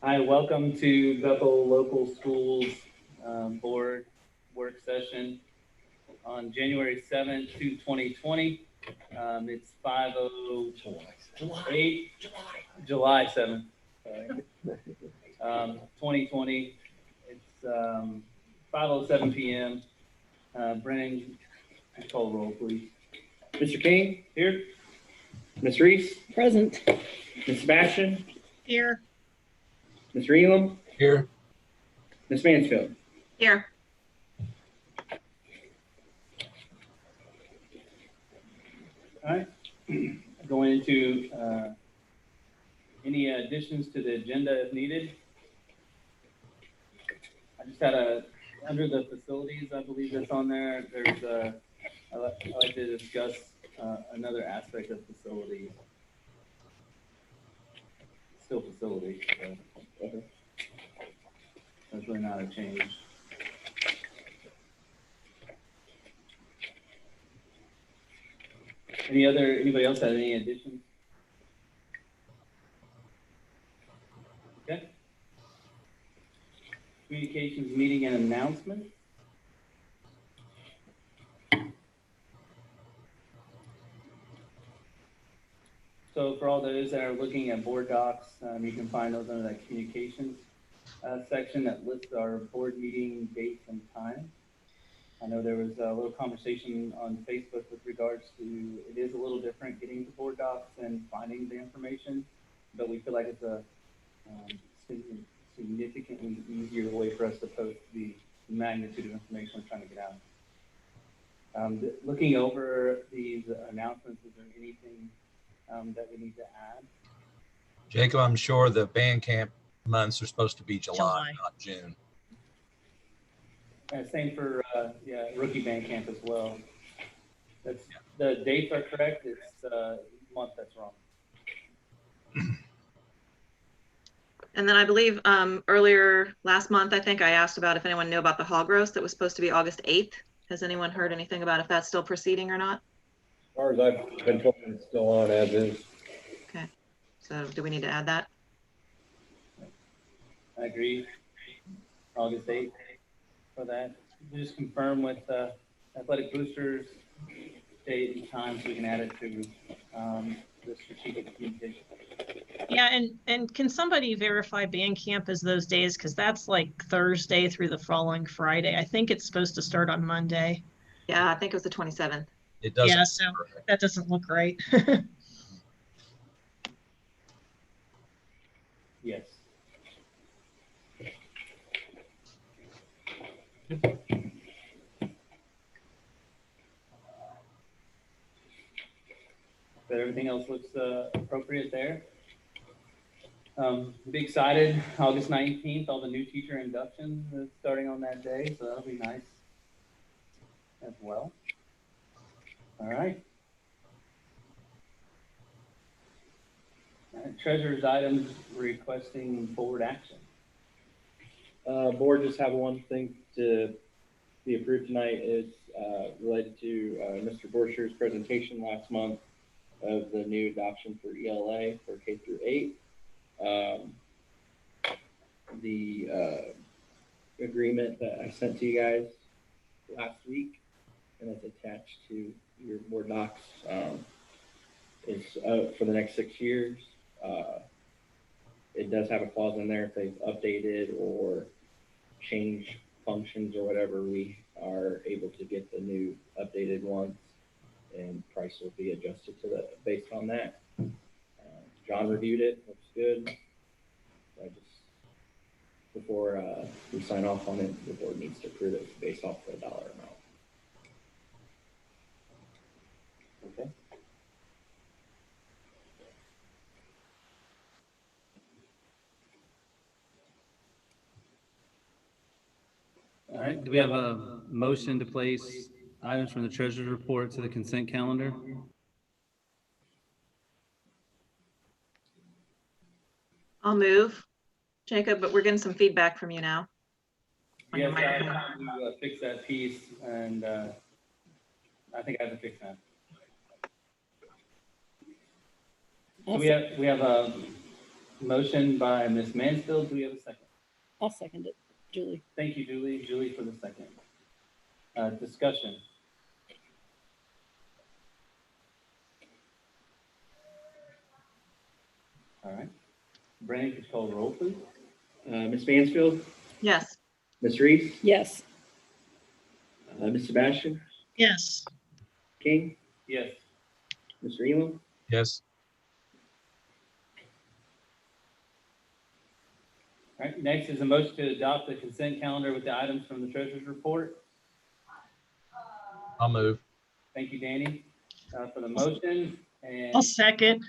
Hi, welcome to Bethel Local Schools Board Work Session on January 7th, 2020. It's 5:08, July 7th, 2020. It's 5:07 p.m. Brennan, call roll, please. Mr. King? Here. Ms. Reese? Present. Ms. Sebastian? Here. Mr. Elam? Here. Ms. Mansfield? Here. All right. Going into any additions to the agenda if needed. I just had under the facilities, I believe that's on there. There's I like to discuss another aspect of facilities. Still facilities, but that's really not a change. Anybody else have any additions? Okay. Communications meeting and announcement. So for all those that are looking at board docs, you can find those under that communications section that lists our board meeting dates and times. I know there was a little conversation on Facebook with regards to it is a little different getting to board docs and finding the information, but we feel like it's a significantly easier way for us to post the magnitude of information we're trying to get out. Looking over these announcements, is there anything that we need to add? Jacob, I'm sure the band camp months are supposed to be July. Not June. Same for rookie band camp as well. That's the dates are correct. It's month that's wrong. And then I believe earlier last month, I think I asked about if anyone knew about the hog roast that was supposed to be August 8th. Has anyone heard anything about if that's still proceeding or not? As far as I've been told, it's still on as is. Okay, so do we need to add that? I agree. August 8th for that. Just confirm with athletic boosters date and time so we can add it to the strategic communication. Yeah, and can somebody verify band camp as those days? Because that's like Thursday through the following Friday. I think it's supposed to start on Monday. Yeah, I think it was the 27th. It doesn't. Yeah, so that doesn't look right. Yes. But everything else looks appropriate there. Be excited. August 19th, all the new teacher inductions starting on that day, so that'll be nice as well. All right. Treasurer's items requesting board action. Board just have one thing to be approved tonight. It's related to Mr. Borscher's presentation last month of the new adoption for ELA for K through 8. The agreement that I sent to you guys last week and it's attached to your board docs is for the next 6 years. It does have a clause in there if they've updated or changed functions or whatever, we are able to get the new updated ones and price will be adjusted to that based on that. John reviewed it, looks good. I just, before we sign off on it, the board needs to approve it based off the dollar amount. Okay. All right, do we have a motion to place items from the treasurer's report to the consent calendar? I'll move, Jacob, but we're getting some feedback from you now. Yes, I have to fix that piece, and I think I have to fix that. So we have Motion by Ms. Mansfield. Do we have a second? I'll second it. Julie. Thank you, Julie. Julie for the second. Discussion. All right. Brandon, could you call the roll, please? Ms. Mansfield, Yes. Ms. Reese, Yes. Ms. Sebastian, Yes. King, Yes. Mr. Elam, Yes. All right, next is a motion to adopt the consent calendar with the items from the treasurer's report. I'll move. Thank you, Danny, for the motion, and I'll second.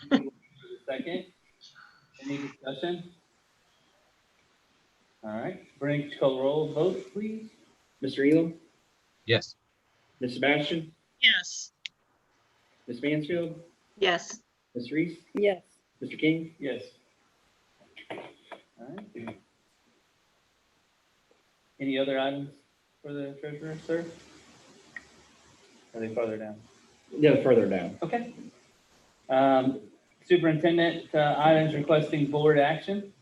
for the second. Any discussion? All right, Brandon, could you call the roll, vote, please? Mr. Elam, Yes. Ms. Sebastian, Yes. Ms. Mansfield, Yes. Ms. Reese, Yes. Mr. King, Yes. All right. Any other items for the treasurer, sir? Are they farther down? no, further down. Okay. Superintendent, items requesting board action.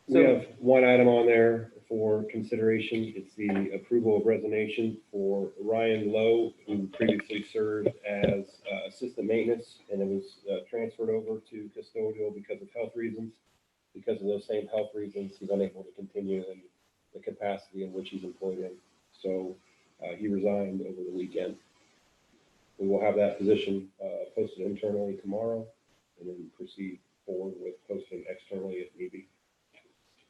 We have one item on there for consideration. It's the approval of resignation for Ryan Lowe, who previously served as assistant maintenance, and it was transferred over to custodial because of health reasons. Because of those same health reasons, he's unable to continue in the capacity in which he's employed in. So he resigned over the weekend. We will have that position posted internally tomorrow, and then proceed forward with posting externally if need be.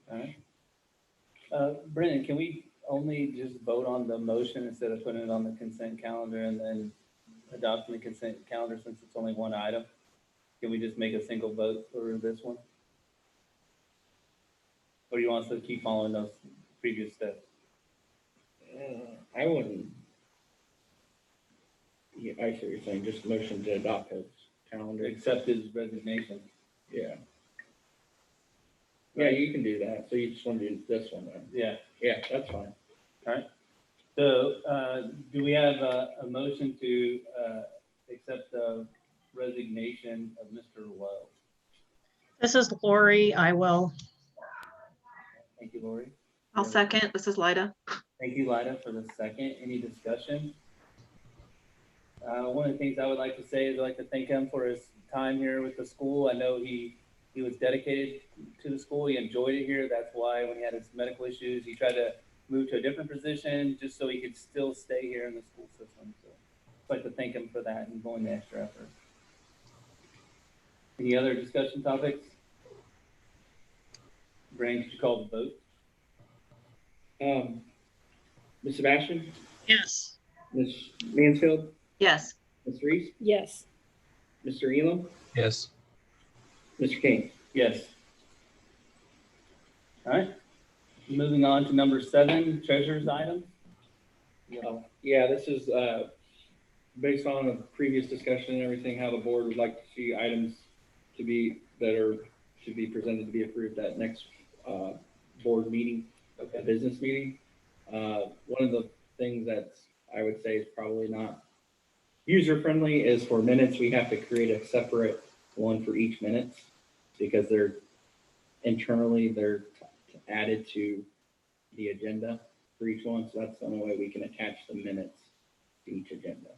All right. Brendan, can we only just vote on the motion instead of putting it on the consent calendar and then adopting the consent calendar since it's only one item? Can we just make a single vote for this one? Or do you want us to keep following those previous steps? I wouldn't. Yeah, I see what you're saying, just motion to adopt his calendar. Accept his resignation. Yeah. Yeah, you can do that. So you just want to do this one then? Yeah. Yeah, that's fine. So, do we have a motion to accept the resignation of Mr. Lowe? This is Lori. I will. Thank you, Lori. I'll second. This is Lida. Thank you, Lida, for the second. Any discussion? One of the things I would like to say is I'd like to thank him for his time here with the school. I know he was dedicated to the school. He enjoyed it here. That's why when he had his medical issues, he tried to move to a different position just so he could still stay here in the school system. So I'd like to thank him for that and going the extra effort. Any other discussion topics? Brandon, could you call the vote? Ms. Sebastian, Yes. Ms. Mansfield, Yes. Ms. Reese, Yes. Mr. Elam, Yes. Mr. King. Yes. All right. Moving on to number 7, treasurer's item. Yeah, this is based on a previous discussion and everything, how the board would like to see items to be presented to be approved at next board meeting, a business meeting. One of the things that I would say is probably not user friendly is for minutes. We have to create a separate one for each minutes because they're added to the agenda for each one. So that's the only way we can attach the minutes to each agenda.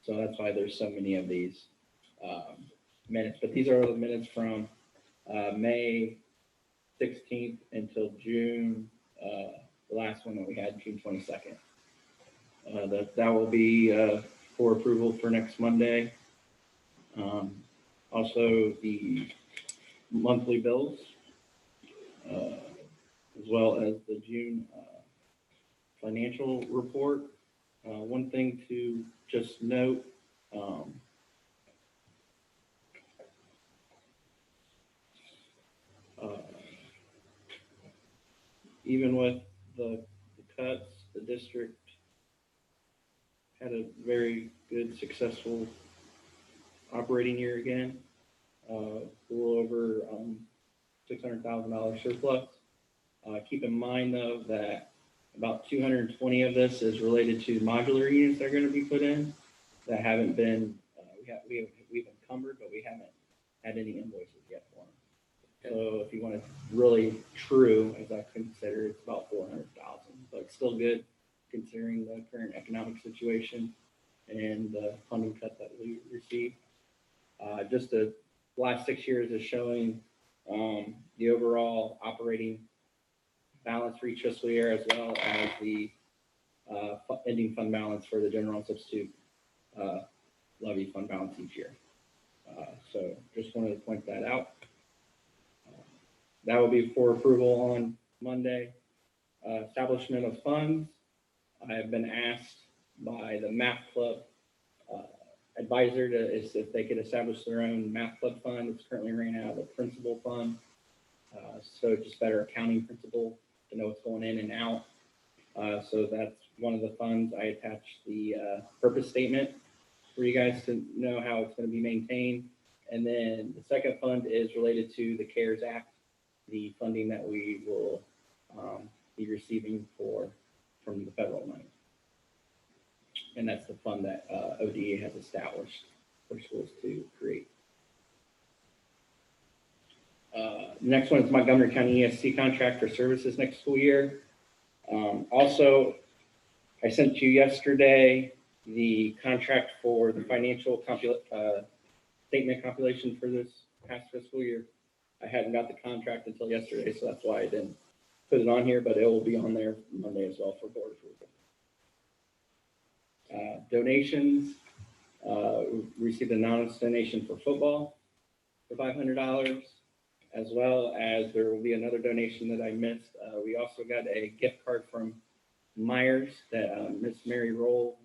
So that's why there's so many of these minutes. But these are the minutes from May 16th until June, the last one that we had, June 22nd. That will be for approval for next Monday. Also, the monthly bills, as well as the June financial report. One thing to just note, even with the cuts, the district had a very good, successful operating year again. A little over $600,000 surplus. Keep in mind though that About 220 of this is related to modular units that are going to be put in that haven't been, we've encumbered, but we haven't had any invoices yet for them. So if you want to really true, as I consider, it's about 400,000, but it's still good considering the current economic situation and the funding cut that we received. Just the last 6 years is showing the overall operating balance for each fiscal year, as well as the ending fund balance for the general and substitute levy fund balance each year. So just wanted to point that out. That will be for approval on Monday. Establishment of funds. I have been asked by the math club advisor if they could establish their own math club fund. It's currently ran out of the principal fund. So just better accounting principle to know what's going in and out. So that's one of the funds. I attached the purpose statement for you guys to know how it's going to be maintained. And then the second fund is related to the CARES Act, the funding that we will be receiving from the federal money. And that's the fund that ODA has established for schools to create. Next one is Montgomery County ESC contract for services next school year. Also, I sent you yesterday the contract for the financial statement compilation for this past fiscal year. I hadn't got the contract until yesterday, so that's why I didn't put it on here, but it will be on there Monday as well for board approval. Donations, we received an anonymous donation for football for $500, as well as there will be another donation that I missed. We also got a gift card from Myers that Miss Mary Roll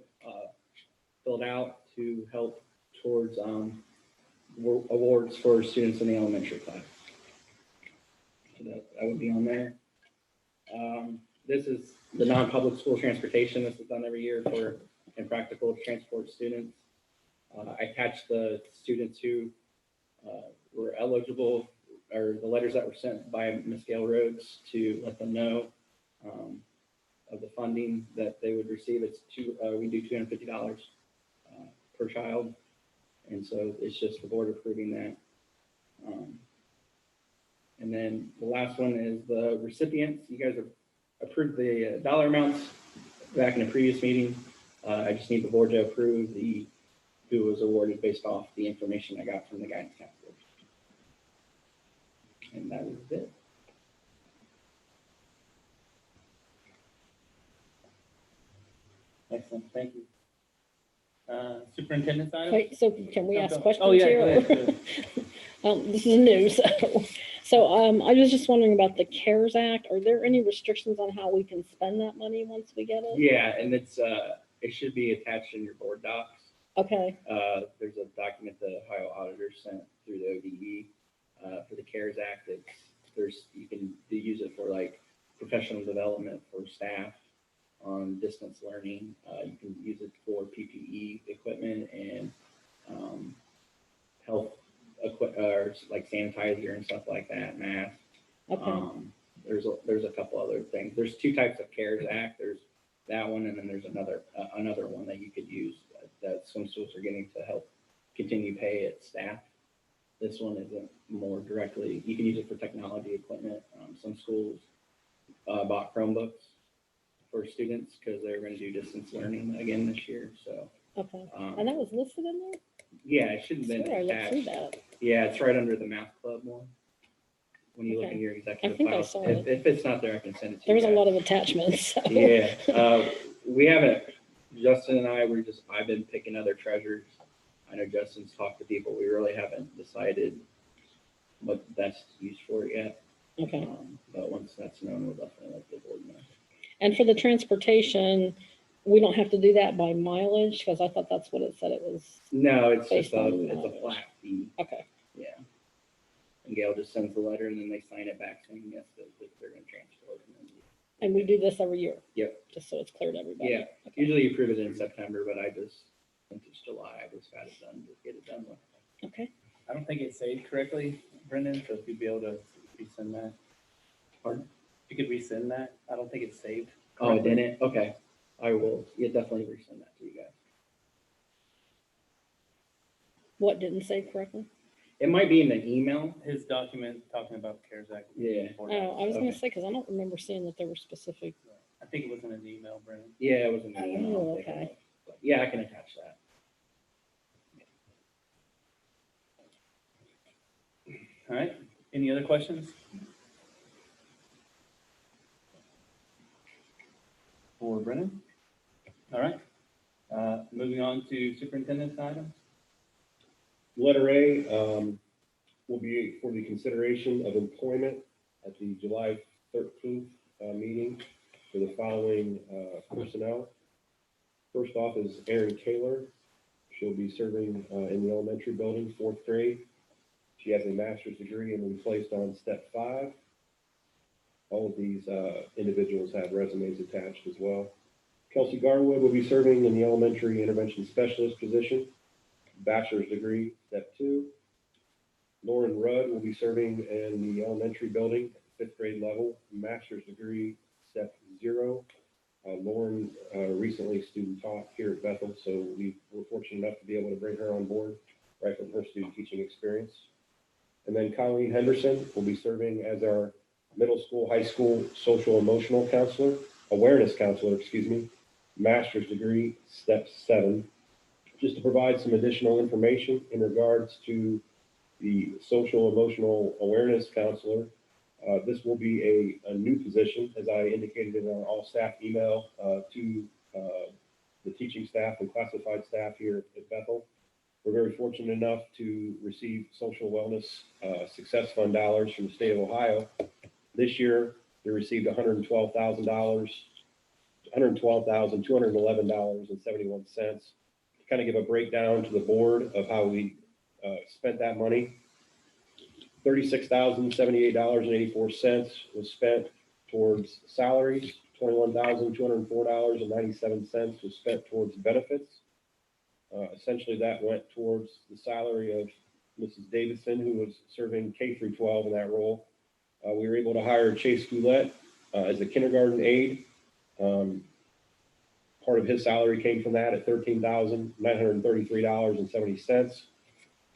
filled out to help towards awards for students in the elementary class. So that would be on there. This is the non-public school transportation. This is done every year for impractical transport students. I attached the students who were eligible, or the letters that were sent by Ms. Gail Rhodes to let them know of the funding that they would receive. We do $250 per child. And so it's just the board approving that. And then the last one is the recipients. You guys have approved the dollar amounts back in a previous meeting. I just need the board to approve who was awarded based off the information I got from the guidance counselor. And that is it. Excellent, thank you. Superintendent's item? Wait, so can we ask questions Oh, yeah, here? go ahead, go ahead. This is new, so I was just wondering about the CARES Act. Are there any restrictions on how we can spend that money once we get it? Yeah, and it should be attached in your board docs. Okay, There's a document the Ohio auditor sent through the ODE for the CARES Act. You can use it for like professional development for staff on distance learning. You can use it for PPE equipment and health equipment, like sanitizer and stuff like that, masks. okay, There's a couple other things. There's two types of CARES Act. There's that one, and then there's another one that you could use that some schools are getting to help continue pay its staff. This one isn't more directly. You can use it for technology equipment. Some schools bought Chromebooks for students because they're going to do distance learning again this year. So okay. And that was listed in there? yeah, it shouldn't have been Sure, I looked through attached. that. Yeah, it's right under the math club one. When you look Okay. in your executive I think I files, saw if it's not there, I can send it to There you. was a guys. lot of attachments. So. Yeah, we haven't. Justin and I I've been picking other treasures. I know Justin's talked to people. We really haven't decided what that's used for yet. Okay. But once that's known, we'll definitely let the board know. And for the transportation, we don't have to do that by mileage, because I thought that's what it said it was. No, it's just Based on it's a mileage. flat fee. Okay, Yeah. And Gail just sends the letter and then they sign it back saying yes, that they're going to transport it. and we do this every year? Yep. Just so it's clear to everybody? Yeah. Okay. Usually you approve it in September, but since it's July, I just got it done to get it done with. Okay. I don't think it's saved correctly, Brendan, so if you'd be able to resend that. Pardon? If you could resend that, I don't think it's saved Oh, it didn't? Okay. I will, yeah, definitely resend that to you guys. What didn't say correctly? It might be in the email. His document talking about CARES Act. Yeah. Oh, I was gonna Okay. say, because I don't remember seeing that there were specific. I think it was in an email, Brennan. Yeah, it was in the email. Oh, I'll take a okay. look. But yeah, I can attach that. All right, any other questions? For Brennan? All right, moving on to superintendent's items. Letter A will be for the consideration of employment at the July 13th meeting for the following personnel. First off is Erin Kaler. She'll be serving in the elementary building, 4th grade. She has a master's degree and will be placed on step 5. All of these individuals have resumes attached as well. Kelsey Garwood will be serving in the elementary intervention specialist position, bachelor's degree, step 2. Lauren Rudd will be serving in the elementary building, 5th grade level, master's degree, step 0. Lauren recently student taught here at Bethel, so we were fortunate enough to be able to bring her on board right from her student teaching experience. And then Colleen Henderson will be serving as our middle school, high school social emotional counselor, awareness counselor, master's degree, step 7. Just to provide some additional information in regards to the social emotional awareness counselor. This will be a new position, as I indicated in our all staff email to the teaching staff and classified staff here at Bethel. We're very fortunate enough to receive social wellness success fund dollars from the state of Ohio. This year, we received $112,211.71. To kind of give a breakdown to the board of how we spent that money. $36,078.84 was spent towards salaries. $21,204.97 was spent towards benefits. Essentially, that went towards the salary of Mrs. Davidson, who was serving K through 12 in that role. We were able to hire Chase Foulette as a kindergarten aide. Part of his salary came from that at $13,933.70.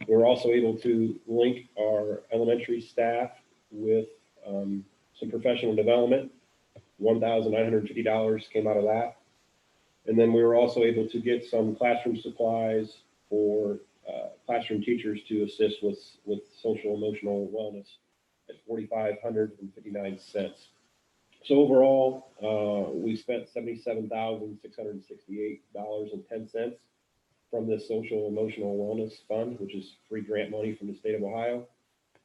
We were also able to link our elementary staff with some professional development. $1,950 came out of that. And then we were also able to get some classroom supplies for classroom teachers to assist with social emotional wellness at $4,559. So overall, we spent $77,668.10 from this social emotional wellness fund, which is free grant money from the state of Ohio.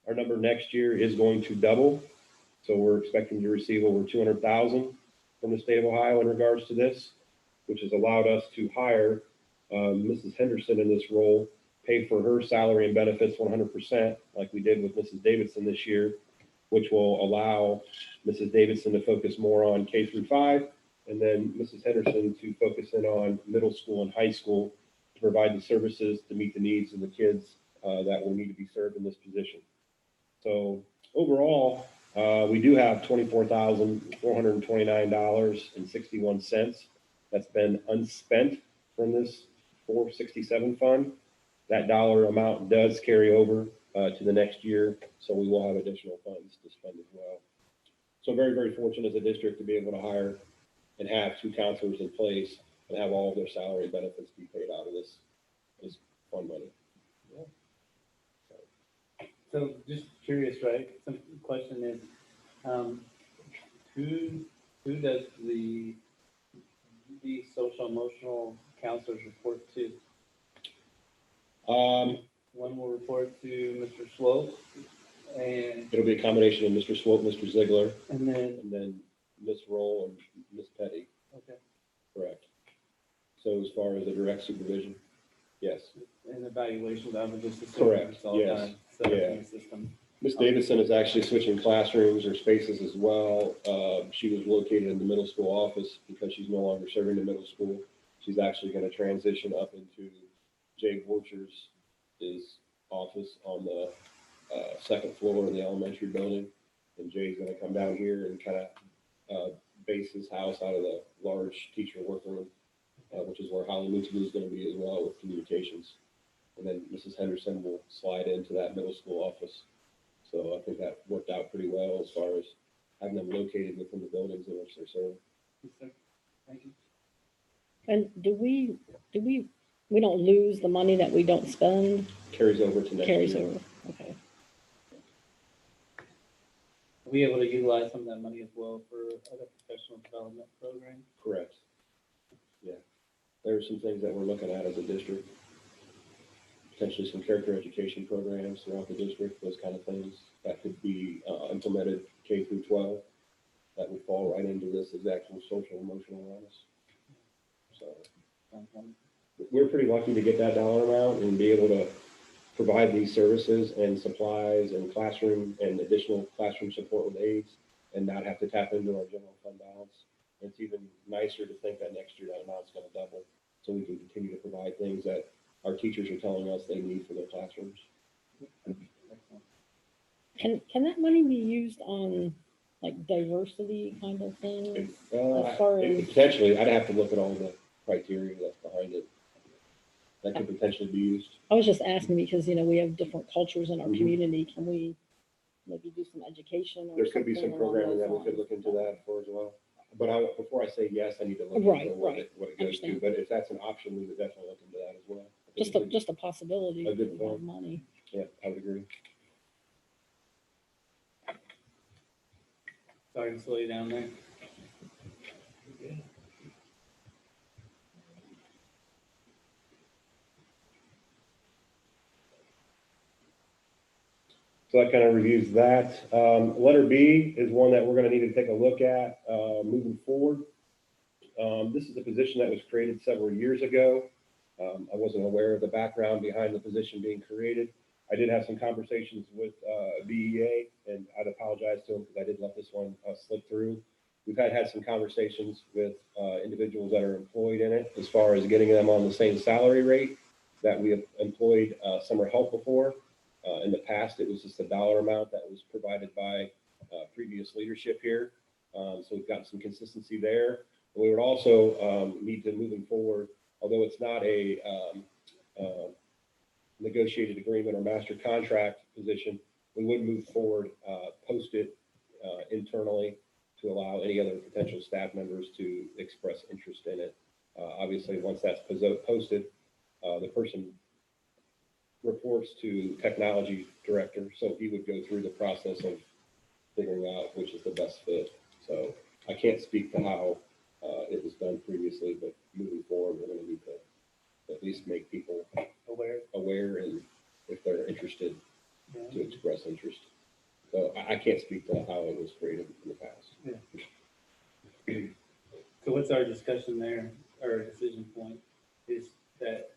Our number next year is going to double. So we're expecting to receive over $200,000 from the state of Ohio in regards to this, which has allowed us to hire Mrs. Henderson in this role, pay for her salary and benefits 100%, like we did with Mrs. Davidson this year, which will allow Mrs. Davidson to focus more on K through 5, and then Mrs. Henderson to focus in on middle school and high school to provide the services to meet the needs of the kids that will need to be served in this position. So overall, we do have $24,429.61 that's been unspent from this 467 fund. That dollar amount does carry over to the next year, so we will have additional funds to spend as well. So very, very fortunate as a district to be able to hire and have 2 counselors in place and have all of their salary benefits be paid out of this fund money. Yeah. So just curious, right? Some question is, who does the social emotional counselors report to? One will report to Mr. Swope, and It'll be a combination of Mr. Swope, Mr. Ziegler, and then Ms. Roll and Ms. Petty. okay, Correct. So as far as the direct supervision, yes. and evaluation of it, just Correct, it's all yes, done, set up yeah. in the system. Ms. Davidson is actually switching classrooms or spaces as well. She was located in the middle school office because she's no longer serving the middle school. She's actually going to transition up into Jay Borcher's office on the 2nd floor in the elementary building. And Jay's going to come down here and kind of face his house out of the large teacher workroom, which is where Holly Mutu is going to be as well with communications. And then Mrs. Henderson will slide into that middle school office. So I think that worked out pretty well as far as having them located within the buildings in which they're served. Yes, sir. Thank you. And we don't lose the money that we don't spend, Carries over to next carries year. over, okay. Are we able to utilize some of that money as well for other professional development programs? Correct. Yeah. There are some things that we're looking at as a district. Potentially some character education programs throughout the district, those kind of things that could be implemented K through 12. That would fall right into this exact social emotional wellness. So we're pretty lucky to get that dollar amount and be able to provide these services and supplies and classroom and additional classroom support with aides and not have to tap into our general fund balance. And it's even nicer to think that next year that amount's going to double so we can continue to provide things that our teachers are telling us they need for their classrooms. Can that money be used on like diversity kind of things? As far as, Potentially, I'd have to look at all the criteria that's behind it. That could potentially be used. I was just asking because, we have different cultures in our Mhm. community. Can we maybe do some education or There could be some something along programming those that we could lines? look into that for as well. But before I say yes, I need to look Right, into what right. it goes to. Understand. But if that's an option, we would definitely look into that as well. Just a possibility. A if good we point. have money. Yeah, I would agree. Sorry to slow you down there. So that kind of reviews that. Letter B is one that we're going to need to take a look at moving forward. This is a position that was created several years ago. I wasn't aware of the background behind the position being created. I did have some conversations with BEA, and I'd apologize to them because I did let this one slip through. We've had some conversations with individuals that are employed in it as far as getting them on the same salary rate that we have employed summer help before. In the past, it was just a dollar amount that was provided by previous leadership here. So we've got some consistency there. And we would also need to, moving forward, although it's not a negotiated agreement or master contract position, we would move forward, post it internally to allow any other potential staff members to express interest in it. Obviously, once that's posted, the person reports to technology director, so he would go through the process of figuring out which is the best fit. So I can't speak to how it was done previously, but moving forward, we're going to need to at least make people aware and if they're interested to express interest. So I can't speak to how it was created in the past. Yeah. So what's our discussion there, or decision point, is that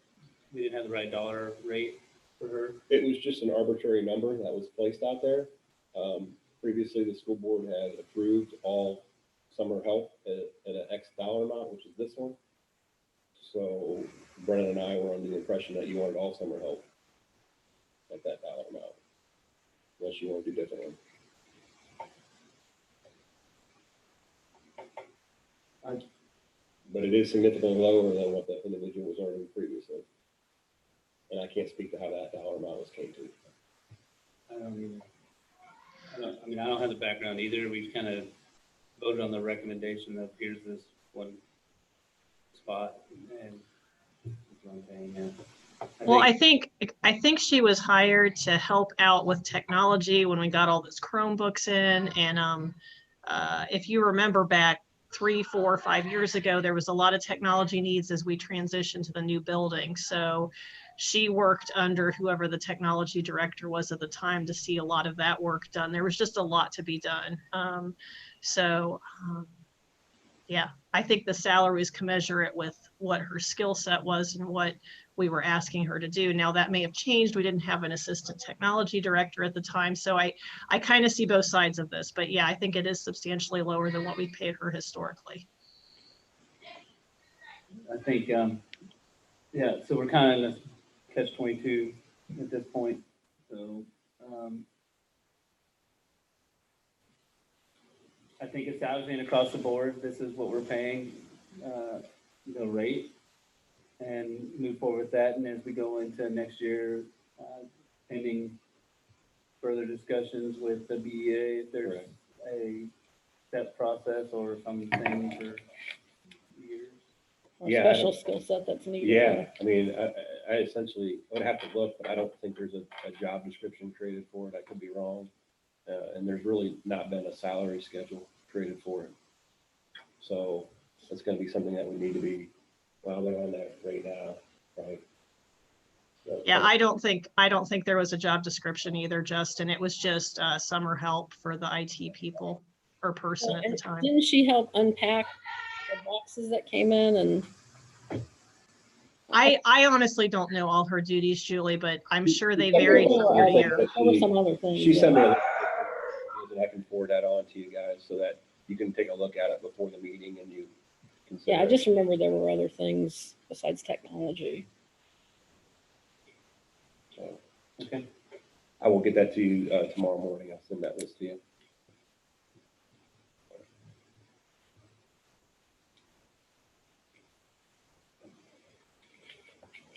we didn't have the right dollar rate for her? It was just an arbitrary number that was placed out there. Previously, the school board had approved all summer help at an X dollar amount, which is this one. So Brennan and I were under the impression that you wanted all summer help at that dollar amount, unless you want to do differently. But it is significantly lower than what the individual was earning previously. And I can't speak to how that dollar amount was came to. I don't either. I don't have the background either. We've kind of voted on the recommendation of here's this one spot and that's one thing, yeah. Well, I think she was hired to help out with technology when we got all those Chromebooks in. And if you remember back 3, 4, 5 years ago, there was a lot of technology needs as we transitioned to the new building. So she worked under whoever the technology director was at the time to see a lot of that work done. There was just a lot to be done. Yeah, I think the salary is commensurate with what her skill set was and what we were asking her to do. Now that may have changed. We didn't have an assistant technology director at the time. So I kind of see both sides of this, but yeah, I think it is substantially lower than what we paid her historically. I think, yeah, so we're kind of in a catch-22 at this point. So I think establishing across the board, this is what we're paying, the rate, and move forward with that. And as we go into next year, pending further discussions with the BEA, if there's a step process or something for years. Or Yeah, I special don't- skill set that's needed. Yeah, I mean, I essentially would have to look, but I don't think there's a job description created for it. I could be wrong. And there's really not been a salary schedule created for it. So it's gonna be something that we need to be, well, they're on that right now, right? So- Yeah, I don't think there was a job description either, Justin. It was just summer help for the IT people or person Well, at the and time. didn't she help unpack the boxes that came in and? I honestly don't know all her duties, Julie, but I'm sure they She sent me a varied list from of year to things year. that There were some other things. She sent yeah. me a list of things, and I can forward that on to you guys so that you can take a look at it before the meeting and you consider. Yeah, I it. just remember there were other things besides technology. So, Okay. I will get that to you tomorrow morning. I'll send that list to you.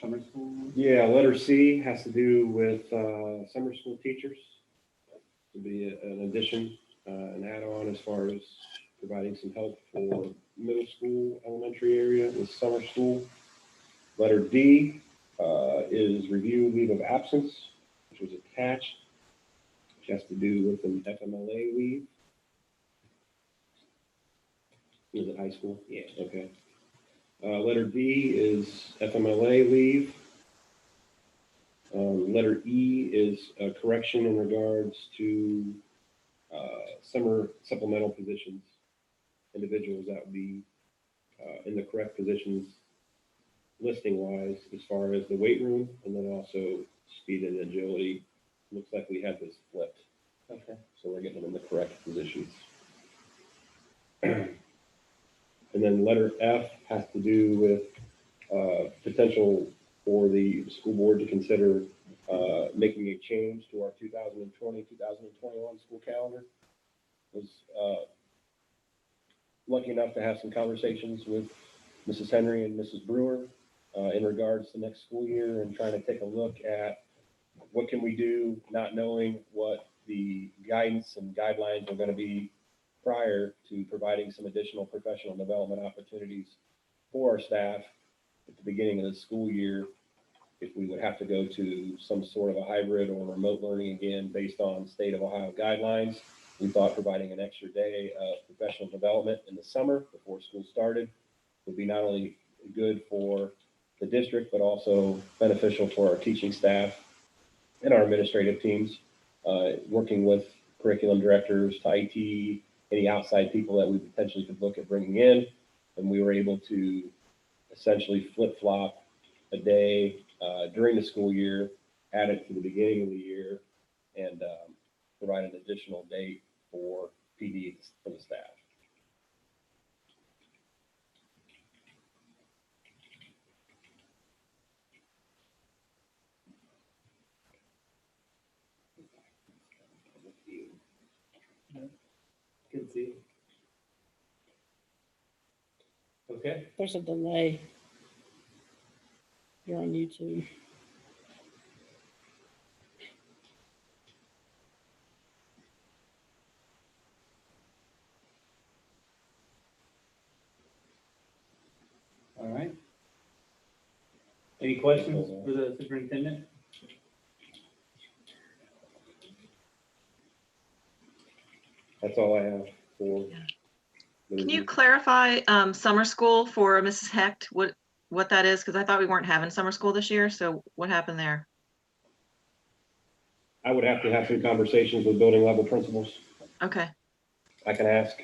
Summer school. Yeah, letter C has to do with summer school teachers. To be an addition, an add-on as far as providing some help for middle school, elementary area with summer school. Letter D is review leave of absence, which was attached, which has to do with an FMLA leave. Is it high school? Yeah. Okay. Letter D is FMLA leave. Letter E is a correction in regards to summer supplemental positions, individuals that would be in the correct positions listing wise as far as the weight room, and then also speed and agility. Looks like we had this flipped. Okay. So we're getting them in the correct positions. And then letter F has to do with potential for the school board to consider making a change to our 2020, 2021 school calendar. Was lucky enough to have some conversations with Mrs. Henry and Mrs. Brewer in regards to next school year and trying to take a look at what can we do, not knowing what the guidance and guidelines are going to be prior to providing some additional professional development opportunities for our staff at the beginning of the school year. If we would have to go to some sort of a hybrid or remote learning again, based on state of Ohio guidelines, we thought providing an extra day of professional development in the summer before school started would be not only good for the district, but also beneficial for our teaching staff and our administrative teams, working with curriculum directors to IT, any outside people that we potentially could look at bringing in. And we were able to essentially flip-flop a day during the school year, add it to the beginning of the year, and provide an additional date for PD for the staff. Good to see you. Okay. There's a delay. You're on YouTube. All right. Any questions for the superintendent? That's all I have for. Can you clarify summer school for Mrs. Hecht, what that is? Because I thought we weren't having summer school this year. So what happened there? I would have to have some conversations with building level principals. Okay. I can ask.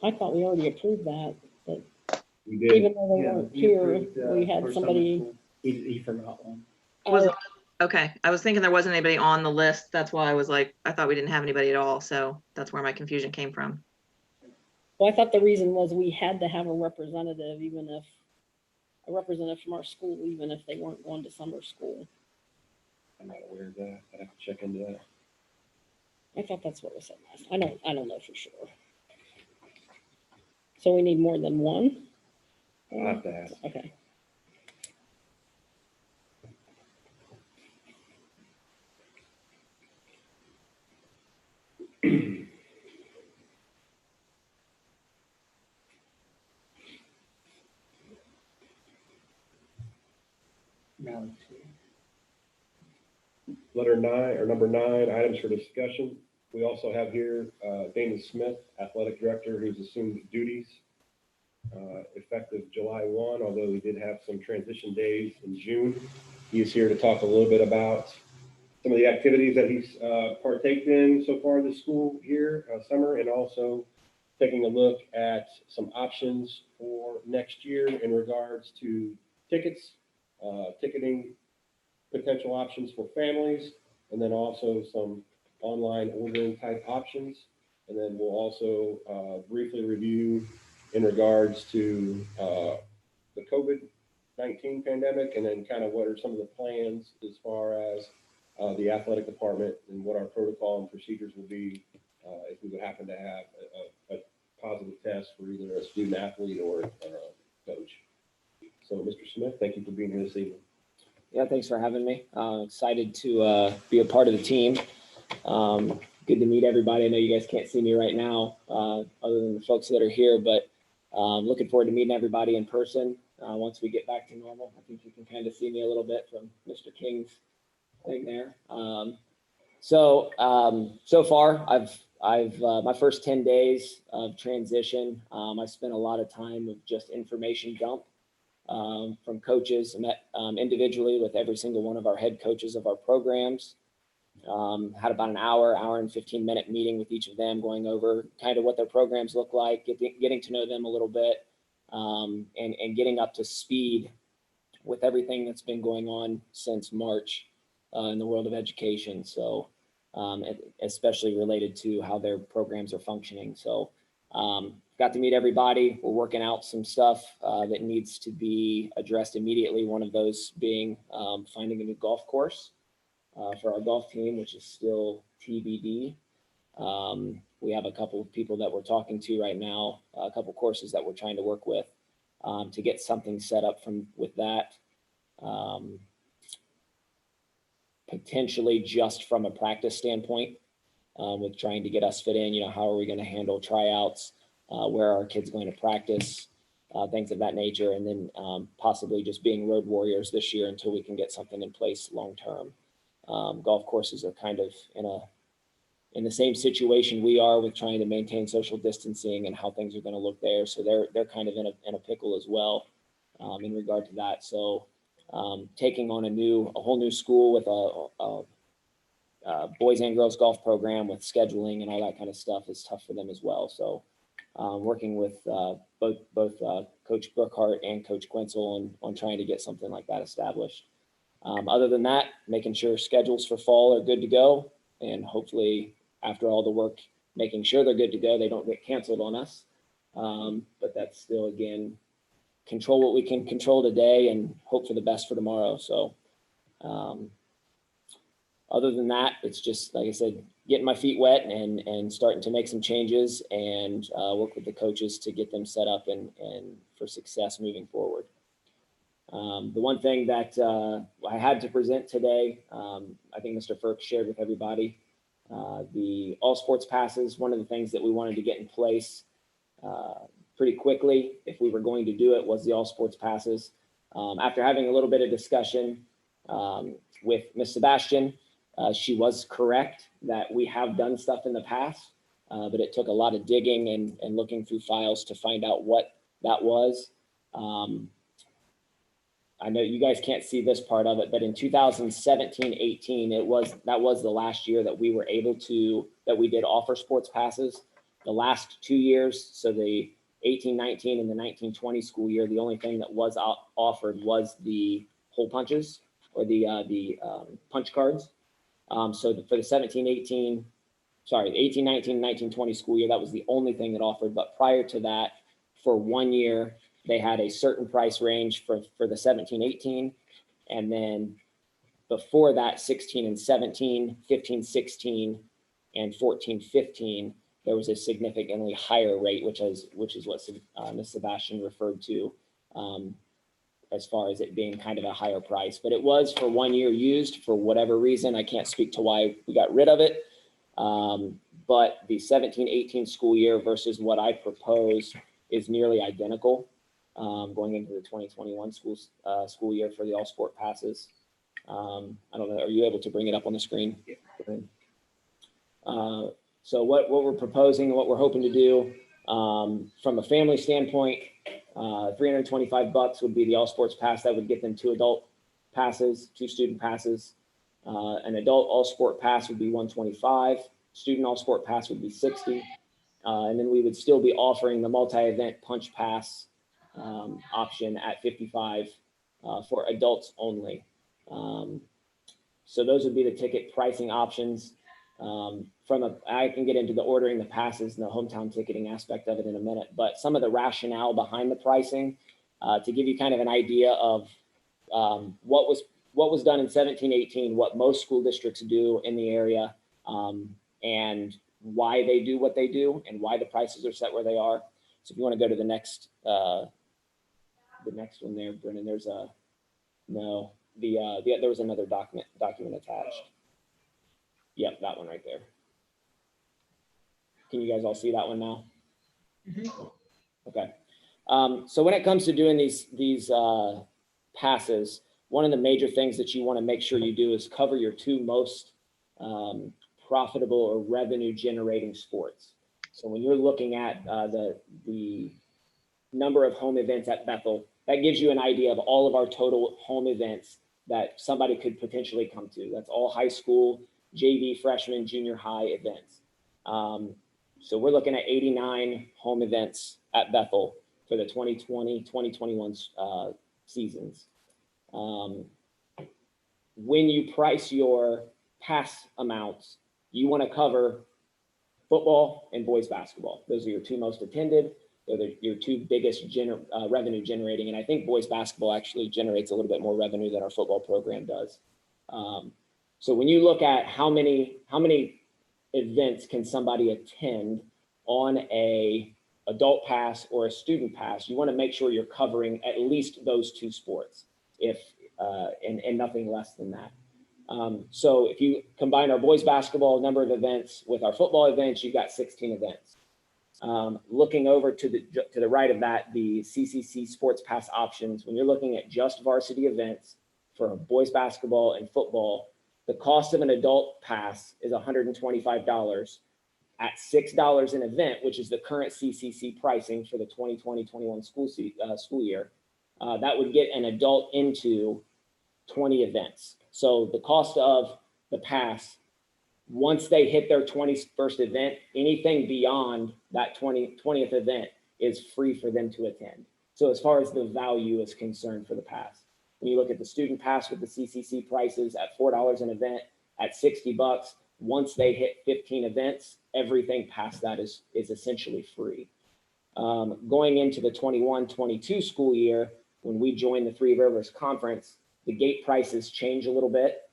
I thought we already approved that, but We did. even though they Yeah, weren't we here, approved, we for had summer somebody. school. He forgot one. Was Oh, Okay. I was thinking there wasn't anybody on the list. That's why I was like, I thought we didn't have anybody at all. So that's where my confusion came from. well, I thought the reason was we had to have a representative, from our school, even if they weren't going to summer school. I'm not aware of that. I'd have to check into that. I thought that's what was said last. I don't know for sure. So we need more than one? I'll have to ask. Okay. Now, let's see. Letter 9, or number 9, items for discussion. We also have here Damon Smith, Athletic Director, who's assumed duties effective July 1, although we did have some transition days in June. He is here to talk a little bit about some of the activities that he's partaken in so far this school year, summer, and also taking a look at some options for next year in regards to tickets, ticketing potential options for families, and then also some online ordering type options. And then we'll also briefly review in regards to the COVID-19 pandemic, and then kind of what are some of the plans as far as the athletic department and what our protocol and procedures will be if we would happen to have a positive test for either a student athlete or a coach. So, Mr. Smith, thank you for being here this evening. Yeah, thanks for having me. Excited to be a part of the team. Good to meet everybody. I know you guys can't see me right now, other than the folks that are here, but looking forward to meeting everybody in person once we get back to normal. I think you can kind of see me a little bit from Mr. King's thing there. So far, I've my first 10 days of transition, I spent a lot of time with just information dump. From coaches. I met individually with every single one of our head coaches of our programs. Had about an hour and 15-minute meeting with each of them, going over kind of what their programs look like, getting to know them a little bit, and getting up to speed with everything that's been going on since March in the world of education. So, especially related to how their programs are functioning. So, got to meet everybody. We're working out some stuff that needs to be addressed immediately. One of those being finding a new golf course for our golf team, which is still TBD. We have a couple of people that we're talking to right now, a couple courses that we're trying to work with to get something set up with that. Potentially just from a practice standpoint, with trying to get us fit in, how are we going to handle tryouts? Where are our kids going to practice, things of that nature, and then possibly just being road warriors this year until we can get something in place long term. Golf courses are kind of in the same situation we are with trying to maintain social distancing and how things are going to look there. So they're kind of in a pickle as well in regard to that. So taking on a whole new school with a boys and girls golf program with scheduling and all that kind of stuff is tough for them as well. So working with both Coach Brookhart and Coach Quinzel on trying to get something like that established. Other than that, making sure schedules for fall are good to go, and hopefully after all the work, making sure they're good to go, they don't get canceled on us. But that's still, again, control what we can control today and hope for the best for tomorrow. So other than that, it's just, like I said, getting my feet wet and starting to make some changes and work with the coaches to get them set up and for success moving forward. The one thing that I had to present today, I think Mr. Firk shared with everybody, the all sports passes. One of the things that we wanted to get in place pretty quickly, if we were going to do it, was the all sports passes. After having a little bit of discussion with Ms. Sebastian, she was correct that we have done stuff in the past, but it took a lot of digging and looking through files to find out what that was. I know you guys can't see this part of it, but in 2017-18, that was the last year that we were able to, that we did offer sports passes. The last 2 years, so the 18-19 and the 19-20 school year, the only thing that was offered was the hole punches or the punch cards. So for the 18-19, 19-20 school year, that was the only thing that offered. But prior to that, for 1 year, they had a certain price range for the 17-18. And then before that, 16 and 17, 15, 16, and 14, 15 there was a significantly higher rate, which is what Ms. Sebastian referred to, as far as it being kind of a higher price. But it was for 1 year used for whatever reason. I can't speak to why we got rid of it. But the 17-18 school year versus what I proposed is nearly identical, going into the 2021 school year for the all sport passes. I don't know, are you able to bring it up on the screen? So what we're proposing, what we're hoping to do, from a family standpoint, $325 would be the all sports pass. That would get them 2 adult passes, 2 student passes. An adult all sport pass would be $125. Student all sport pass would be $60. And then we would still be offering the multi-event punch pass option at $55 for adults only. So those would be the ticket pricing options. I can get into the ordering the passes and the hometown ticketing aspect of it in a minute, but some of the rationale behind the pricing, to give you kind of an idea of what was done in 17-18, what most school districts do in the area, and why they do what they do and why the prices are set where they are. So if you want to go to the next one there, Brennan, there was another document attached. Yep, that one right there. Can you guys all see that one now? Mhm. Okay. So when it comes to doing these passes, one of the major things that you want to make sure you do is cover your 2 most profitable or revenue generating sports. So when you're looking at the number of home events at Bethel, that gives you an idea of all of our total home events that somebody could potentially come to. That's all high school, JV, freshman, junior high events. So we're looking at 89 home events at Bethel for the 2020-2021 seasons. When you price your pass amounts, you want to cover football and boys basketball. Those are your 2 most attended. They're your 2 biggest revenue generating. And I think boys basketball actually generates a little bit more revenue than our football program does. So when you look at how many events can somebody attend on a adult pass or a student pass, you want to make sure you're covering at least those 2 sports, and nothing less than that. So if you combine our boys basketball number of events with our football events, you've got 16 events. Looking over to the right of that, the CCC sports pass options, when you're looking at just varsity events for boys basketball and football, the cost of an adult pass is $125 at $6 an event, which is the current CCC pricing for the 2020-21 school year. That would get an adult into 20 events. So the cost of the pass, once they hit their 21st event, anything beyond that 20th event is free for them to attend. So as far as the value is concerned for the pass, when you look at the student pass with the CCC prices at $4 an event, at $60, once they hit 15 events, everything past that is essentially free. Going into the 21-22 school year, when we join the Three Rivers Conference, the gate prices change a little bit.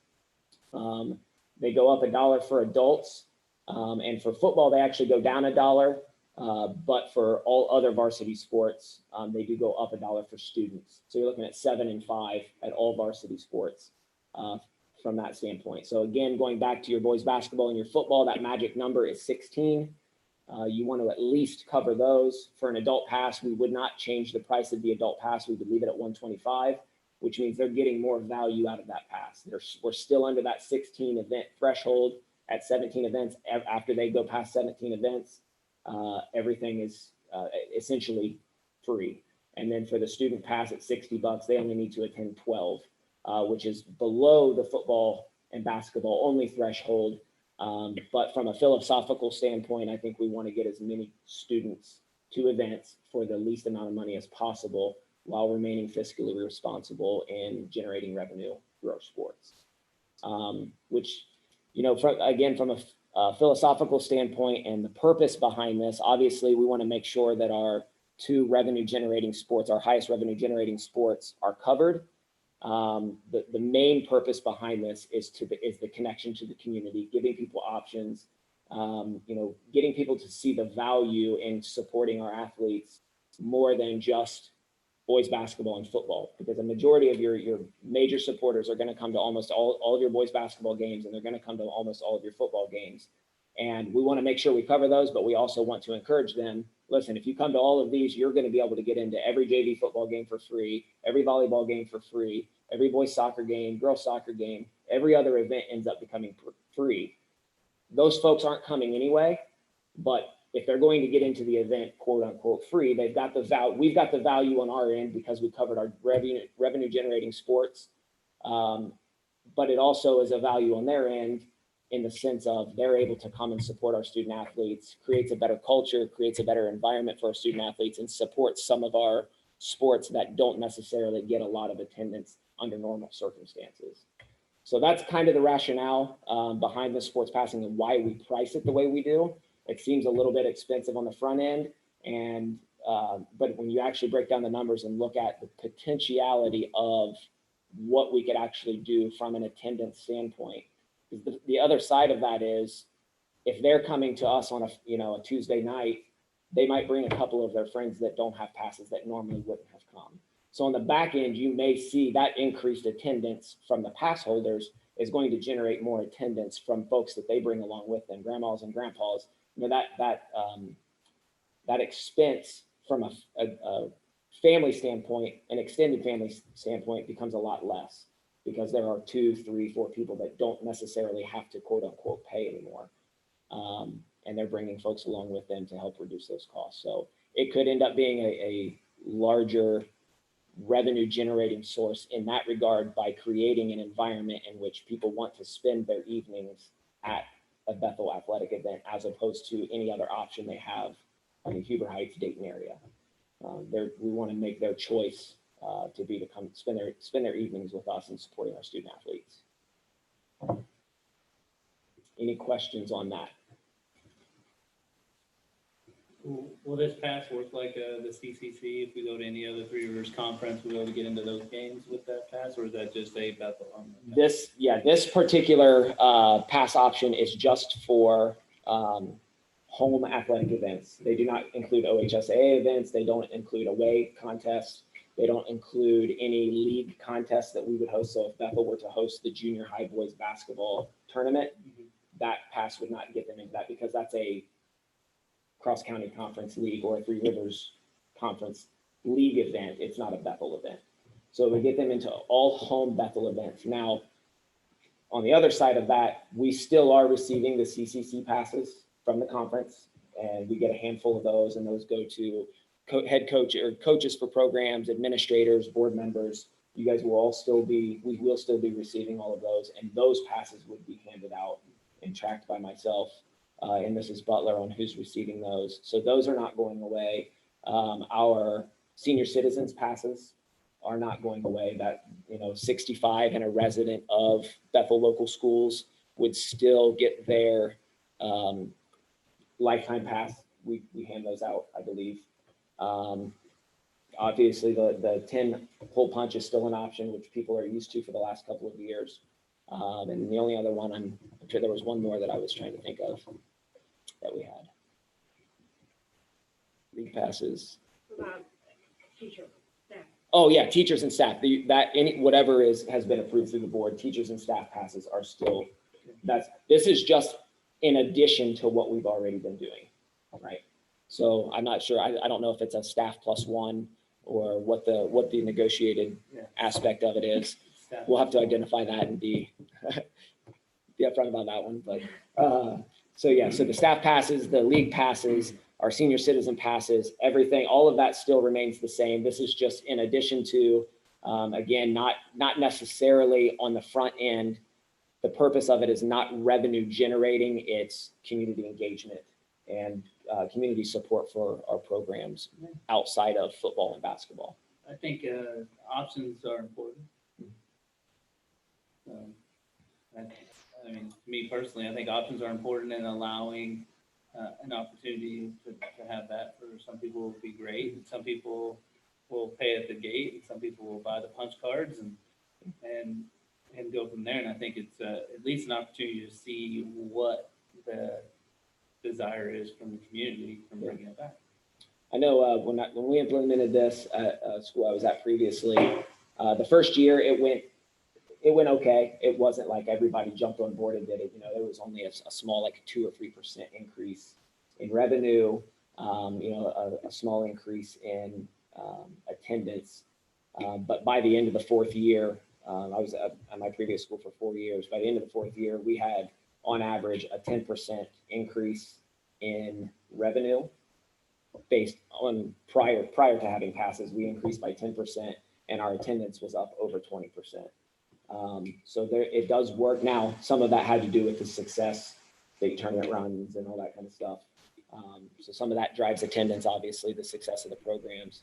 They go up $1 for adults, and for football, they actually go down $1. But for all other varsity sports, they do go up $1 for students. So you're looking at 7 and 5 at all varsity sports from that standpoint. So again, going back to your boys basketball and your football, that magic number is 16. You want to at least cover those. For an adult pass, we would not change the price of the adult pass. We would leave it at $125, which means they're getting more value out of that pass. We're still under that 16 event threshold at 17 events. After they go past 17 events, everything is essentially free. And then for the student pass at $60, they only need to attend 12, which is below the football and basketball only threshold. But from a philosophical standpoint, I think we want to get as many students to events for the least amount of money as possible, while remaining fiscally responsible and generating revenue through our sports. Which, from a philosophical standpoint and the purpose behind this, obviously we want to make sure that our 2 revenue generating sports, our highest revenue generating sports, are covered. The main purpose behind this is the connection to the community, giving people options, Getting people to see the value in supporting our athletes more than just boys basketball and football, because a majority of your major supporters are going to come to almost all of your boys basketball games, and they're going to come to almost all of your football games. And we want to make sure we cover those, but we also want to encourage them. Listen, if you come to all of these, you're going to be able to get into every JV football game for free, every volleyball game for free, every boys soccer game, girls soccer game, every other event ends up becoming free. Those folks aren't coming anyway, but if they're going to get into the event, quote unquote, free, they've got the value. We've got the value on our end because we covered our revenue generating sports. But it also is a value on their end in the sense of they're able to come and support our student athletes, creates a better culture, creates a better environment for our student athletes, and supports some of our sports that don't necessarily get a lot of attendance under normal circumstances. So that's kind of the rationale behind the sports passing and why we price it the way we do. It seems a little bit expensive on the front end, but when you actually break down the numbers and look at the potentiality of what we could actually do from an attendance standpoint, the other side of that is if they're coming to us on a Tuesday night, they might bring a couple of their friends that don't have passes that normally wouldn't have come. So on the back end, you may see that increased attendance from the pass holders is going to generate more attendance from folks that they bring along with them, grandmas and grandpas. That expense from a family standpoint, an extended family standpoint, becomes a lot less because there are 2, 3, 4 people that don't necessarily have to quote unquote pay anymore. And they're bringing folks along with them to help reduce those costs. So it could end up being a larger revenue generating source in that regard by creating an environment in which people want to spend their evenings at a Bethel athletic event as opposed to any other option they have in the Huber Heights, Dayton area. We want to make their choice to come spend their evenings with us and supporting our student athletes. Any questions on that? Will this pass work like the CCC? If we go to any other Three Rivers conference, we'll be able to get into those games with that pass, or is that just a Bethel only? This particular pass option is just for home athletic events. They do not include OHSAA events. They don't include away contests. They don't include any league contests that we would host. So if Bethel were to host the junior high boys basketball tournament, that pass would not get them into that because that's a cross-county conference league or a Three Rivers conference league event. It's not a Bethel event. So we get them into all home Bethel events. Now, on the other side of that, we still are receiving the CCC passes from the conference, and we get a handful of those, and those go to head coach or coaches for programs, administrators, board members. You guys will all we will still be receiving all of those, and those passes would be handed out and tracked by myself and Mrs. Butler on who's receiving those. So those are not going away. Our senior citizens passes are not going away. That 65 and a resident of Bethel local schools would still get their lifetime pass. We hand those out, I believe. Obviously, the 10 hole punch is still an option, which people are used to for the last couple of years. And the only other one, I'm sure there was one more that I was trying to think of that we had. League passes. Teacher, staff. Oh yeah, teachers and staff. Whatever has been approved through the board, teachers and staff passes are still. This is just in addition to what we've already been doing, right? So I'm not sure. I don't know if it's a staff plus one or what the negotiated aspect of it is. We'll have to identify that and be upfront about that one. But so the staff passes, the league passes, our senior citizen passes, everything, all of that still remains the same. This is just in addition to, again, not necessarily on the front end. The purpose of it is not revenue generating, it's community engagement and community support for our programs outside of football and basketball. I think options are important. I mean, me personally, I think options are important in allowing an opportunity to have that. For some people will be great, and some people will pay at the gate, and some people will buy the punch cards and go from there. And I think it's at least an opportunity to see what the desire is from the community from bringing it back. I know when we implemented this at a school I was at previously, the first year it went okay. It wasn't like everybody jumped on board and did it. You know, there was only a small, like 2 or 3% increase in revenue. You know, a small increase in attendance. But by the end of the fourth year, I was at my previous school for 4 years. By the end of the fourth year, we had on average a 10% increase in revenue based on prior to having passes. We increased by 10% and our attendance was up over 20%. So there, it does work. Now, some of that had to do with the success, state tournament runs and all that kind of stuff. So some of that drives attendance, obviously, the success of the programs.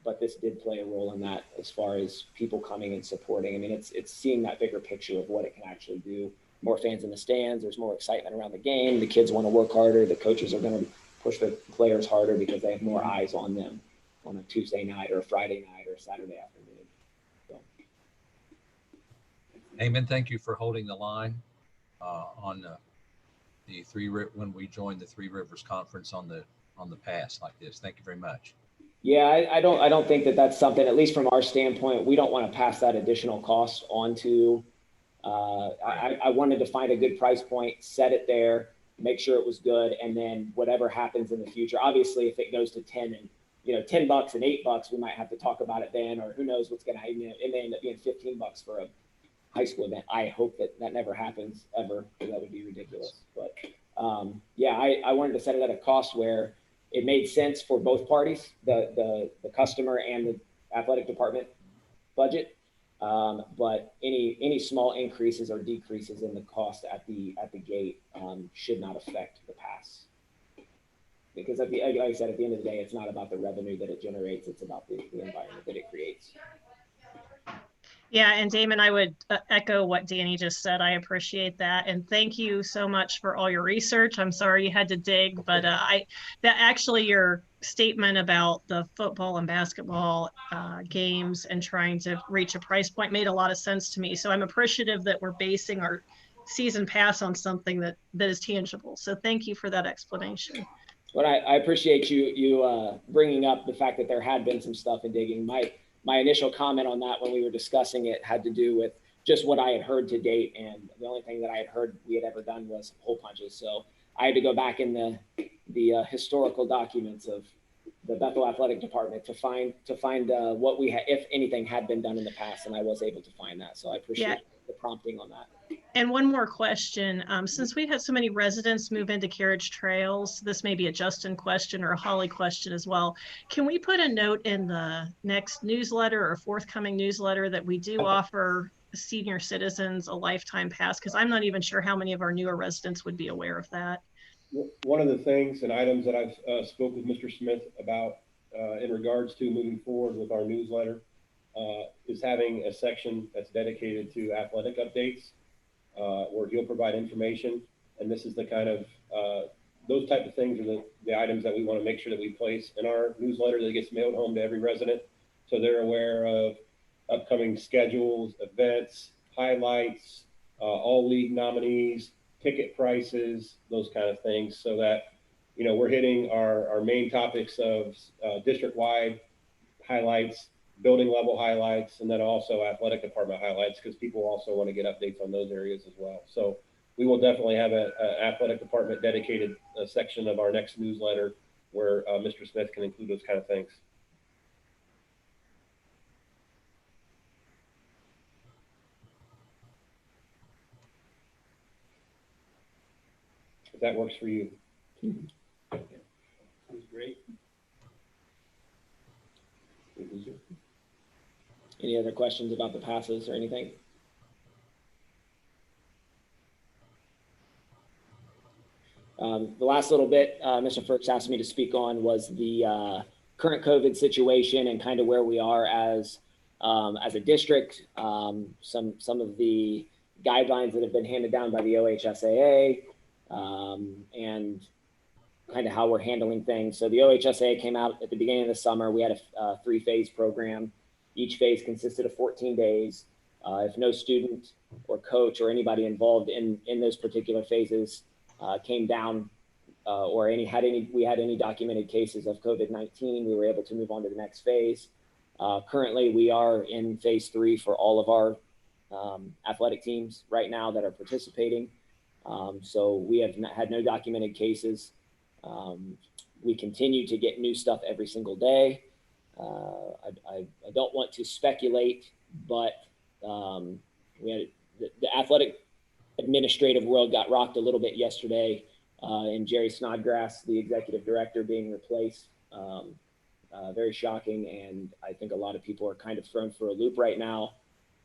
But this did play a role in that as far as people coming and supporting. I mean, it's seeing that bigger picture of what it can actually do. More fans in the stands, there's more excitement around the game. The kids want to work harder. The coaches are going to push the players harder because they have more eyes on them on a Tuesday night or a Friday night or a Saturday afternoon. So. Eamon, thank you for holding the line on when we joined the Three Rivers Conference on the pass like this. Thank you very much. Yeah, I don't think that that's something, at least from our standpoint, we don't want to pass that additional cost on to. I wanted to find a good price point, set it there, make sure it was good, and then whatever happens in the future. Obviously, if it goes to 10 and $10 and $8, we might have to talk about it then, or who knows what's going to happen. It may end up being $15 for a high school event. I hope that never happens ever, because that would be ridiculous. But yeah, I wanted to set it at a cost where it made sense for both parties, the customer and the athletic department budget. But any small increases or decreases in the cost at the gate should not affect the pass. Because like I said, at the end of the day, it's not about the revenue that it generates, it's about the environment that it creates. Yeah, and Damon, I would echo what Danny just said. I appreciate that, and thank you so much for all your research. I'm sorry you had to dig, but your statement about the football and basketball games and trying to reach a price point made a lot of sense to me. So I'm appreciative that we're basing our season pass on something that is tangible. So thank you for that explanation. Well, I appreciate you bringing up the fact that there had been some stuff in digging. My initial comment on that when we were discussing it had to do with just what I had heard to date. And the only thing that I had heard we had ever done was hole punches. So I had to go back in the historical documents of the Bethel Athletic Department to find what we had, if anything had been done in the past. And I was able to find that. So I appreciate the prompting on that. And one more question. Since we've had so many residents move into Carriage Trails, this may be a Justin question or a Holly question as well. Can we put a note in the next newsletter or forthcoming newsletter that we do offer senior citizens a lifetime pass? Because I'm not even sure how many of our newer residents would be aware of that. One of the things and items that I've spoke with Mr. Smith about in regards to moving forward with our newsletter is having a section that's dedicated to athletic updates. Where he'll provide information, and this is the kind of those type of things are the items that we want to make sure that we place in our newsletter that gets mailed home to every resident, so they're aware of upcoming schedules, events, highlights, all league nominees, ticket prices, those kind of things, so that we're hitting our main topics of district-wide highlights, building level highlights, and then also athletic department highlights, because people also want to get updates on those areas as well. So we will definitely have an athletic department dedicated section of our next newsletter where Mr. Smith can include those kind of things. If that works for you. Sounds great. Any other questions about the passes or anything? The last little bit Mr. Firks asked me to speak on was the current COVID situation and kind of where we are as a district, some of the guidelines that have been handed down by the OHSAA, and kind of how we're handling things. So the OHSAA came out at the beginning of the summer. We had a 3-phase program. Each phase consisted of 14 days. If no student or coach or anybody involved in those particular phases came down or we had any documented cases of COVID-19, we were able to move on to the next phase. Currently, we are in phase 3 for all of our athletic teams right now that are participating. So we have had no documented cases. We continue to get new stuff every single day. I don't want to speculate, but we had the athletic administrative world got rocked a little bit yesterday, and Jerry Snodgrass, the executive director, being replaced. Very shocking, and I think a lot of people are kind of thrown for a loop right now,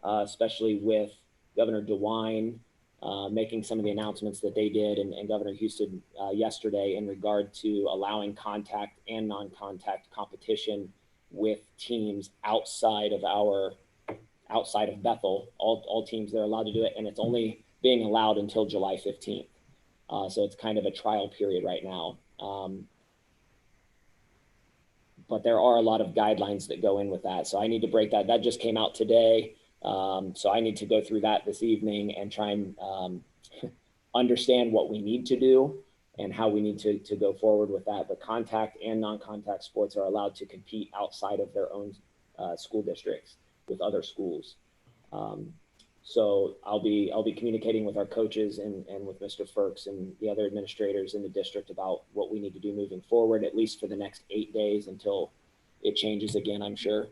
especially with Governor DeWine making some of the announcements that they did, and Governor Houston yesterday in regard to allowing contact and non-contact competition with teams outside of Bethel. All teams, they're allowed to do it, and it's only being allowed until July 15th. So it's kind of a trial period right now. But there are a lot of guidelines that go in with that. So I need to break that. That just came out today. So I need to go through that this evening and try and understand what we need to do and how we need to go forward with that. But contact and non-contact sports are allowed to compete outside of their own school districts with other schools. So I'll be communicating with our coaches and with Mr. Firks and the other administrators in the district about what we need to do moving forward, at least for the next 8 days until it changes again, I'm sure.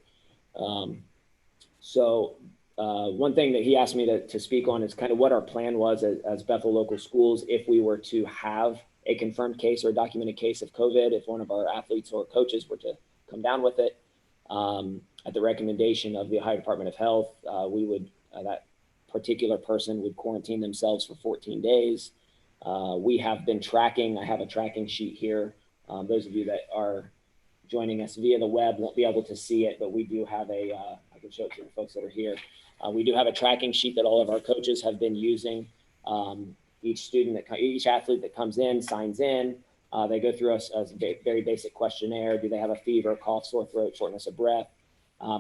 So one thing that he asked me to speak on is kind of what our plan was as Bethel local schools if we were to have a confirmed case or a documented case of COVID, if one of our athletes or coaches were to come down with it. At the recommendation of the Ohio Department of Health, we would, that particular person would quarantine themselves for 14 days. We have been tracking, I have a tracking sheet here. Those of you that are joining us via the web won't be able to see it, but we do have I can show it to the folks that are here. We do have a tracking sheet that all of our coaches have been using. Each athlete that comes in, signs in, they go through a very basic questionnaire. Do they have a fever, cough, sore throat, shortness of breath?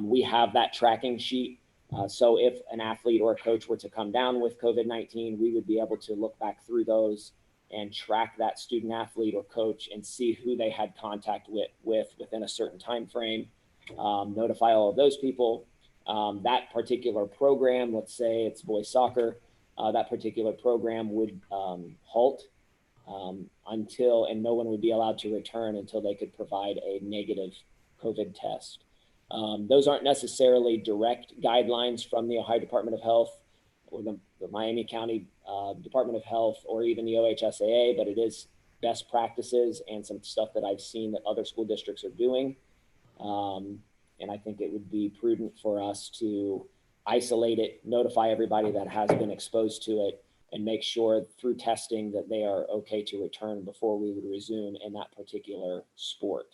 We have that tracking sheet. So if an athlete or a coach were to come down with COVID-19, we would be able to look back through those and track that student athlete or coach and see who they had contact with within a certain time frame, notify all of those people. That particular program, let's say it's boys soccer, that particular program would halt until, and no one would be allowed to return until they could provide a negative COVID test. Those aren't necessarily direct guidelines from the Ohio Department of Health or the Miami County Department of Health or even the OHSAA, but it is best practices and some stuff that I've seen that other school districts are doing. And I think it would be prudent for us to isolate it, notify everybody that has been exposed to it, and make sure through testing that they are okay to return before we would resume in that particular sport.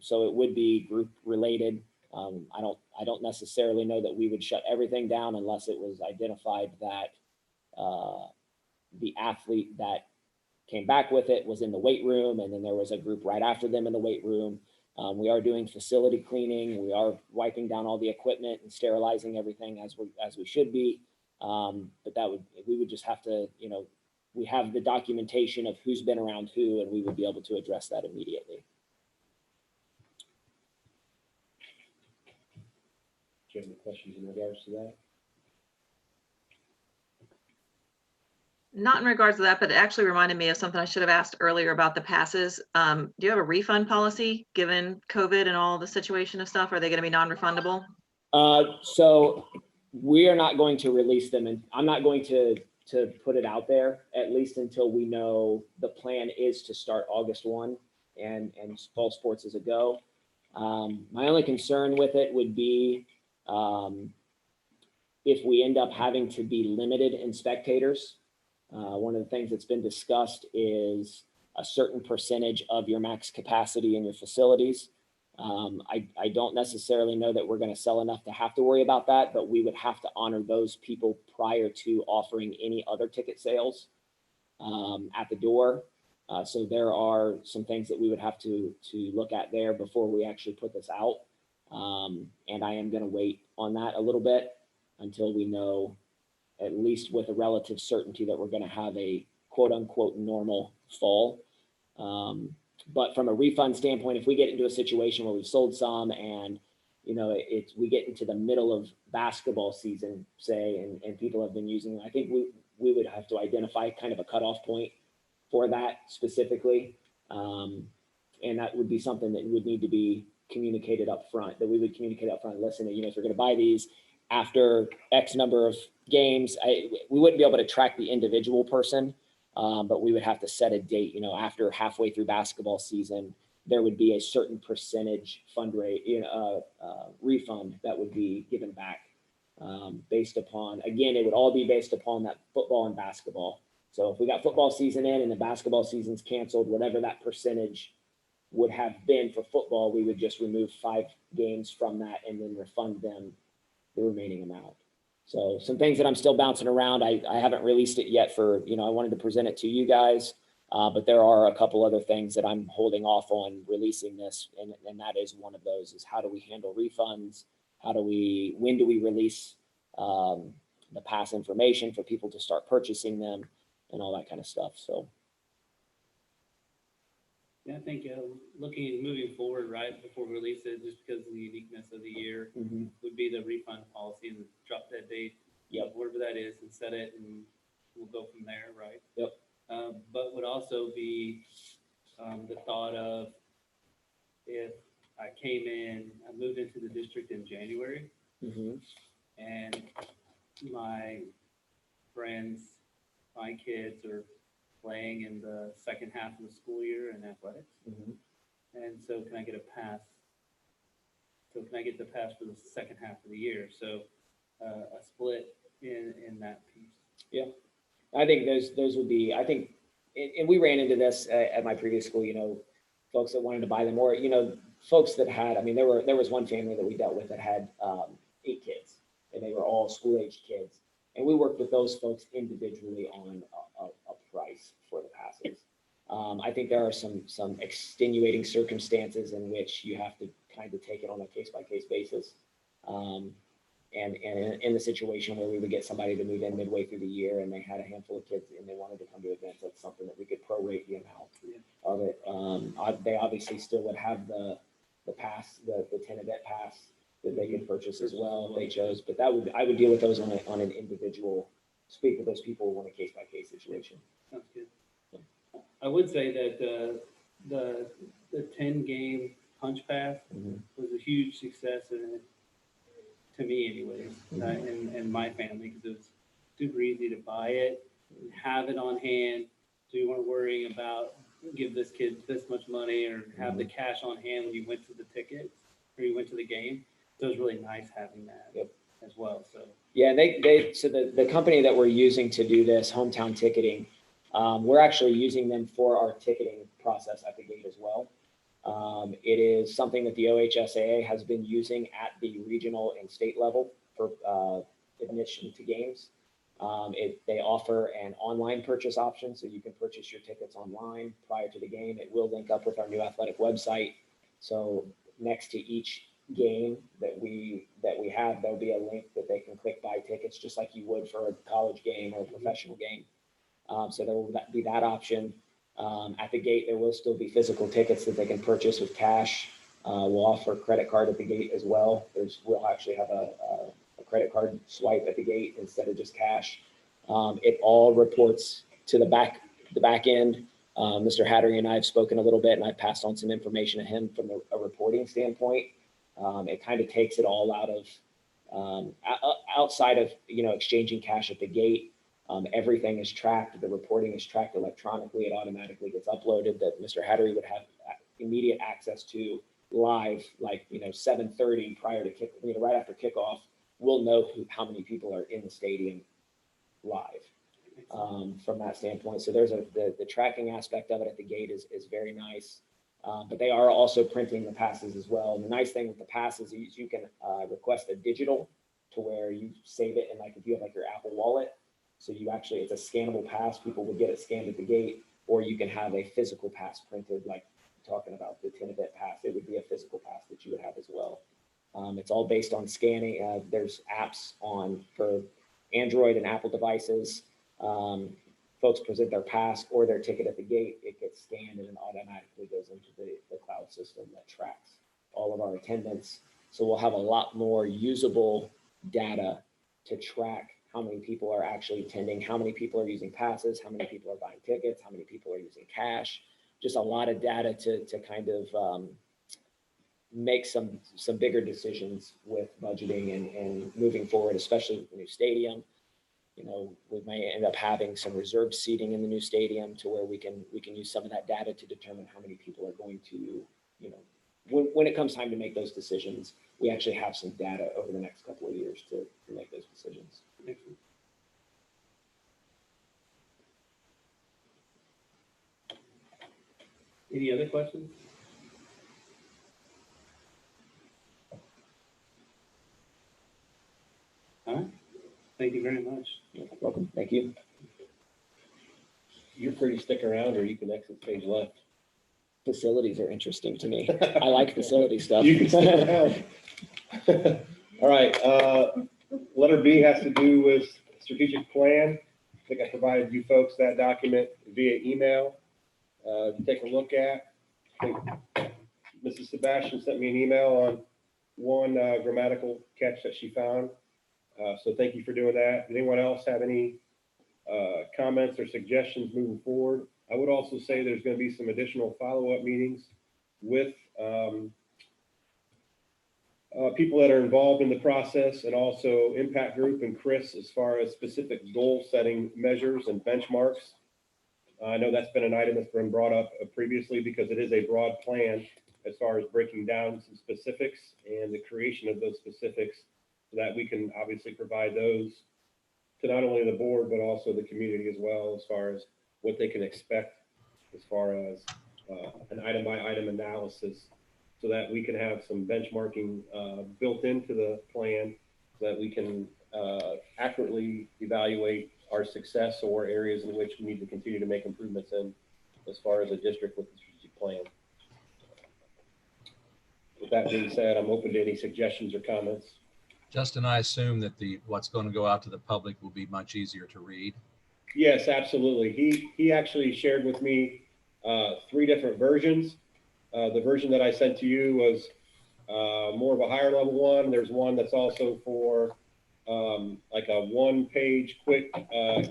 So it would be group related. I don't necessarily know that we would shut everything down unless it was identified that the athlete that came back with it was in the weight room, and then there was a group right after them in the weight room. We are doing facility cleaning. We are wiping down all the equipment and sterilizing everything as we should be. But we would just have to, we have the documentation of who's been around who, and we would be able to address that immediately. Do you have any questions in regards to that? Not in regards to that, but it actually reminded me of something I should have asked earlier about the passes. Do you have a refund policy given COVID and all the situation of stuff? Are they going to be non-refundable? So we are not going to release them, and I'm not going to put it out there, at least until we know the plan is to start August 1 and fall sports is a go. My only concern with it would be if we end up having to be limited in spectators. One of the things that's been discussed is a certain percentage of your max capacity in your facilities. I don't necessarily know that we're going to sell enough to have to worry about that, but we would have to honor those people prior to offering any other ticket sales at the door. So there are some things that we would have to look at there before we actually put this out. And I am going to wait on that a little bit until we know, at least with a relative certainty, that we're going to have a quote unquote normal fall. But from a refund standpoint, if we get into a situation where we've sold some and, you know, we get into the middle of basketball season, say, and people have been using, I think we would have to identify kind of a cutoff point for that specifically. And that would be something that would need to be communicated up front, that we would communicate up front. Listen, you know, if you're going to buy these after X number of games, we wouldn't be able to track the individual person, but we would have to set a date, you know, after halfway through basketball season, there would be a certain percentage refund that would be given back based upon, again, it would all be based upon that football and basketball. So if we got football season in and the basketball season's canceled, whatever that percentage would have been for football, we would just remove 5 games from that and then refund them the remaining amount. So some things that I'm still bouncing around. I haven't released it yet for, you know, I wanted to present it to you guys, but there are a couple other things that I'm holding off on releasing this. And that is one of those is how do we handle refunds? When do we release the pass information for people to start purchasing them and all that kind of stuff. So. Yeah, I think looking at moving forward, right, before we release it, just because of the uniqueness of the year, would be the refund policy and drop that date, whatever that is, and set it, and we'll go from there, right? Yep. But would also be the thought of if I moved into the district in January, and my friends, my kids are playing in the second half of the school year in athletics. And so can I get a pass? So can I get the pass for the second half of the year? So a split in that piece. Yeah, I think those would be, I think, and we ran into this at my previous school, you know, folks that wanted to buy them, or, you know, folks that had, I mean, there was one family that we dealt with that had 8 kids, and they were all school-aged kids. And we worked with those folks individually on a price for the passes. I think there are some extenuating circumstances in which you have to kind of take it on a case-by-case basis. And in the situation where we would get somebody to move in midway through the year and they had a handful of kids and they wanted to come to events, that's something that we could prorate the amount of it. They obviously still would have the pass, the 10 event pass that they could purchase as well if they chose, but I would deal with those on an individual, speak with those people on a case-by-case situation. Sounds good. I would say that the 10-game punch pass was a huge success to me anyways, and my family, because it was super easy to buy it and have it on hand, so you weren't worrying about give this kid this much money or have the cash on hand when you went to the ticket or you went to the game. So it was really nice having that as well. So yeah, so the company that we're using to do this, Hometown Ticketing, we're actually using them for our ticketing process at the gate as well. It is something that the OHSAA has been using at the regional and state level for admission to games. They offer an online purchase option, so you can purchase your tickets online prior to the game. It will link up with our new athletic website. So next to each game that we have, there'll be a link that they can click buy tickets, just like you would for a college game or a professional game. So there will be that option. At the gate, there will still be physical tickets that they can purchase with cash. We'll offer a credit card at the gate as well. We'll actually have a credit card swipe at the gate instead of just cash. It all reports to the back end. Mr. Hattery and I have spoken a little bit, and I've passed on some information to him from a reporting standpoint. It kind of takes it all out of outside of, you know, exchanging cash at the gate. Everything is tracked. The reporting is tracked electronically. It automatically gets uploaded that Mr. Hattery would have immediate access to live, like, you know, 7:30 prior to right after kickoff. We'll know how many people are in the stadium live from that standpoint. So there's the tracking aspect of it at the gate is very nice. But they are also printing the passes as well. And the nice thing with the passes is you can request a digital to where you save it in, like, if you have like your Apple Wallet. So you actually, it's a scannable pass. People would get it scanned at the gate, or you can have a physical pass printed, like talking about the 10-event pass. It would be a physical pass that you would have as well. It's all based on scanning. There's apps for Android and Apple devices folks present their pass or their ticket at the gate, it gets scanned and it automatically goes into the cloud system that tracks all of our attendance. So we'll have a lot more usable data to track how many people are actually attending, how many people are using passes, how many people are buying tickets, how many people are using cash. Just a lot of data to kind of make some bigger decisions with budgeting and moving forward, especially with the new stadium. You know, we may end up having some reserved seating in the new stadium to where we can use some of that data to determine how many people are going to, you know, when it comes time to make those decisions, we actually have some data over the next couple of years to make those decisions. Any other questions? All right. Thank you very much. You're welcome. Thank you. You're free to stick around or you can exit stage left. Facilities are interesting to me. I like facility stuff. You can stick around. All right, letter B has to do with strategic plan. I think I provided you folks that document via email to take a look at. I think Mrs. Sebastian sent me an email on one grammatical catch that she found. So thank you for doing that. Does anyone else have any comments or suggestions moving forward? I would also say there's going to be some additional follow-up meetings with people that are involved in the process, and also Impact Group and Chris as far as specific goal setting measures and benchmarks. I know that's been an item that's been brought up previously because it is a broad plan as far as breaking down some specifics and the creation of those specifics so that we can obviously provide those to not only the board, but also the community as well, as far as what they can expect as far as an item by item analysis, so that we can have some benchmarking built into the plan so that we can accurately evaluate our success or areas in which we need to continue to make improvements in as far as a district with the strategic plan. With that being said, I'm open to any suggestions or comments. Justin, I assume that what's going to go out to the public will be much easier to read. Yes, absolutely. He actually shared with me 3 different versions. The version that I sent to you was more of a higher level one. There's one that's also for like a 1-page quick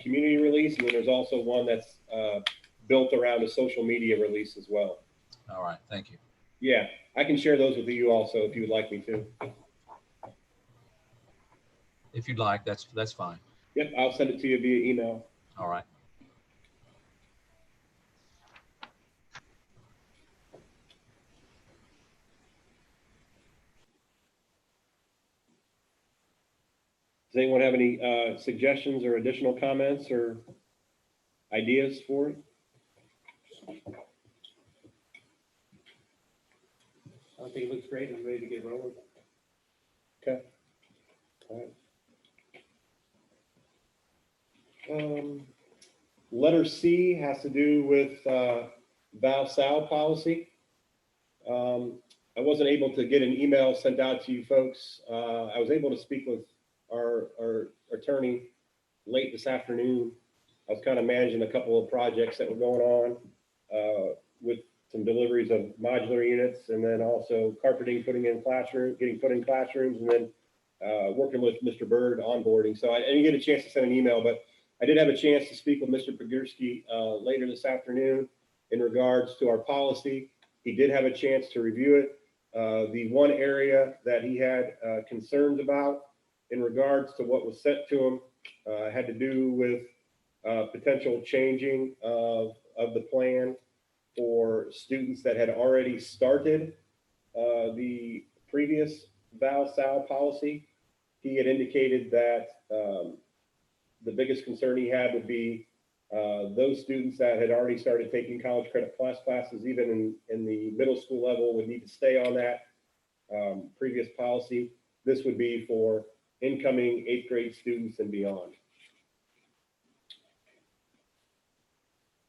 community release. And then there's also one that's built around a social media release as well. All right, thank you. Yeah, I can share those with you also if you would like me to. If you'd like, that's fine. Yep, I'll send it to you via email. All right. Does anyone have any suggestions or additional comments or ideas for it? I think it looks great. I'm ready to get rolling. Okay. All right. Letter C has to do with Val-Sal policy. I wasn't able to get an email sent out to you folks. I was able to speak with our attorney late this afternoon. I was kind of managing a couple of projects that were going on with some deliveries of modular units, and then also carpeting, getting put in classrooms, and then working with Mr. Bird onboarding. So I didn't get a chance to send an email, but I did have a chance to speak with Mr. Pogorski later this afternoon in regards to our policy. He did have a chance to review it. The one area that he had concerns about in regards to what was sent to him had to do with potential changing of the plan for students that had already started the previous Val-Sal policy. He had indicated that the biggest concern he had would be those students that had already started taking college credit plus classes, even in the middle school level, would need to stay on that previous policy. This would be for incoming 8th grade students and beyond.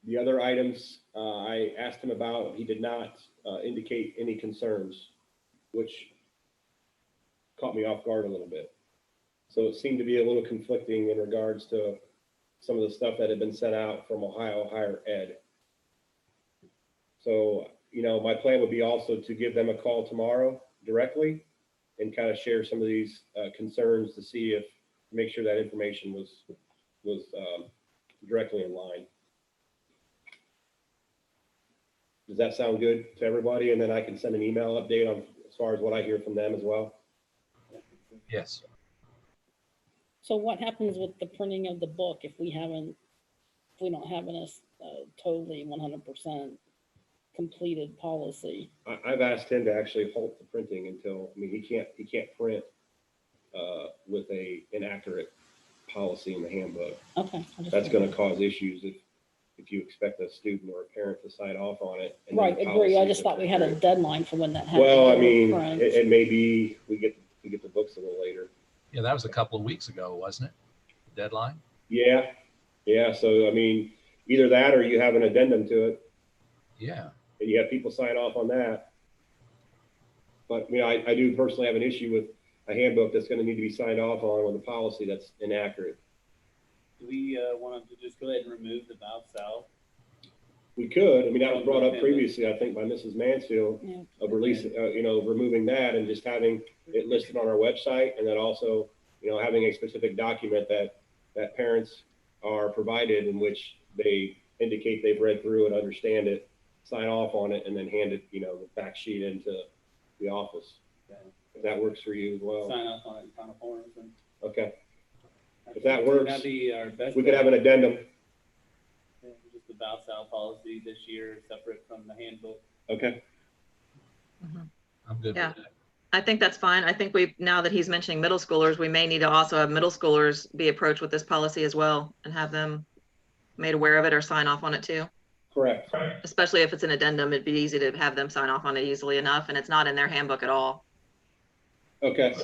The other items I asked him about, he did not indicate any concerns, which caught me off guard a little bit. So it seemed to be a little conflicting in regards to some of the stuff that had been sent out from Ohio Higher Ed. So, you know, my plan would be also to give them a call tomorrow directly and kind of share some of these concerns to see if, make sure that information was directly in line. Does that sound good to everybody? And then I can send an email update on as far as what I hear from them as well. Yes. So what happens with the printing of the book if we don't have a totally 100% completed policy? I've asked him to actually halt the printing until, I mean, he can't print with a inaccurate policy in the handbook. Okay. That's going to cause issues if you expect a student or a parent to sign off on it. And then Right, the agree. policy I is just thought we had a inaccurate. deadline for when that happened. Well, I mean, it may be we get the books a little later. Yeah, that was a couple of weeks ago, wasn't it? Deadline? Yeah. So, I mean, either that or you have an addendum to it Yeah. and you have people sign off on that. But, you know, I do personally have an issue with a handbook that's going to need to be signed off on with a policy that's inaccurate. Do we want to just go ahead and remove the Bethel? We could. I mean, that was brought up previously, I think, by Mrs. Mansfield, Yeah. of releasing, you know, removing that and just having it listed on our website, and then also, you know, having a specific document that parents are provided in which they indicate they've read through it, understand it, sign off on it, and then hand it, you know, the fact sheet into the office. Okay. If that works for you as well. Sign off on it in final forms. And Okay. If that works, that'd be our best. we could have an addendum. Yeah, just the Bethel policy this year, separate from the handbook. Okay. I'm good Yeah. with that. I think that's fine. I think now that he's mentioning middle schoolers, we may need to also have middle schoolers be approached with this policy as well and have them made aware of it or sign off on it too. Correct. Especially if it's an addendum, it'd be easy to have them sign off on it easily enough, and it's not in their handbook at all. Okay.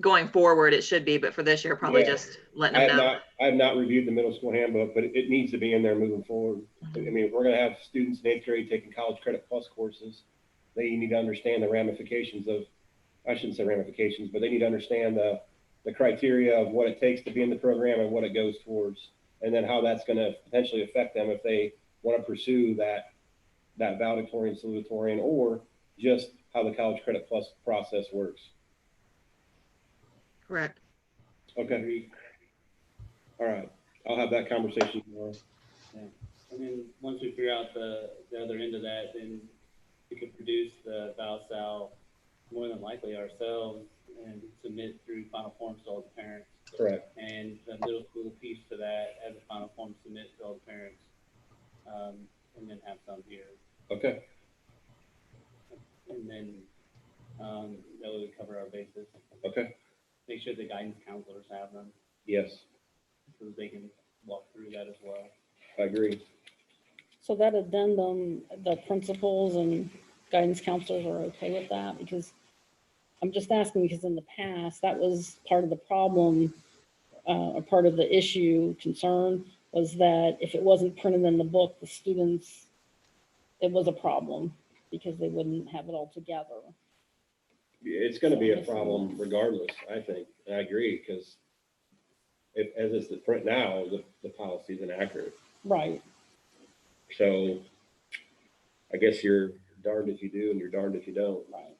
Going forward, it should be, but for this year, probably Yeah. just letting them know. I have not reviewed the middle school handbook, but it needs to be in there moving forward. I mean, if we're going to have students in 8th grade taking college credit plus courses, they need to understand the ramifications of, I shouldn't say ramifications, but they need to understand the criteria of what it takes to be in the program and what it goes towards, and then how that's going to potentially affect them if they want to pursue that valedictorian, salutatorian, or just how the college credit plus process works. Correct. Okay. All right. I'll have that conversation tomorrow. Yeah. And then once we figure out the other end of that, then we could produce the Bethel more than likely ourselves and submit through final forms to all the parents. Correct. And the middle school piece to that as a final form submit to all the parents, and then have some here. Okay. And then that would cover our bases. Okay. Make sure the guidance counselors have them Yes, so that they can walk through that as well. I agree. So that addendum, the principals and guidance counselors are okay with that? Because I'm just asking because in the past, that was part of the problem, or part of the issue concern was that if it wasn't printed in the book, the students, it was a problem because they wouldn't have it all together. It's going to be a problem regardless, I think. And I agree, because as it's the print now, the policy is inaccurate. Right. So I guess you're darned if you do and you're darned if you don't. Right.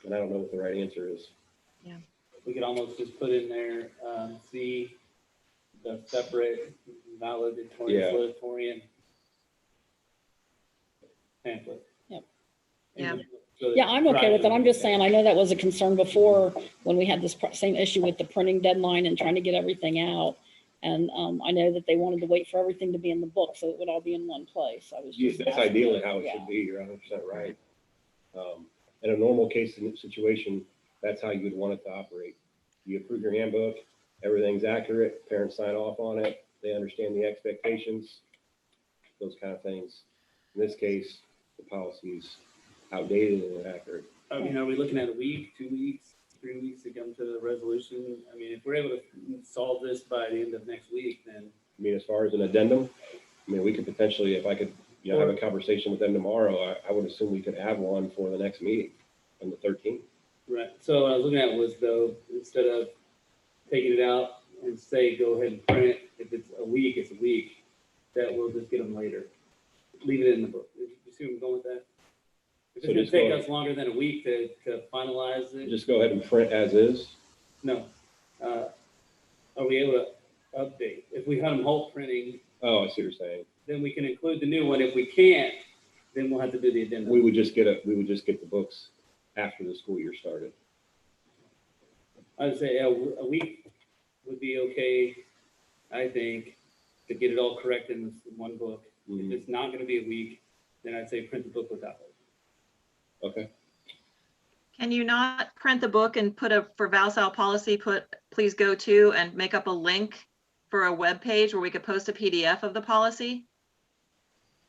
And I don't know what the right answer is. We could almost just put in there, see the separate valedictorian, Yeah. salutatorian pamphlet. Yep. Yeah. So Yeah, I'm okay with that. I'm just saying, I know that was a concern before when we had this same issue with the printing deadline and trying to get everything out. And I know that they wanted to wait for everything to be in the book so it would all be in one place. I was just That's asking. ideally how it Yeah. should be. You're 100% right. In a normal case situation, that's how you would want it to operate. You approve your handbook, everything's accurate, parents sign off on it, they understand the expectations, those kind of things. In this case, the policy's outdated and inaccurate. I mean, are we looking at a week, 2 weeks, 3 weeks to come to the resolution? I mean, if we're able to solve this by the end of next week, then. I mean, as far as an addendum, I mean, we could potentially, if I could, you know, have a conversation with them tomorrow, I would assume we could have one for the next meeting on the 13th. Right. So what I was looking at was though, instead of taking it out and say, go ahead and print it if it's a week, it's a week, that we'll just get them later. Leave it in the book. You see where I'm going with that? If So it's gonna just go- take us longer than a week to finalize it, Just go ahead and print as is. no. Are we able to update? If we had them whole printing, Oh, I see what you're saying. then we can include the new one. If we can't, then we'll have to do the addendum. We would just get the books after the school year started. I'd say a week would be okay, I think, to get it all correct in this one book. If it's not gonna be a week, then I'd say print the book without it. Okay. Can you not print the book and put for Valsal policy, please go to and make up a link for a web page where we could post a PDF of the policy?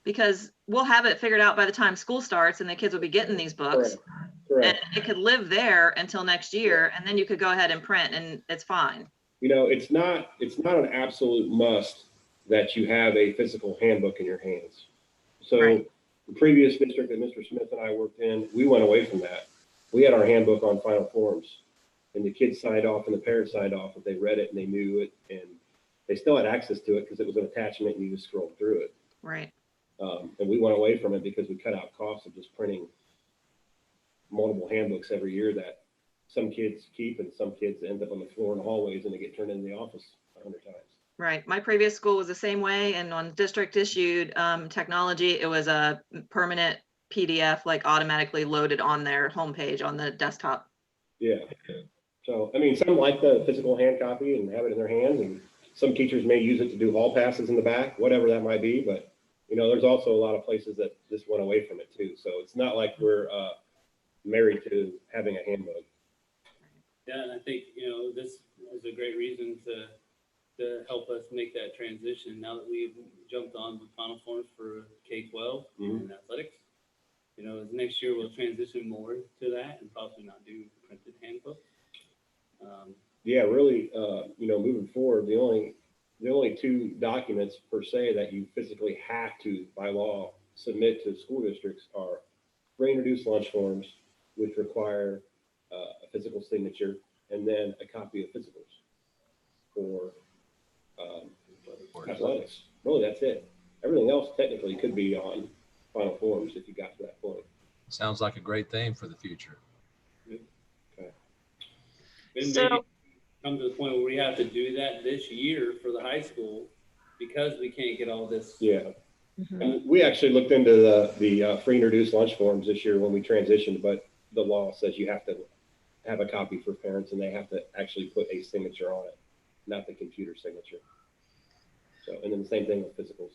Because we'll have it figured out by the time school starts and the kids will be getting these books. Correct. And it could live there until next year, and then you could go ahead and print and it's fine. You know, it's not an absolute must that you have a physical handbook in your hands. So Right. the previous district that Mr. Smith and I worked in, we went away from that. We had our handbook on final forms, and the kids signed off and the parents signed off that they read it and they knew it, and they still had access to it because it was an attachment and you just scrolled through it. Right. And we went away from it because we cut out costs of just printing multiple handbooks every year that some kids keep and some kids end up on the floor in the hallways and they get turned into the office 100 times. Right. My previous school was the same way, and on district issued technology, it was a permanent PDF, like automatically loaded on their homepage on the desktop. Yeah. So, I mean, some like the physical hand copy and have it in their hands, and some teachers may use it to do hall passes in the back, whatever that might be. But, you know, there's also a lot of places that just went away from it too. So it's not like we're married to having a handbook. Yeah, and I think, you know, this is a great reason to help us make that transition now that we've jumped on the final forms for K-12 and athletics. You know, next year we'll transition more to that and probably not do printed handbooks. Yeah, really, you know, moving forward, the only two documents per se that you physically have to, by law, submit to school districts are reintroduced lunch forms, which require a physical signature, and then a copy of physicals for athletics. Really, that's it. Everything else technically could be on final forms if you got to that point. Sounds like a great thing for the future. Then So- maybe come to the point where we have to do that this year for the high school because we can't get all this. Yeah. Mhm. And we actually looked into the free introduced lunch forms this year when we transitioned, but the law says you have to have a copy for parents and they have to actually put a signature on it, not the computer signature. So, and then the same thing with physicals.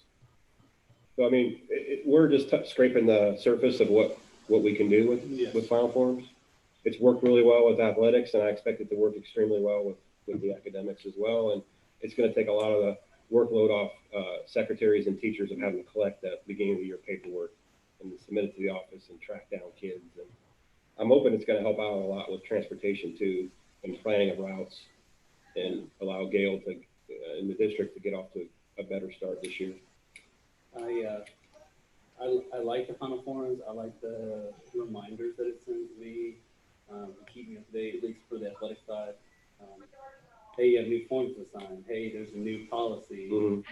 So, I mean, we're just scraping the surface of what we can do with final forms. It's worked really well with athletics, and I expect it to work extremely well with the academics as well. And it's going to take a lot of the workload off secretaries and teachers of having to collect the beginning of the year paperwork and submit it to the office and track down kids. And I'm hoping it's going to help out a lot with transportation too, and planning of routes, and allow Gail to in the district to get off to a better start this year. I like the final forms. I like the reminders that it sends me. Keep me up to date, at least for the athletic side. Hey, you have new forms to sign. Hey, there's a new policy. Mm-hmm. Your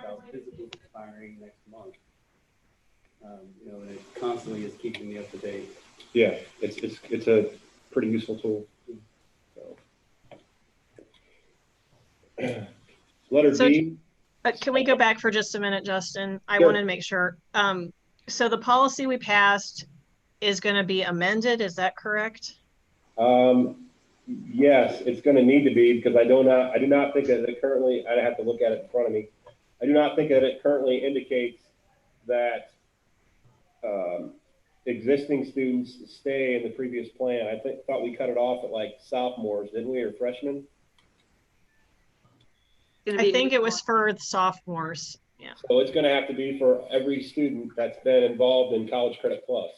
child's physical is expiring next month. You know, and it constantly is keeping me up to date. Yeah, it's a pretty useful tool. So. Letter So- D. Can we go back for just a minute, Justin? I Sure. wanted to make sure. So the policy we passed is going to be amended, is that correct? Yes, it's going to need to be because I do not think that it currently, I'd have to look at it in front of me. I do not think that it currently indicates that existing students stay in the previous plan. I thought we cut it off at like sophomores, didn't we, or freshmen? I think it was for the sophomores. Yeah. So it's going to have to be for every student that's been involved in College Credit Plus.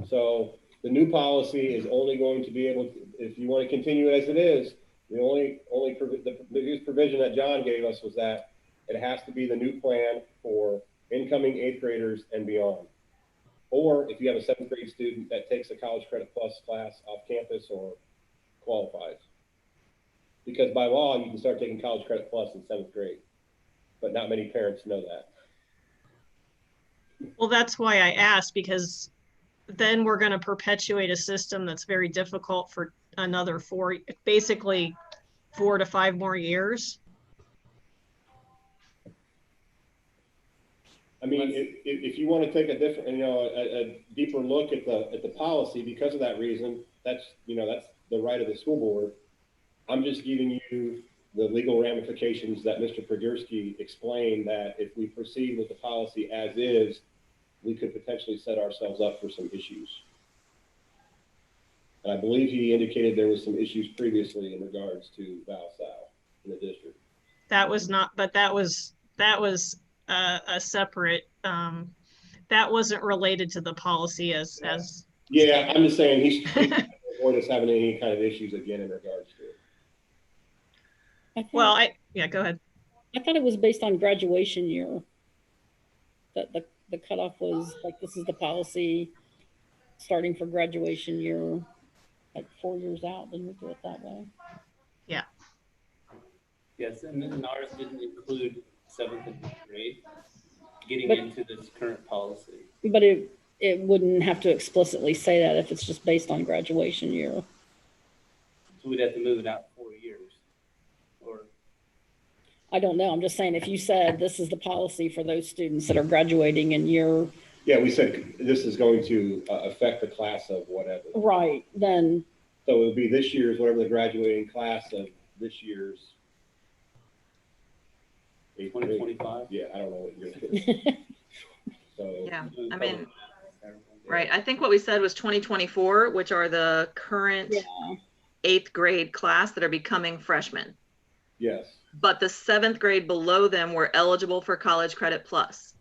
So the new policy is only going to be able to, if you want to continue as it is, the biggest provision that John gave us was that it has to be the new plan for incoming 8th graders and beyond. Or if you have a 7th grade student that takes a College Credit Plus class off campus or qualifies. Because by law, you can start taking college credit plus in 7th grade, but not many parents know that. Well, that's why I asked, because then we're going to perpetuate a system that's very difficult for another basically 4 to 5 more years. I mean, if you want to take a different, a deeper look at the policy, because of that reason, that's the right of the school board. I'm just giving you the legal ramifications that Mr. Prigurski explained, that if we proceed with the policy as is, we could potentially set ourselves up for some issues. And I believe he indicated there was some issues previously in regards to Val-Sal in the district. That was not, but that was a separate, that wasn't related to the policy as. Yeah, I'm just saying he's avoid us having any kind of issues again in regards to it. Well, yeah, go ahead. I thought it was based on graduation year. That the cutoff was like, this is the policy starting for graduation year, like 4 years out. Didn't we do it that way? Yeah. Yes, and then ours didn't include 7th and 8th grade getting But- into this current policy. But it wouldn't have to explicitly say that if it's just based on graduation year. So we'd have to move it out 4 years. Or I don't know. I'm just saying, if you said this is the policy for those students that are graduating in year. Yeah, we said this is going to affect the class of whatever. Right, then. So it would be this year's, whatever the graduating class of this year's. 2025? Yeah, I don't know what year it is. So. Yeah, I mean, right. I think what we said was 2024, which are the current Yeah. 8th grade class that are becoming freshmen. Yes, But the 7th grade below them were eligible for college credit plus.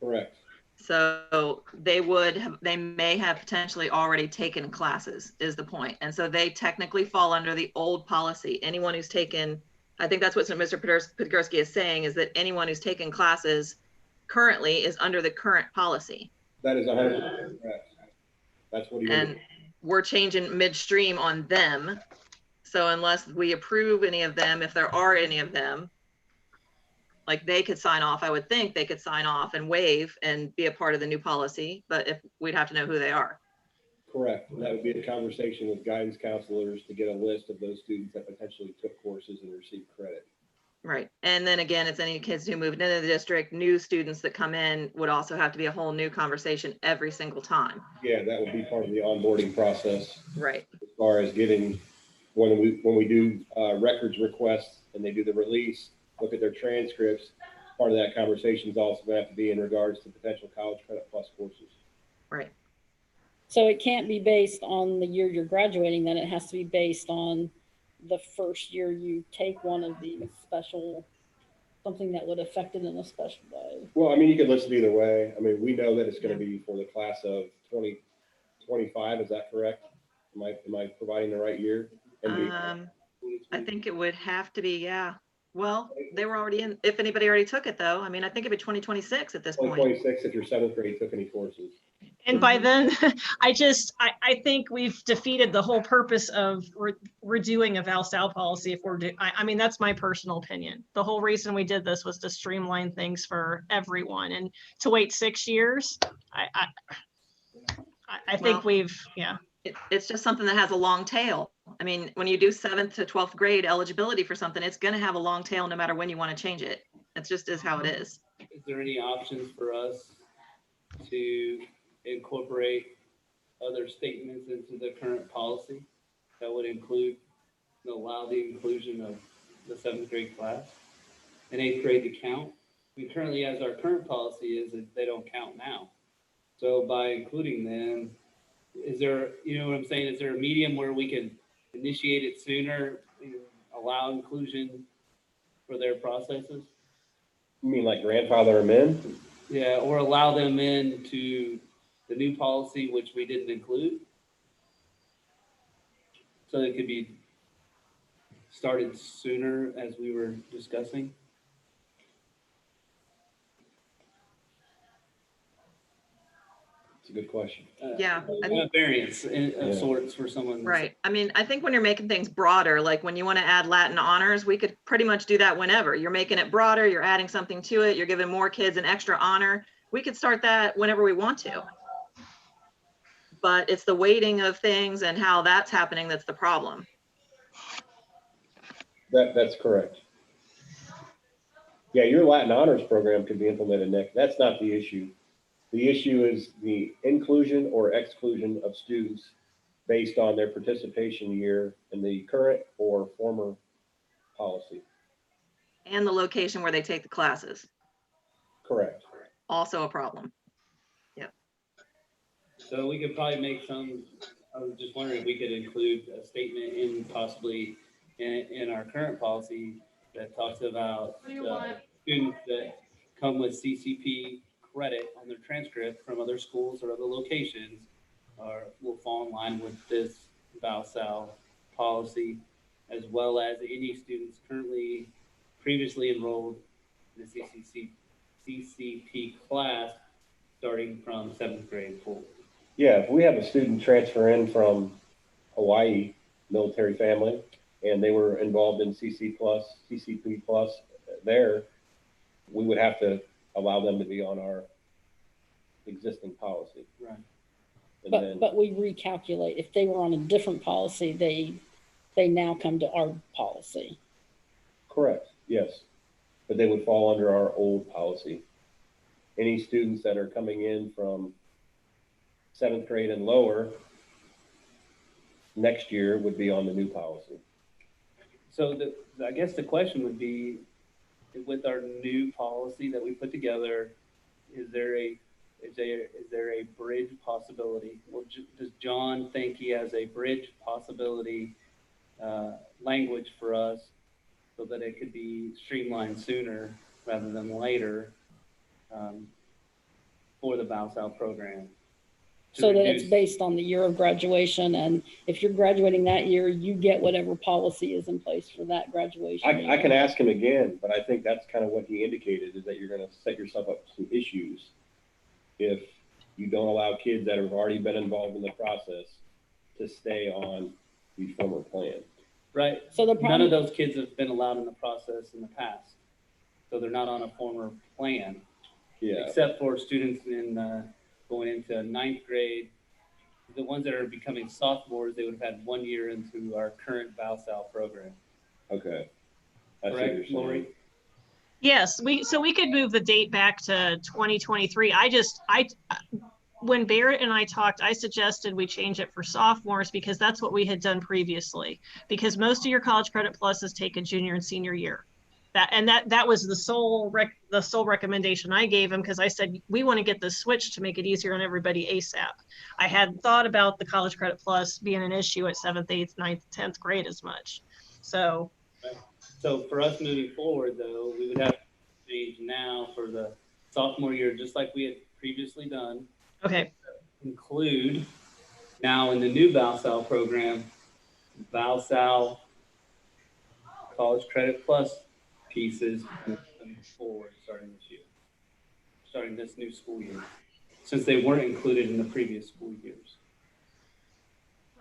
correct. So they may have potentially already taken classes, is the point. And so they technically fall under the old policy. Anyone who's taken, I think that's what Mr. Podgorski is saying, is that anyone who's taken classes currently is under the current policy. That is 100% correct. That's what he And we're changing midstream on them. So unless we approve any of them, if there are any of them, like they could sign off, I would think they could sign off and waive and be a part of the new policy, but if we'd have to know who they are. correct. And that would be a conversation with guidance counselors to get a list of those students that potentially took courses and received credit. Right. And then again, it's any kids who moved into the district, new students that come in would also have to be a whole new conversation every single time. Yeah, that would be part of the onboarding process. Right. As far as getting, when we do records requests and they do the release, look at their transcripts, part of that conversation is also going to have to be in regards to potential college credit plus courses. Right. So it can't be based on the year you're graduating, then it has to be based on the first year you take one of these special, something that would affect it in a special way. Well, I mean, you could list it either way. I mean, we know that it's going to be for the class of 2025. Is that correct? Am I providing the right year? I think it would have to be, yeah. Well, they were already in, if anybody already took it though. I mean, I think it'd be 2026 at this point. 2026 if your 7th grade took any courses. And by then, I think we've defeated the whole purpose of redoing a Val-Sal policy. If we're I mean, that's my personal opinion. The whole reason we did this was to streamline things for everyone, and to wait 6 years, I think yeah. It's just something that has a long tail. I mean, when you do 7th to 12th grade eligibility for something, it's going to have a long tail no matter when you want to change it. It just is how it is. Is there any options for us to incorporate other statements into the current policy that would include, allow the inclusion of the 7th grade class and 8th grade to count? I mean, currently, as our current policy is, that they don't count now. So by including them, is there, you know what I'm saying? Is there a medium where we can initiate it sooner, allow inclusion for their processes? You mean like grandfather them in? Yeah, or allow them into the new policy, which we didn't include. So it could be started sooner, as we were discussing. It's a good question. Yeah, I A variance of Yeah. sorts for someone. Right. I mean, I think when you're making things broader, like when you want to add Latin honors, we could pretty much do that whenever. You're making it broader, you're adding something to it, you're giving more kids an extra honor. We could start that whenever we want to. But it's the weighting of things and how that's happening that's the problem. That's correct. Yeah, your Latin honors program could be implemented next. That's not the issue. The issue is the inclusion or exclusion of students based on their participation year in the current or former policy. And the location where they take the classes, Correct. also a problem. So we could probably make some, I was just wondering if we could include a statement in possibly in our current policy that talks about students that come with CCP credit on their transcript from other schools or other locations will fall in line with this ValSal policy, as well as any students previously enrolled in the CCP class starting from 7th grade forward. Yeah, if we have a student transfer in from Hawaii military family and they were involved in CCP plus there, we would have to allow them to be on our existing policy. Right. But we recalculate. If they were on a different policy, they now come to our policy. Correct, yes. But they would fall under our old policy. Any students that are coming in from 7th grade and lower next year would be on the new policy. So I guess the question would be, with our new policy that we put together, is there a bridge possibility? Well, does John think he has a bridge possibility language for us so that it could be streamlined sooner rather than later for the ValSal program? So that it's based on the year of graduation, and if you're graduating that year, you get whatever policy is in place for that graduation. I can ask him again, but I think that's kind of what he indicated, is that you're going to set yourself up some issues if you don't allow kids that have already been involved in the process to stay on the former plan. Right. So None of those kids have been allowed in the process in the past, so they're not on a former plan. Yeah. Except for students going into 9th grade. The ones that are becoming sophomores, they would have had 1 year into our current ValSal program. Okay. Correct, Lori? Yes, we could move the date back to 2023. When Barrett and I talked, I suggested we change it for sophomores because that's what we had done previously. Because most of your college credit pluses take a junior and senior year. That was the sole recommendation I gave him, because I said we want to get this switched to make it easier on everybody ASAP. I hadn't thought about the college credit plus being an issue at 7th, 8th, 9th, 10th grade as much. So for us moving forward, though, we would have to change now for the sophomore year, just like we had previously done. Okay. Include now in the new ValSal program, ValSal college credit plus pieces moving forward starting this new school year, since they weren't included in the previous school years.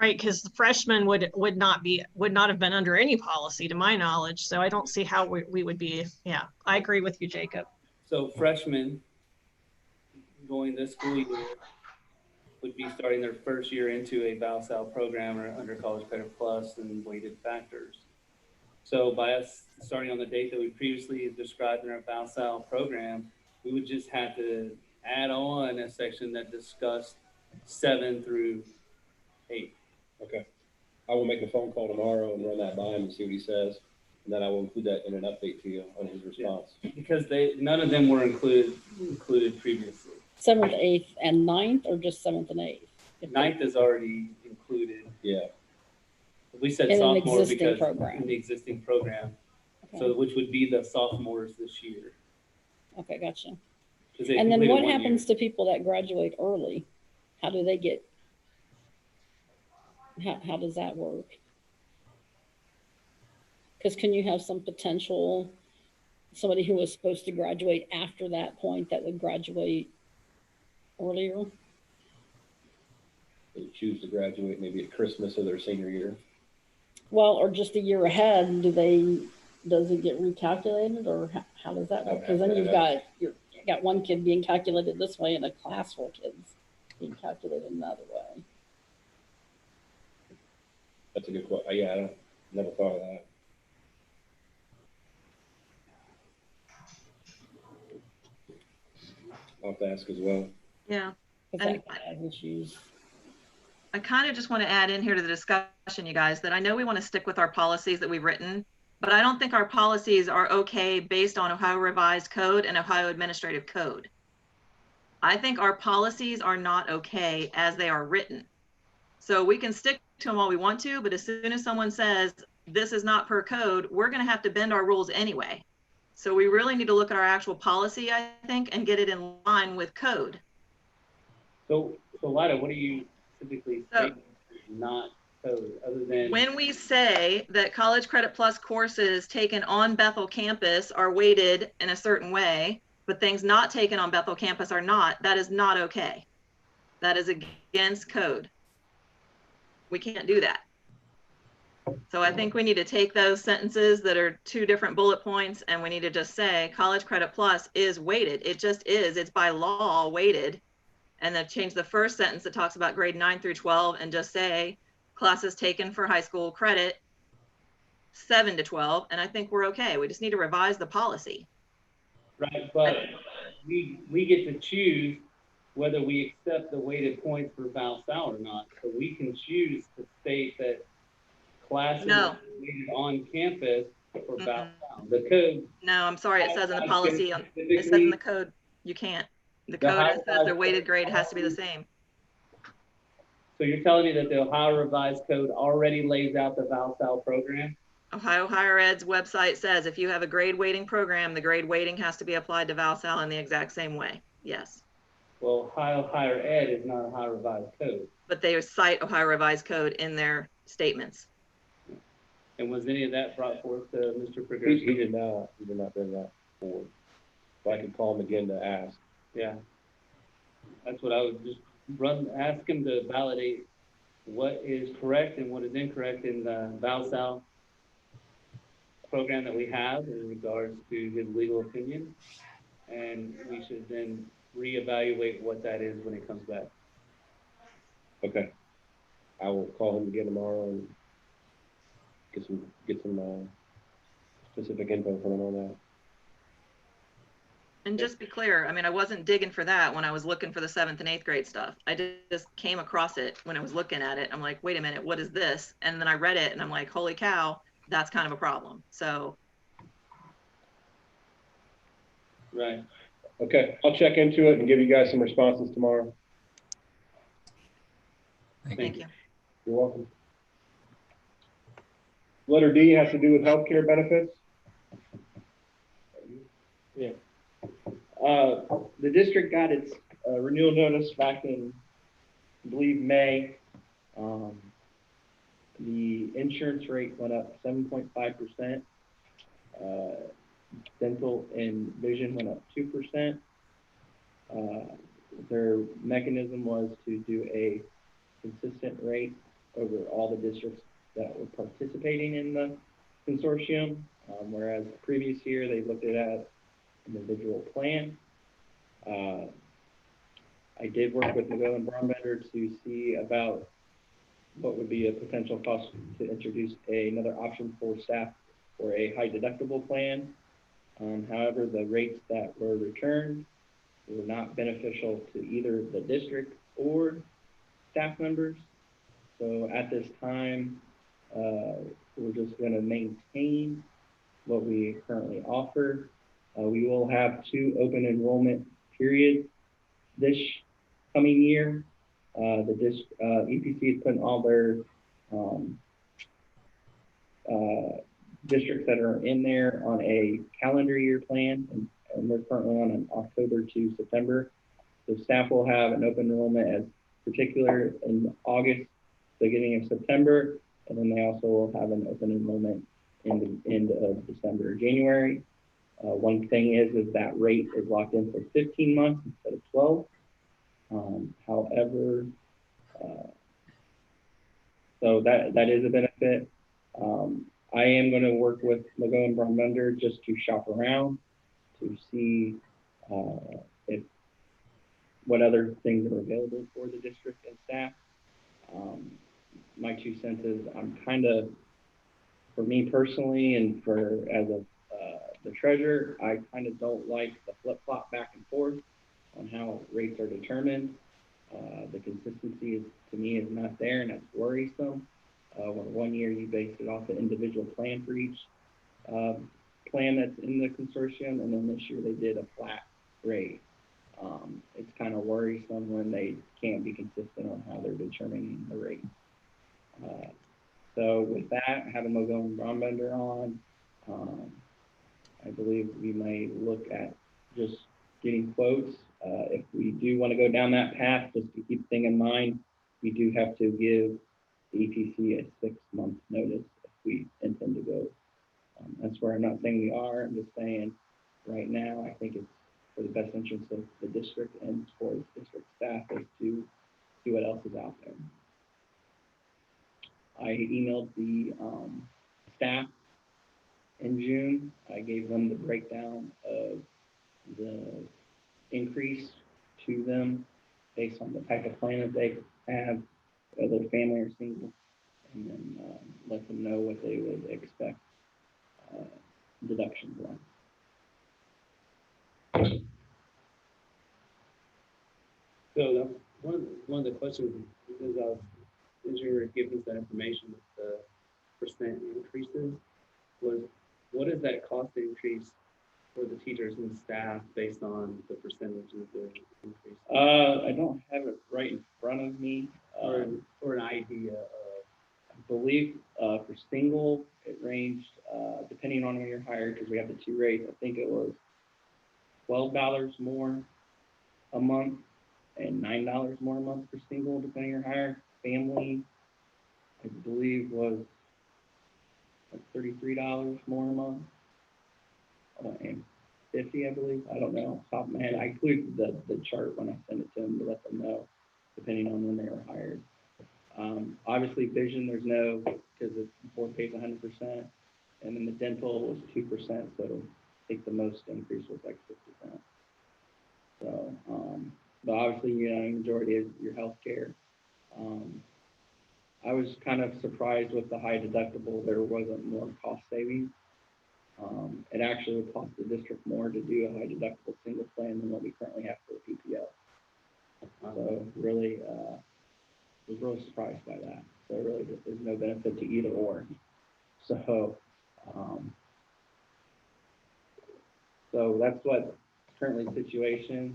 Right, because the freshmen would not have been under any policy to my knowledge. So I don't see how we would be. Yeah, I agree with you, Jacob. So freshmen going this school year would be starting their first year into a ValSal program or under college credit plus and weighted factors. So by us starting on the date that we previously described in our ValSal program, we would just have to add on a section that discussed 7 through 8. Okay. I will make a phone call tomorrow and run that by him and see what he says. And then I will include that in an update to you on his response. Yeah. Because none of them were included previously. 7th, 8th, and 9th, or just 7th and 8th? 9th is already included. Yeah. We said In an sophomore existing because program. in the existing program. Okay. So which would be the sophomores this year. Okay, gotcha. They And then completed what 1 happens year. to people that graduate early? How do they get, how does that work? Because can you have some potential, somebody who was supposed to graduate after that point that would graduate earlier? they choose to graduate maybe at Christmas of their senior year. Well, or just a year ahead, does it get recalculated, or how does that work? Because then you got one kid being calculated this way and a class full of kids being calculated another way. That's a good question. Yeah, I don't, never thought of that. I'll have to ask as well. Yeah. Because And that has issues. I kind of just want to add in here to the discussion, you guys, that I know we want to stick with our policies that we've written, but I don't think our policies are okay based on Ohio Revised Code and Ohio Administrative Code. I think our policies are not okay as they are written. So we can stick to them all we want to, but as soon as someone says this is not per code, we're going to have to bend our rules anyway. So we really need to look at our actual policy, I think, and get it in line with code. So Lida, what do you typically So- say not code, other than? When we say that College Credit Plus courses taken on Bethel campus are weighted in a certain way, but things not taken on Bethel campus are not, that is not okay. That is against code. We can't do that. So I think we need to take those sentences that are two different bullet points, and we need to just say College Credit Plus is weighted. It just is. It's by law weighted. And then change the first sentence that talks about grade 9 through 12 and just say classes taken for high school credit 7 to 12. And I think we're okay. We just need to revise the policy. Right, but we get to choose whether we accept the weighted points for ValSal or not. So we can choose to state that classes No. weighted on campus for Mm-mm. ValSal. The code. No, I'm sorry. It says in the policy, it says in the code, you can't. The code says their weighted grade has to be the same. So you're telling me that the Ohio Revised Code already lays out the ValSal program? Ohio Higher Ed's website says if you have a grade weighting program, the grade weighting has to be applied to ValSal in the exact same way. Yes. Well, Ohio Higher Ed is not Ohio Revised Code. But they cite Ohio Revised Code in their statements. And was any of that brought forth to Mr. He Progression? did not bring that forward. So I can call him again to ask. Yeah. That's what I would just ask him to validate what is correct and what is incorrect in the ValSal program that we have in regards to his legal opinion. And we should then reevaluate what that is when it comes back. Okay. I will call him again tomorrow and get some specific info from him on that. And just be clear, I mean, I wasn't digging for that when I was looking for the 7th and 8th grade stuff. I just came across it when I was looking at it. I'm like, wait a minute, what is this? And then I read it and I'm like, holy cow, that's kind of a problem. So. Right. Okay, I'll check into it and give you guys some responses tomorrow. Thank you. You're welcome. Letter D has to do with healthcare benefits. Yeah. The district got its renewal notice back in, I believe, May. The insurance rate went up 7.5%. Dental and vision went up 2%. Their mechanism was to do a consistent rate over all the districts that were participating in the consortium, whereas the previous year they looked at an individual plan. I did work with Miguel and Brombetter to see about what would be a potential cost to introduce another option for staff for a high deductible plan. However, the rates that were returned were not beneficial to either the district or staff members. So at this time, we're just going to maintain what we currently offer. We will have 2 open enrollment periods this coming year. The EPC is putting all their districts that are in there on a calendar year plan, and we're currently on an October to September. So staff will have an open enrollment as particular in August, beginning of September, and then they also will have an open enrollment in the end of December or January. One thing is that rate is locked in for 15 months instead of 12. However, So that is a benefit. I am going to work with Mago and Bromender just to shop around to see if what other things are available for the district and staff. My 2 cents is I'm kind of, for me personally and for as a the treasurer, I kind of don't like the flip-flop back and forth on how rates are determined. The consistency is, to me, is not there, and that's worrisome. When 1 year you base it off an individual plan for each plan that's in the consortium, and then this year they did a flat rate. It's kind of worrisome when they can't be consistent on how they're determining the rate. So with that, having Mago and Bromender on, I believe we may look at just getting quotes. If we do want to go down that path, just to keep the thing in mind, we do have to give the EPC a 6-month notice if we intend to go. That's where I'm not saying we are. I'm just saying right now, I think it's for the best interest of the district and for the district staff is to see what else is out there. I emailed the staff in June. I gave them the breakdown of the increase to them based on the type of plan that they have, whether family or single, and then let them know what they would expect deductions on. So one of the questions is, as you were giving us that information with the percent increases, was what is that cost increase for the teachers and staff based on the percentage of the increase? I don't have it right in front of me. Or an idea of, I believe for single, it ranged, depending on when you're hired, because we have the 2 rates, I think it was $12 more a month and $9 more a month for single, depending on your hire. Family, I believe, was like $33 more a month. And 50, I believe. I don't know off the top of my head. I included the chart when I sent it to them to let them know, depending on when they were hired. Obviously, vision, there's no, because the board pays 100%, and then the dental was 2%, so I think the most increase was like 50%. So, but obviously, majority is your healthcare. I was kind of surprised with the high deductible. There wasn't more cost savings. It actually would cost the district more to do a high deductible single plan than what we currently have for the PPO. So really, was really surprised by that. So really, there's no benefit to either or. So, so that's what currently the situation.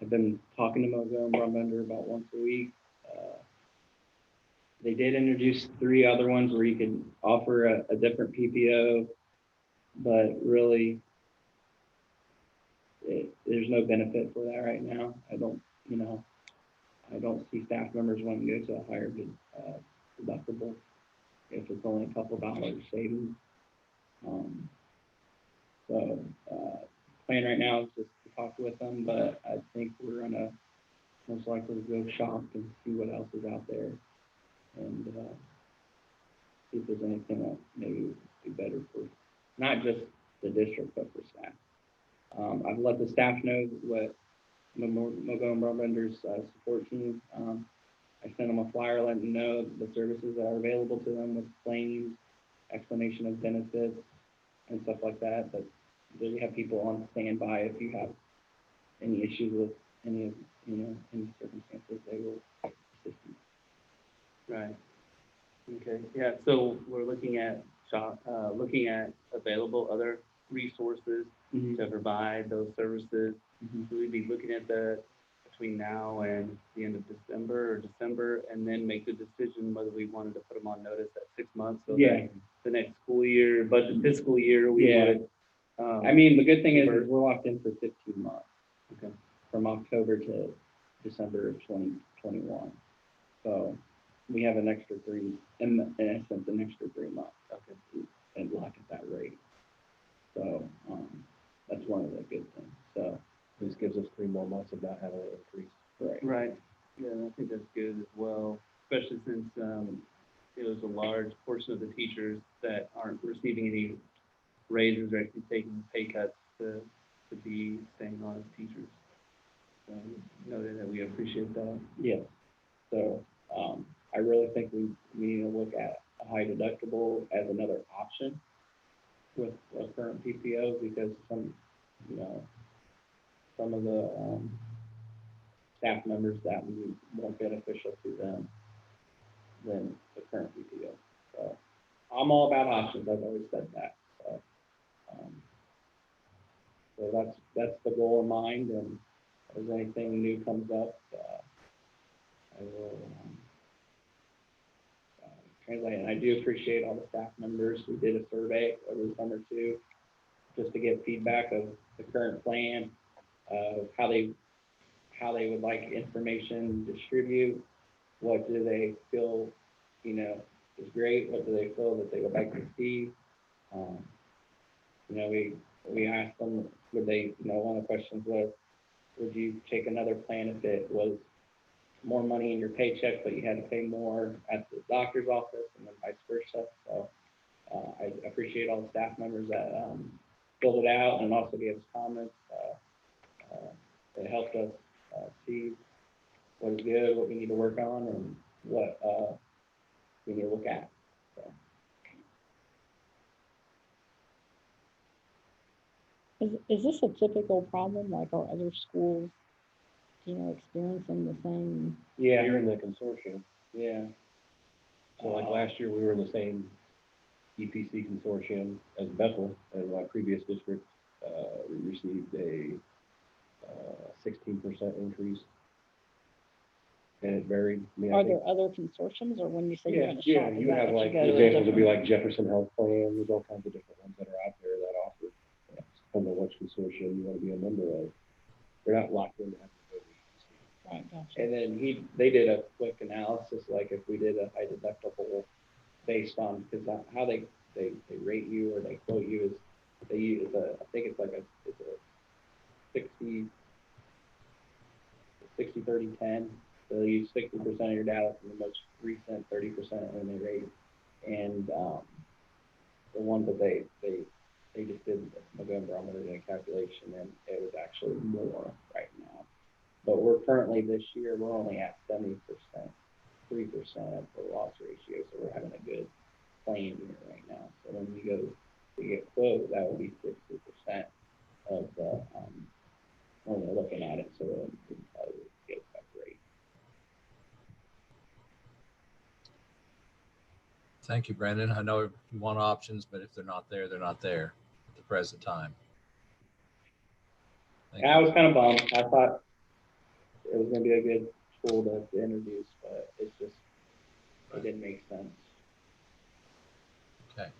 I've been talking to Mago and Bromender about once a week. They did introduce 3 other ones where you could offer a different PPO, but really, there's no benefit for that right now. I don't see staff members wanting to go to a higher deductible if it's only a couple dollars savings. So plan right now is just to talk with them, but I think we're gonna most likely go shop and see what else is out there, and see if there's anything that maybe would be better for not just the district but for staff. I've let the staff know what Mago and Brobender's support team. I sent them a flyer letting them know the services that are available to them with claims, explanation of benefits, and stuff like that. But we have people on standby if you have any issues with any circumstances, they will assist you. right. Okay, yeah, so we're looking at available other resources to provide those services. So we'd be looking at that between now and the end of December, and then make the decision whether we wanted to put them on notice at 6 months. So that the next school year, but the fiscal year, we would. I mean, the good thing is we're locked in for 15 months. Okay. From October to December of 2021. So we have an extra 3, in essence, an extra 3 months. Okay. And lock at that rate. So that's one of the good things. So This gives us 3 more months of not having an increase. right. Right. Yeah, I think that's good as well. especially since there's a large portion of the teachers that aren't receiving any raises or actually taking pay cuts to be staying on as teachers. So noted that we appreciate that. Yeah. So, I really think we need to look at a high deductible as another option with current PPO, because some of the, staff members, that would be more beneficial to them than the current PPO. So I'm all about options. I've always said that. So that's the goal in mind, and if anything new comes up, I will translate. And I do appreciate all the staff members. We did a survey over the summer too, just to get feedback of the current plan, of how they would like information distribute. What do they feel, is great? What do they feel that they would like to see? We asked them, would they, one of the questions was, would you take another plan if it was more money in your paycheck, but you had to pay more at the doctor's office, and then vice versa? So I appreciate all the staff members that filled it out and also gave us comments. It helped us see what is good, what we need to work on, and what we need to look at. So. Is this a typical problem, like are other schools, experiencing the same? Yeah, You're in the consortium. yeah. So like last year, we were in the same EPC consortium as Bethel, and my previous district, we received a 16% increase. And it varied. I mean, Are there other consortiums, or when you say you're in a yeah, shop? is you that have what like, go to, examples would be different- like Jefferson Health Plan, there's all kinds of different ones that are out there that offer, depending on which consortium you want to be a member of. They're not locked into having to go to EPC. Right, gotcha. And then they did a quick analysis, like if we did a high deductible based on, because how they rate you or they quote you is they use I think it's like it's a 60-30-10. So they use 60% of your data from the most recent, 30% when they rate. And the one that they just did November, I'm going to do a calculation, and it was actually more right now. But we're currently this year, we're only at 70%, 3% for loss ratio. So we're having a good plan year right now. So when we go to get quote, that will be 60% of the, when we're looking at it. So we can probably get a better rate. Thank you, Brendan. I know you want options, but if they're not there, they're not there at the present time. Thank And I you. was kind of bummed. I thought it was going to be a good tool to introduce, but it's just, it didn't make sense. Okay.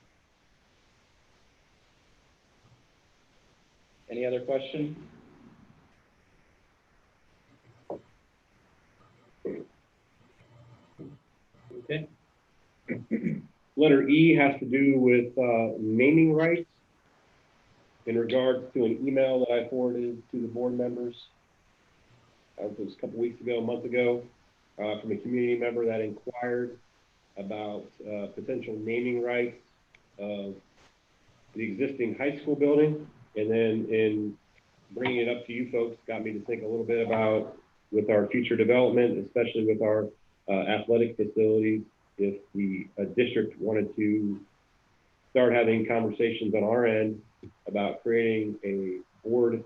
Any other questions? Okay. Letter E has to do with naming rights in regards to an email that I forwarded to the board members. It was a couple weeks ago, a month ago, from a community member that inquired about potential naming rights of the existing high school building. And then in bringing it up to you folks, got me to think a little bit about with our future development, especially with our athletic facilities, if the district wanted to start having conversations on our end about creating a board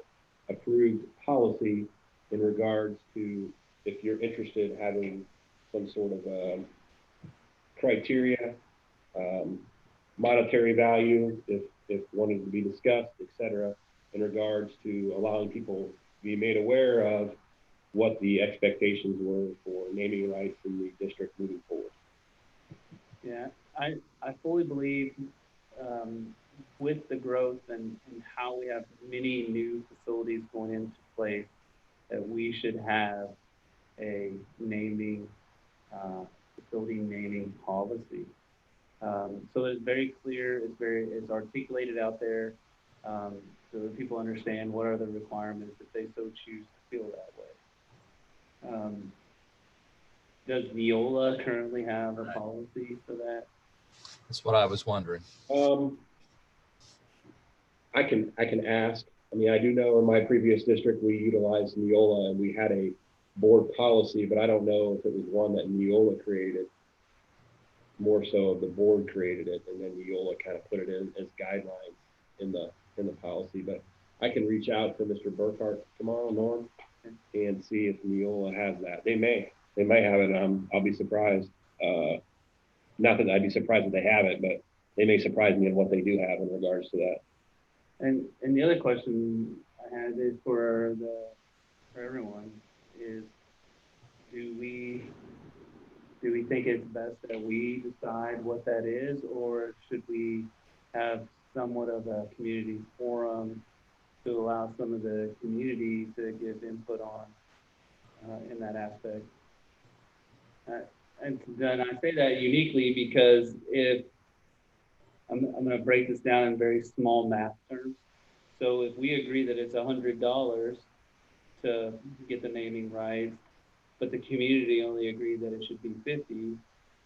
approved policy in regards to if you're interested in having some sort of criteria, monetary value, if wanting to be discussed, et cetera, in regards to allowing people to be made aware of what the expectations were for naming rights in the district moving forward. Yeah, I fully believe with the growth and how we have many new facilities going into place, that we should have a naming, facility naming policy. So it's very clear, it's articulated out there, so that people understand what are the requirements if they so choose to feel that way. Does Neola currently have a policy for that? That's what I was wondering. I can ask. I mean, I do know in my previous district, we utilized Neola and we had a board policy, but I don't know if it was one that Neola created. More so the board created it and then Neola kind of put it in as guidelines in the policy. But I can reach out to Mr. Burkhart tomorrow, Norm, and see if Neola has that. They may have it. I'll be surprised. Not that I'd be surprised if they have it, but they may surprise me in what they do have in regards to that. And the other question I had is for everyone is, do we think it's best that we decide what that is, or should we have somewhat of a community forum to allow some of the community to give input on in that aspect? And then I say that uniquely because if I'm going to break this down in very small math terms. So if we agree that it's $100 to get the naming rights, but the community only agreed that it should be 50,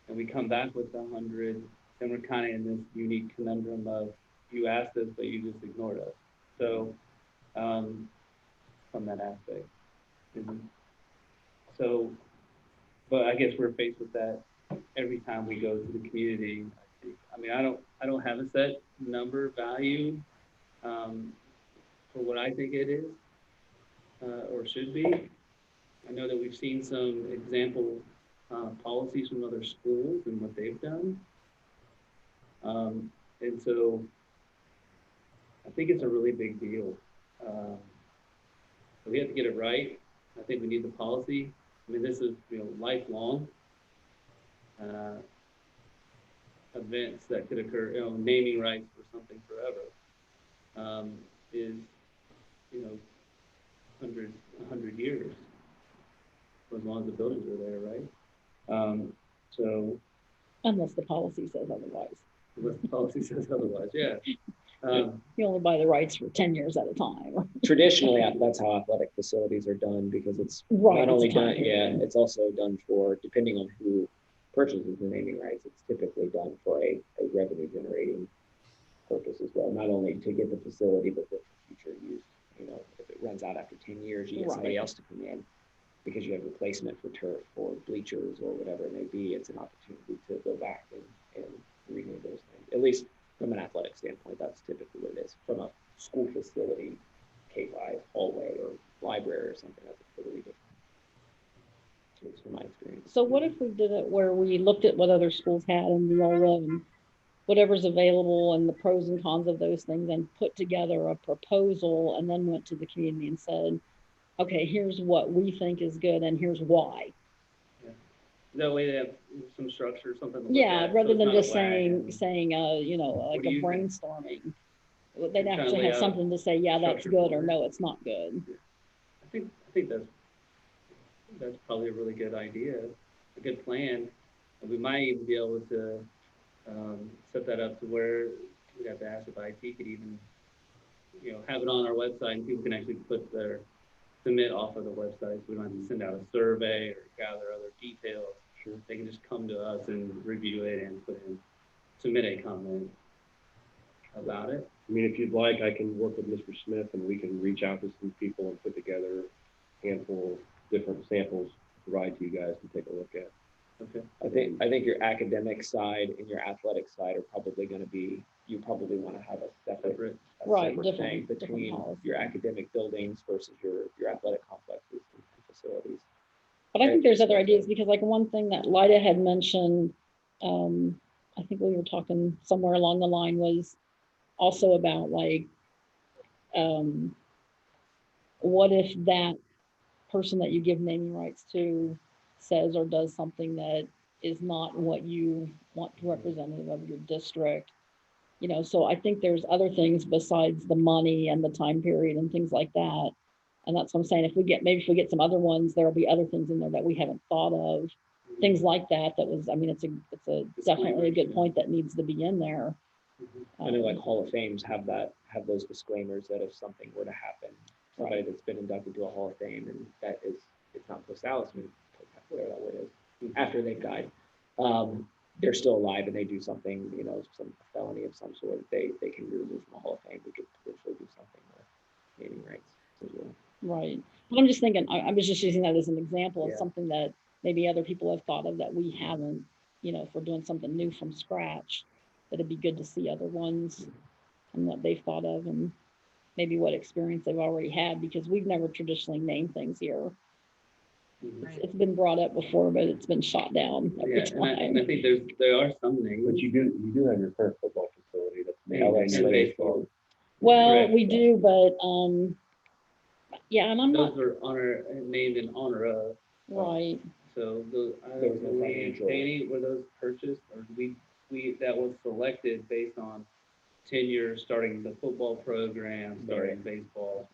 and we come back with 100, then we're kind of in this unique conundrum of you asked us, but you just ignored us. So from that aspect. So, but I guess we're faced with that every time we go to the community. I mean, I don't have a set number value for what I think it is or should be. I know that we've seen some example policies from other schools and what they've done. And so I think it's a really big deal. We have to get it right. I think we need the policy. I mean, this is, lifelong events that could occur, naming rights for something forever is, 100 years, as long as the buildings are there, right? So Unless the policy says otherwise. unless the policy says otherwise, yeah. You only buy the rights for 10 years at a time. Traditionally, that's how athletic facilities are done because it's Right, not only it's a done, time yeah, period. it's also done for, depending on who purchases the naming rights, it's typically done for a revenue generating purpose as well, not only to get the facility, but for future use. If it runs out after 10 years, you get somebody Right. else to come in because you have replacement for turf or bleachers or whatever it may be. It's an opportunity to go back and renew those things. At least from an athletic standpoint, that's typically what it is. From a school facility, K-5 hallway or library or something, that's totally different. So it's from my experience. So what if we did it where we looked at what other schools had in Neola and whatever's available and the pros and cons of those things and put together a proposal and then went to the community and said, okay, here's what we think is good and here's why. That way they have some structure, something to look Yeah, at, so rather it's than not a just wag. saying, like do a you think? brainstorming. They'd Trying have to to lay have out something to say, yeah, that's structure good, for or it. no, it's not good. I think that's probably a really good idea, a good plan. And we might even be able to set that up to where we'd have to ask if IT could even, have it on our website and people can actually submit off of the website. So we don't have to send out a survey or gather other details. Sure. They can just come to us and review it and submit a comment about it. I mean, if you'd like, I can work with Mr. Smith and we can reach out to some people and put together a handful of different samples to provide to you guys to take a look at. Okay. I think your academic side and your athletic side are probably going to be, you probably want to have a separate Right, thing different between policy. your academic buildings versus your athletic complexes and facilities. But I think there's other ideas because like one thing that Lyda had mentioned, I think we were talking somewhere along the line was also about like, what if that person that you give naming rights to says or does something that is not what you want representative of your district? So I think there's other things besides the money and the time period and things like that. And that's what I'm saying. If we get some other ones, there'll be other things in there that we haven't thought of. Things like that. It's a definitely a good point that needs to be in there. I know like Hall of Fames have those disclaimers that if something were to happen, somebody that's been inducted to a Hall of Fame and it's not post Alice, whatever that word is, after they've died, they're still alive and they do something, you know, some felony of some sort, they can be removed from the Hall of Fame. We could potentially do something with naming rights as well. Right. But I'm just thinking, I was just using that as an example of Yeah. something that maybe other people have thought of that we haven't, you know, if we're doing something new from scratch, that it'd be good to see other ones and what they've thought of and maybe what experience they've already had, because we've never traditionally named things here. It's been brought up before, but it's been shot down every Yeah, and I time. think there are some names. But you do have your current football facility that's named LA and baseball. Well, Correct. we do, but, yeah, and I'm Those not, were named in honor of. right. So those, I There was no believe, financial- Danny, were those purchased or that was selected based on tenure, starting the football program, starting baseball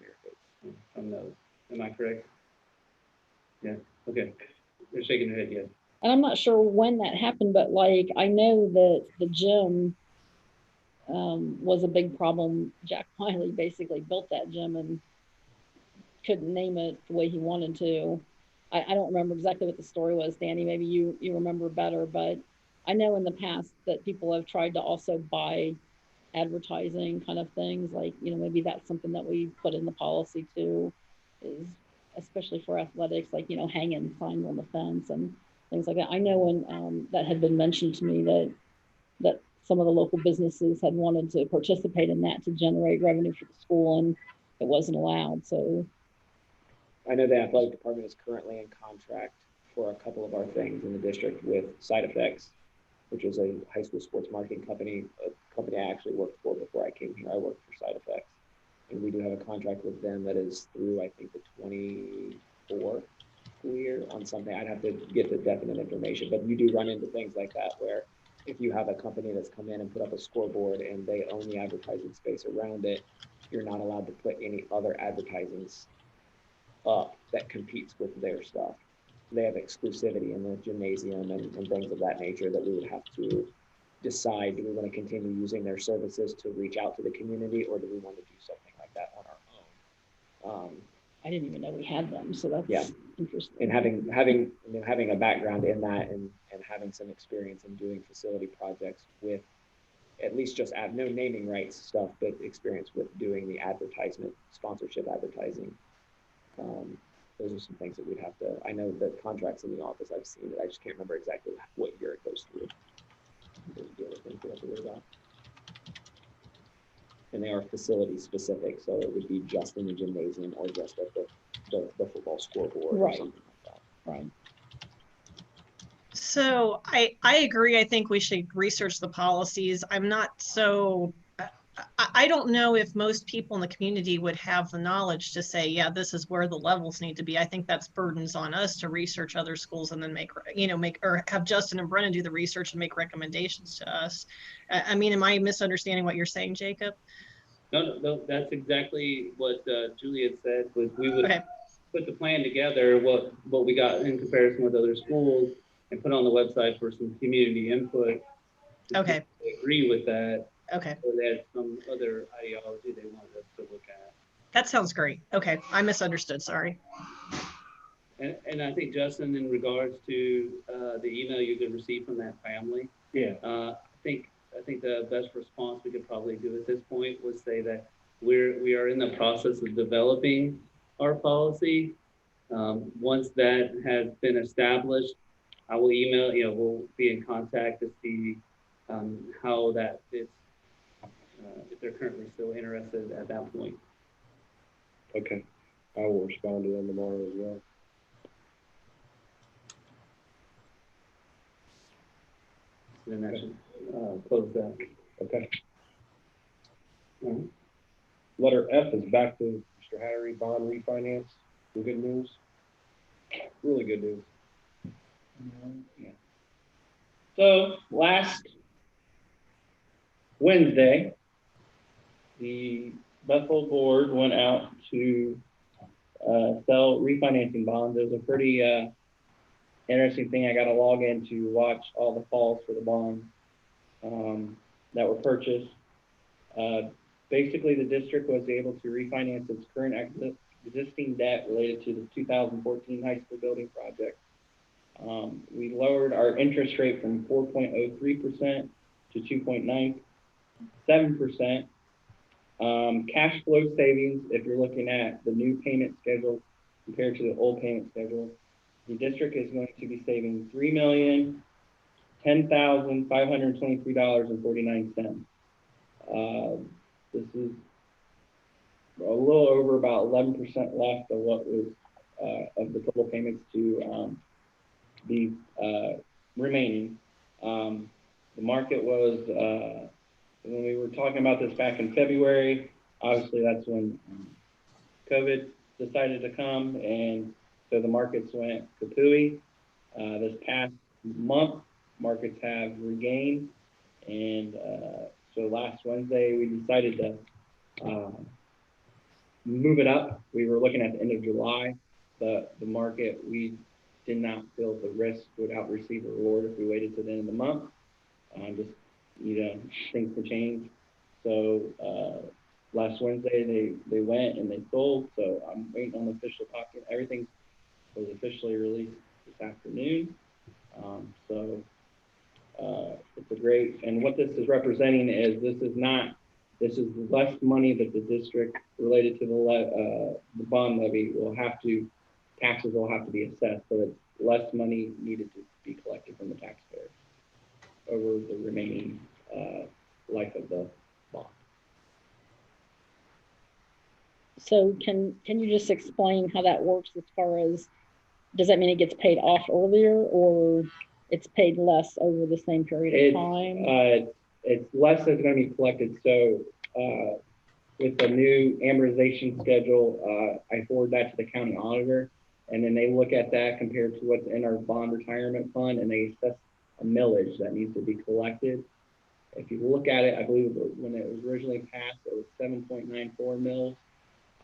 from those. Am I correct? Yeah, okay. They're shaking their head, yes. And I'm not sure when that happened, but like, I know that the gym was a big problem. Jack Wiley basically built that gym and couldn't name it the way he wanted to. I don't remember exactly what the story was, Danny. Maybe you remember better, but I know in the past that people have tried to also buy advertising kind of things, like, you know, maybe that's something that we put in the policy too, is especially for athletics, like, you know, hanging signs on the fence and things like that. I know when that had been mentioned to me that some of the local businesses had wanted to participate in that to generate revenue for the school, and it wasn't allowed. So I know the athletic department is currently in contract for a couple of our things in the district with Side Effects, which is a high school sports marketing company, a company I actually worked for before I came here. I worked for Side Effects. And we do have a contract with them that is through, I think, the 24 school year on something. I'd have to get the definite information, but you do run into things like that where if you have a company that's come in and put up a scoreboard and they own the advertising space around it, you're not allowed to put any other advertising up that competes with their stuff. They have exclusivity in the gymnasium and things of that nature that we would have to decide, do we want to continue using their services to reach out to the community, or do we want to do something like that on our own? I didn't even know we had them. So that's Yeah. interesting. And having a background in that and having some experience in doing facility projects with at least just no naming rights stuff, but experience with doing the advertisement, sponsorship advertising. Those are some things that we'd have to, I know the contracts in the office I've seen it, I just can't remember exactly what year it goes through. Those are the other things we have to worry about. And they are facility specific, so it would be just in the gymnasium or just at the football scoreboard or Right. something like that. Right. So I agree. I think we should research the policies. I'm not so, I don't know if most people in the community would have the knowledge to say, yeah, this is where the levels need to be. I think that's burdens on us to research other schools and then or have Justin and Brennan do the research and make recommendations to us. I mean, am I misunderstanding what you're saying, Jacob? No, that's exactly what Julie had said, was we would Okay. put the plan together, what we got in comparison with other schools, and put on the website for some community input. Okay. They agree with that, Okay. or they had some other ideology they wanted us to look at. That sounds great. Okay. I misunderstood. Sorry. And I think, Justin, in regards to the email you could receive from that family, Yeah. I think the best response we could probably do at this point was say that we are in the process of developing our policy. Once that has been established, I will email, we'll be in contact to see how that fits, if they're currently still interested at that point. Okay. I will respond to them tomorrow as well. Then that should close that. Okay. Mhm. Letter F is back to Mr. Hattery, bond refinance. Some good news. Really good news. Yeah. So last Wednesday, the Bethel board went out to sell refinancing bonds. It was a pretty interesting thing. I got to log in to watch all the calls for the bonds that were purchased. Basically, the district was able to refinance its current existing debt related to the 2014 high school building project. We lowered our interest rate from 4.03% to 2.97%. Cash flow savings, if you're looking at the new payment schedule compared to the old payment schedule, the district is going to be saving $3,010,523.49. This is a little over about 11% left of what was of the total payments to be remaining. The market was, when we were talking about this back in February, obviously that's when COVID decided to come, and so the markets went kapooey. This past month, markets have regained, and so last Wednesday we decided to move it up. We were looking at the end of July. The market, we did not feel the risk would receive a reward if we waited to the end of the month. Just, things can change. So last Wednesday they went and they sold. So I'm waiting on the official document. Everything was officially released this afternoon. It's a great, and what this is representing is this is less money that the district related to the bond levy taxes will have to be assessed. So it's less money needed to be collected from the taxpayers over the remaining life of the bond. So can you just explain how that works as far as, does that mean it gets paid off earlier or it's paid less over the same period of time? It's less that's going to be collected. So with the new amortization schedule, I forward that to the county auditor, and then they look at that compared to what's in our bond retirement fund, and they assess a millage that needs to be collected. If you look at it, I believe when it was originally passed, it was 7.94 mils.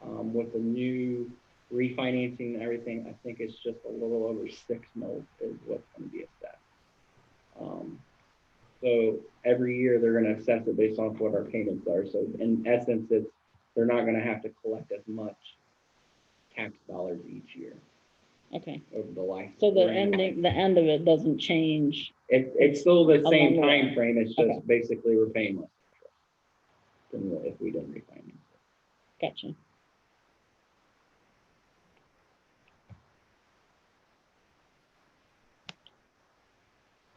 With the new refinancing and everything, I think it's just a little over 6 mils is what's going to be assessed. So every year they're going to assess it based on what our payments are. So in essence, they're not going to have to collect as much tax dollars each year. Okay. Over the life. So the end of it doesn't change. It's still the same time frame. It's just okay. Basically we're paying less than if we didn't refinance it. Gotcha.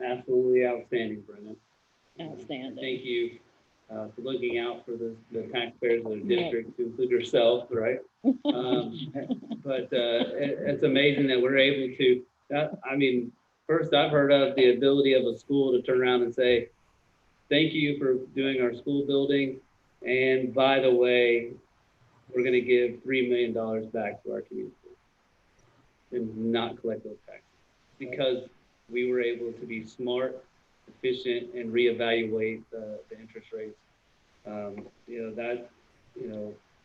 Absolutely outstanding, Brendan. Outstanding. Thank you for looking out for the taxpayers of the district, to include yourself, right? But it's amazing that we're able to, first I've heard of the ability of a school to turn around and say, thank you for doing our school building. And by the way, we're going to give $3 million back to our community and not collect those taxes because we were able to be smart, efficient, and reevaluate the interest rates.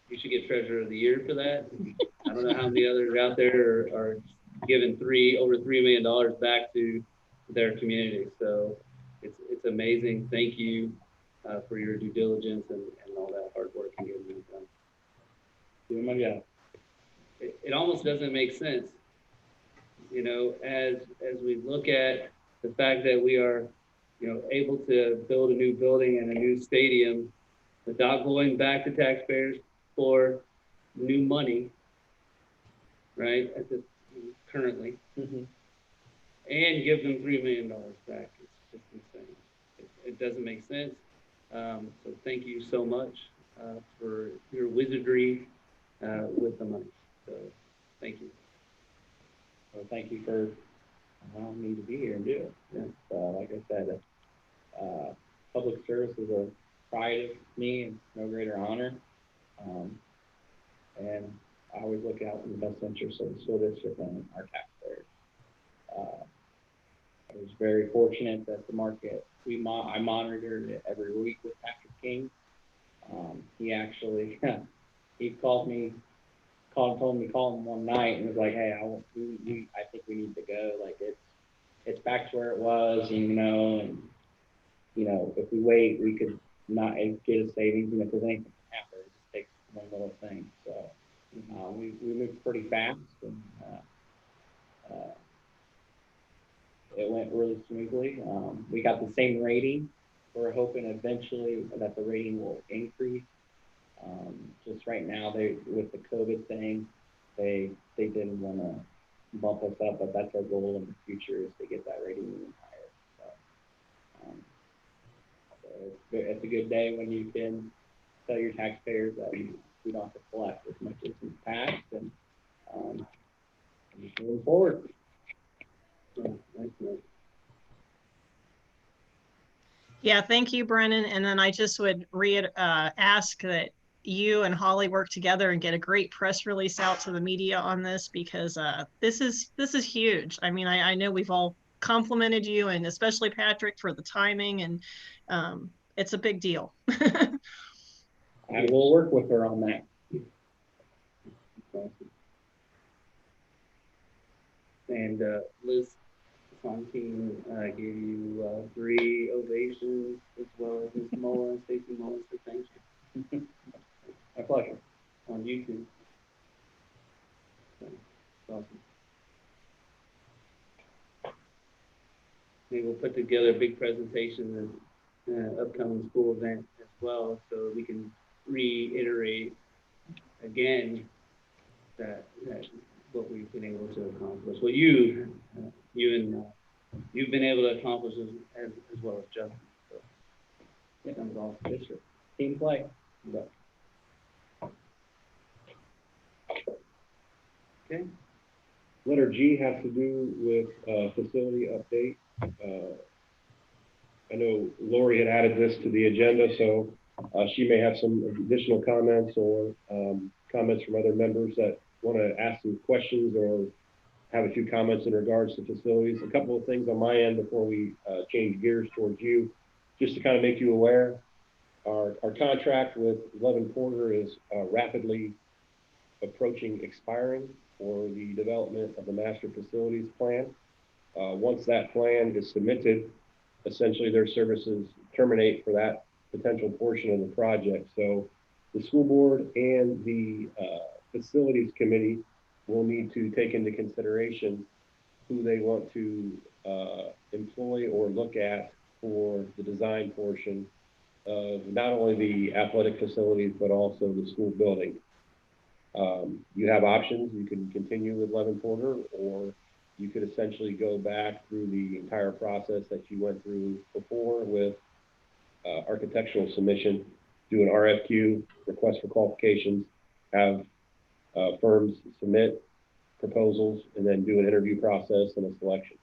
You should get Treasurer of the Year for that. I don't know how many others out there are giving over $3 million back to their community. So it's amazing. Thank you for your due diligence and all that hard work and getting it done. Doing my job. It almost doesn't make sense, as we look at the fact that we are, able to build a new building and a new stadium without going back to taxpayers for new money, right? Currently, and give them $3 million back. It's just insane. It doesn't make sense. So thank you so much for your wizardry with the money. So thank you. Well, thank you for allowing me to be here and do it. Yeah. Like I said, public service is a pride of me and no greater honor. And I always look out in the best interest of the school district and our taxpayers. I was very fortunate that the market, I monitored it every week with Patrick King. He actually, he told me call him one night and was like, hey, I think we need to go. Like it's back to where it was, and if we wait, we could not get a savings, and if there's anything happen, it just takes one little thing. So we moved pretty fast, and it went really smoothly. We got the same rating. We're hoping eventually that the rating will increase. Just right now, with the COVID thing, they didn't want to bump us up, but that's our goal in the future is to get that rating even higher. So it's a good day when you can tell your taxpayers that we don't have to collect as much as in the past, and just moving forward. Yeah, thank you, Brennan. And then I just would ask that you and Holly work together and get a great press release out to the media on this, because this is huge. I mean, I know we've all complimented you, and especially Patrick, for the timing, and it's a big deal. I will work with her on that. And Liz Fontaine gave you 3 ovations, as well as Ms. Mullins, Stacy Mullins, so thank you. My pleasure. On YouTube. So, awesome. Maybe we'll put together a big presentation of upcoming school event as well, so we can reiterate again that what we've been able to accomplish. Well, you've been able to accomplish as well as Justin. So that was all district Team play. but, okay. Letter G has to do with facility update. I know Lori had added this to the agenda, so she may have some additional comments or comments from other members that want to ask some questions or have a few comments in regards to facilities. A couple of things on my end before we change gears towards you, just to kind of make you aware. Our contract with 11 Porter is rapidly approaching expiring for the development of the master facilities plan. Once that plan is submitted, essentially their services terminate for that potential portion of the project. So the school board and the facilities committee will need to take into consideration who they want to employ or look at for the design portion of not only the athletic facilities, but also the school building. You have options. You can continue with 11 Porter, or you could essentially go back through the entire process that you went through before with architectural submission, do an RFQ, request for qualifications, have firms submit proposals, and then do an interview process and a selection.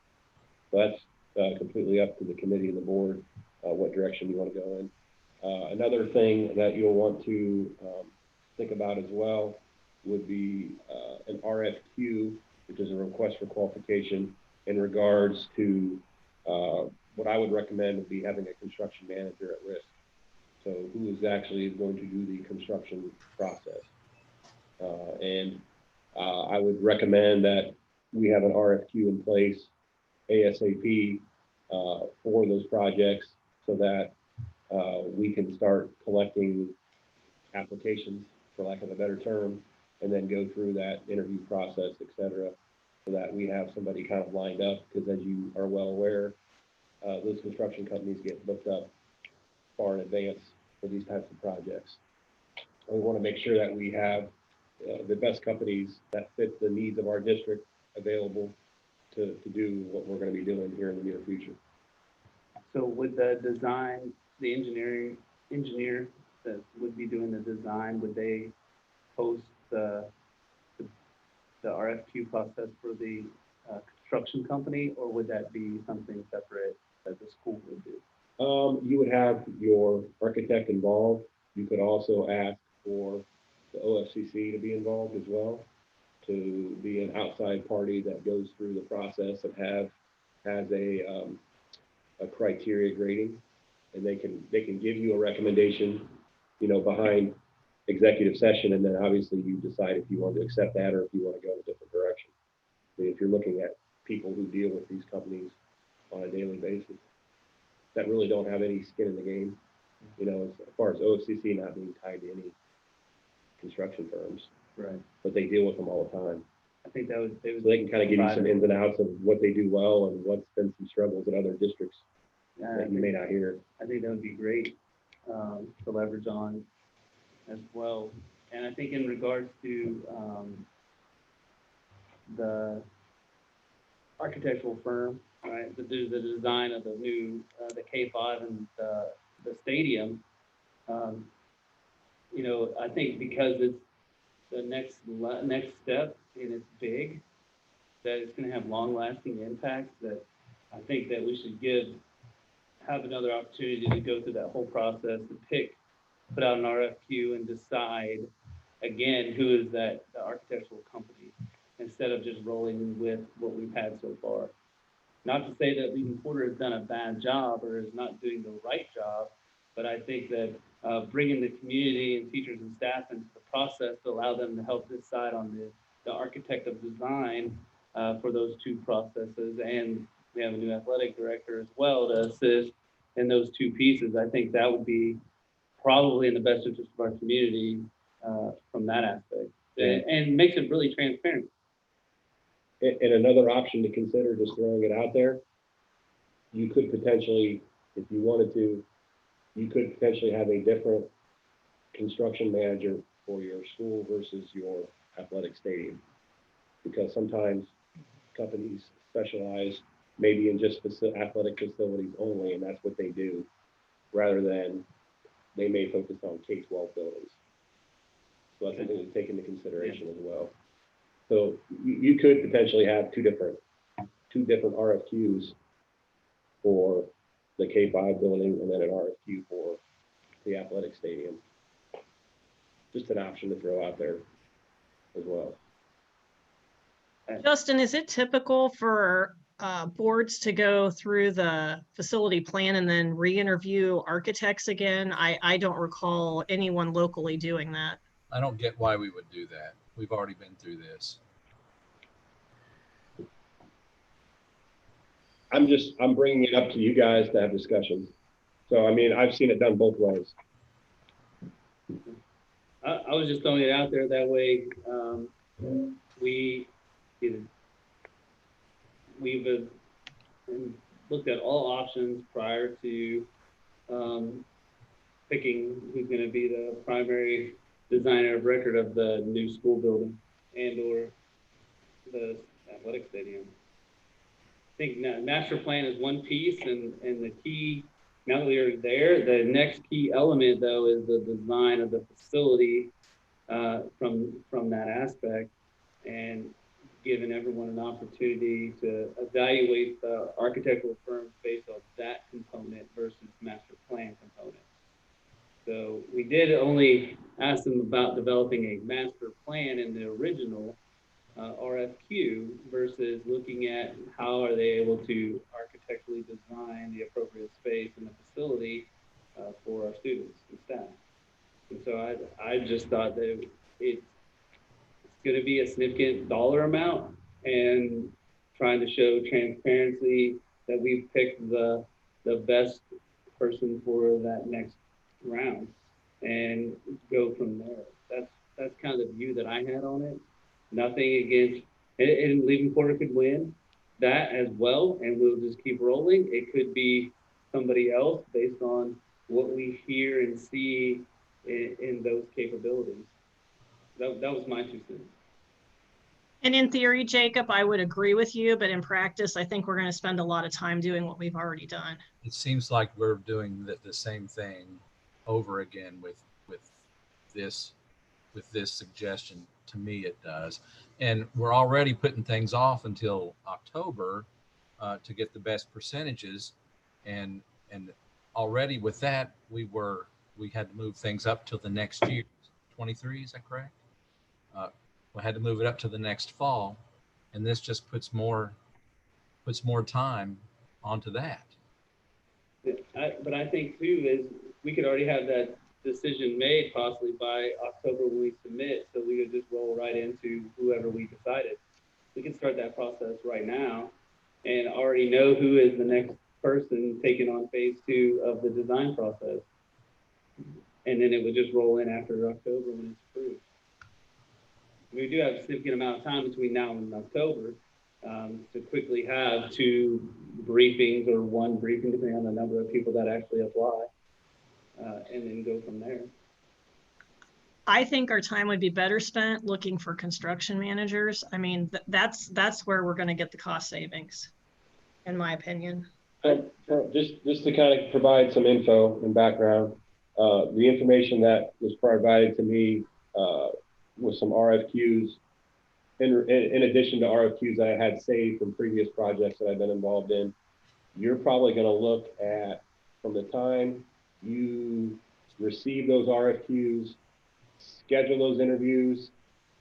So that's completely up to the committee and the board, what direction you want to go in. Another thing that you'll want to think about as well would be an RFQ, which is a request for qualification, in regards to what I would recommend would be having a construction manager at risk. So who is actually going to do the construction process? I would recommend that we have an RFQ in place ASAP for those projects, so that we can start collecting applications, for lack of a better term, and then go through that interview process, et cetera, so that we have somebody kind of lined up, because as you are well aware, those construction companies get booked up far in advance for these types of projects. And we want to make sure that we have the best companies that fit the needs of our district available to do what we're going to be doing here in the near future. So would the design, the engineer that would be doing the design, would they post the RFQ process for the construction company, or would that be something separate that the school would do? You would have your architect involved. You could also ask for the OFCC to be involved as well, to be an outside party that goes through the process and has a criteria grading, and they can give you a recommendation, behind executive session, and then obviously you decide if you want to accept that or if you want to go in a different direction. I mean, if you're looking at people who deal with these companies on a daily basis that really don't have any skin in the game, as far as OFCC not being tied to any construction firms, Right. but they deal with them all the time. I think that would, they would. So they can kind of give you some ins and outs of what they do well and what's been some struggles in other districts that you may not hear. I think that would be great to leverage on as well. And I think in regards to the architectural firm, right, to do the design of the new, the K5 and the stadium, you know, I think because it's the next step and it's big, that it's going to have long-lasting impacts, that I think that we should have another opportunity to go through that whole process to put out an RFQ and decide again who is the architectural company, instead of just rolling with what we've had so far. Not to say that Leading Porter has done a bad job or is not doing the right job, but I think that bringing the community and teachers and staff into the process to allow them to help decide on the architect of design for those two processes, and we have a new athletic director as well to assist in those two pieces. I think that would be probably in the best interest of our community from that aspect, and makes it really transparent. And another option to consider, just throwing it out there, you could potentially, if you wanted to, you could potentially have a different construction manager for your school versus your athletic stadium. Because sometimes companies specialize maybe in just athletic facilities only, and that's what they do, rather than they may focus on K-12 buildings. So that's something to take into consideration as well. So you could potentially have two different RFQs for the K-5 building, and then an RFQ for the athletic stadium. Just an option to throw out there as well. Justin, is it typical for boards to go through the facility plan and then re-interview architects again? I don't recall anyone locally doing that. I don't get why we would do that. We've already been through this. I'm bringing it up to you guys to have discussions. So, I mean, I've seen it done both ways. I was just throwing it out there that way. We've looked at all options prior to picking who's going to be the primary designer of record of the new school building and or the athletic stadium. I think master plan is one piece, and the key, now that we're there, the next key element though is the design of the facility from that aspect, and giving everyone an opportunity to evaluate the architectural firms based on that component versus master plan component. So we did only ask them about developing a master plan in the original RFQ versus looking at how are they able to architecturally design the appropriate space in the facility for our students and staff. And so I just thought that it's going to be a significant dollar amount, and trying to show transparency that we've picked the best person for that next round and go from there. That's kind of the view that I had on it. Nothing against, and Leading Porter could win that as well, and we'll just keep rolling. It could be somebody else based on what we hear and see in those capabilities. That was my 2 cents. And in theory, Jacob, I would agree with you, but in practice, I think we're going to spend a lot of time doing what we've already done. It seems like we're doing the same thing over again with this suggestion. To me, it does. And we're already putting things off until October to get the best percentages. And already with that, we had to move things up till the next year. 23, is that correct? We had to move it up to the next fall, and this just puts more time onto that. But I think too is we could already have that decision made possibly by October when we submit, so we could just roll right into whoever we decided. We can start that process right now and already know who is the next person taking on phase 2 of the design process. And then it would just roll in after October when it's approved. we do have a significant amount of time between now and October to quickly have 2 briefings or 1 briefing, depending on the number of people that actually apply, and then go from there. I think our time would be better spent looking for construction managers. I mean, that's where we're going to get the cost savings, in my opinion. Just to kind of provide some info and background, the information that was provided to me with some RFQs, in addition to RFQs that I had saved from previous projects that I've been involved in, you're probably going to look at, from the time you receive those RFQs, schedule those interviews,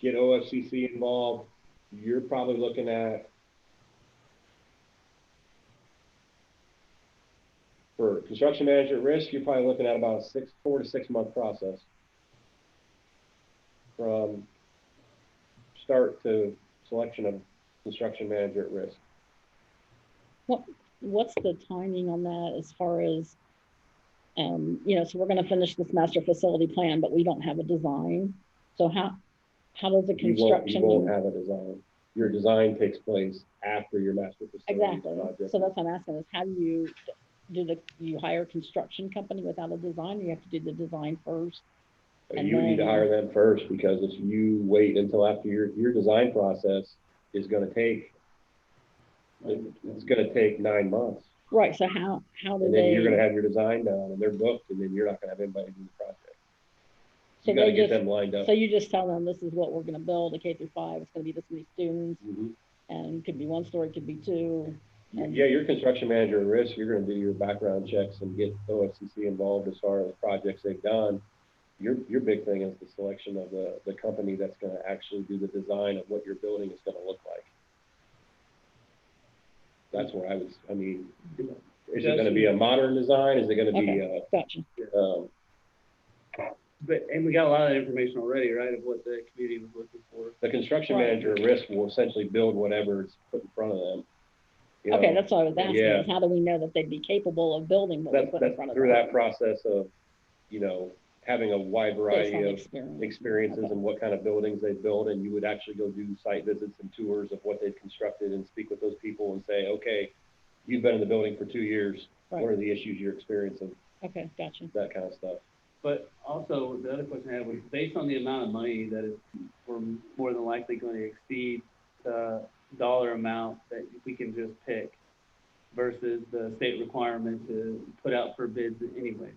get OFCC involved, you're probably looking at, for construction manager at risk, you're probably looking at about a 4 to 6 month process from start to selection of construction manager at risk. What's the timing on that as far as, so we're going to finish this master facility plan, but we don't have a design. So how does the construction? You won't have a design. Your design takes place after your master facility Exactly. project. So that's what I'm asking is, how do you hire a construction company without a design? You have to do the design first. You would need to hire them first, because if you wait until after your design process is going to take, it's going to take 9 months. Right. So how do And they? then you're going to have your design done and they're booked, and then you're not going to have anybody do the project. So You got to they get just, them lined up. so you just tell them this is what we're going to build, a K through 5. It's going to be this many students, Mhm. and it could be 1 story, it could be 2. And Yeah, your construction manager at risk, you're going to do your background checks and get OFCC involved as far as the projects they've done. Your big thing is the selection of the company that's going to actually do the design of what your building is going to look like. That's where is it going to be a modern design? Is it going to be, okay, gotcha. And we got a lot of information already, right, of what the community was looking for. the construction Right. manager at risk will essentially build whatever is put in front of them. You Okay, know, that's what I was asking. yeah. Is how do we know that they'd be capable of building what we put in front of them? through that process of, having a wide Based variety on of experience. experiences Okay. and what kind of buildings they build, and you would actually go do site visits and tours of what they've constructed and speak with those people and say, okay, you've been in the building for 2 years. Right. What are the issues you're experiencing? Okay, gotcha. That kind of stuff. But also, the other question I had was, based on the amount of money that is, we're more than likely going to exceed the dollar amount that we can just pick versus the state requirement to put out for bids anyway.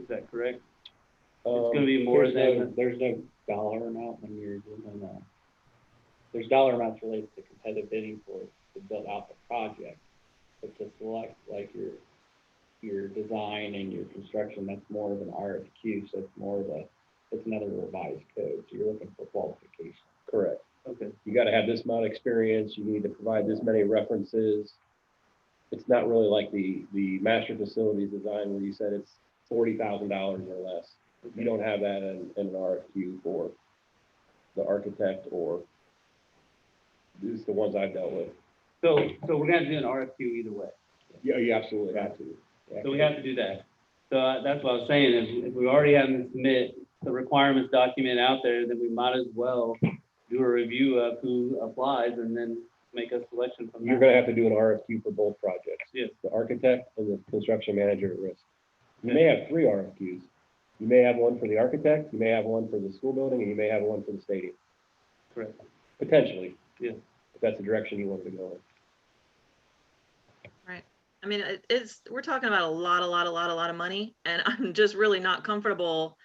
Is that correct? It's going to be more than. There's no dollar amount when you're doing that. There's dollar amounts related to competitive bidding to build out the project, but to select like your design and your construction, that's more of an RFQ, so it's another revised code. So you're looking for qualification. Correct. Okay. You got to have this amount of experience. You need to provide this many references. It's not really like the master facilities design where you said it's $40,000 or less. You don't have that in an RFQ for the architect, or at least the ones I've dealt with. So we're going to do an RFQ either way. Yeah, you absolutely have to. So we have to do that. So that's what I was saying, is if we already have to submit the requirements document out there, then we might as well do a review of who applies and then make a selection from You're that. going to have to do an RFQ for both projects. Yes. The architect and the construction manager at risk. You may have 3 RFQs. You may have one for the architect, you may have one for the school building, and you may have one for the stadium. Correct. Potentially. Yeah. If that's the direction you want to go in. Right. I mean, we're talking about a lot of money, and I'm just really not comfortable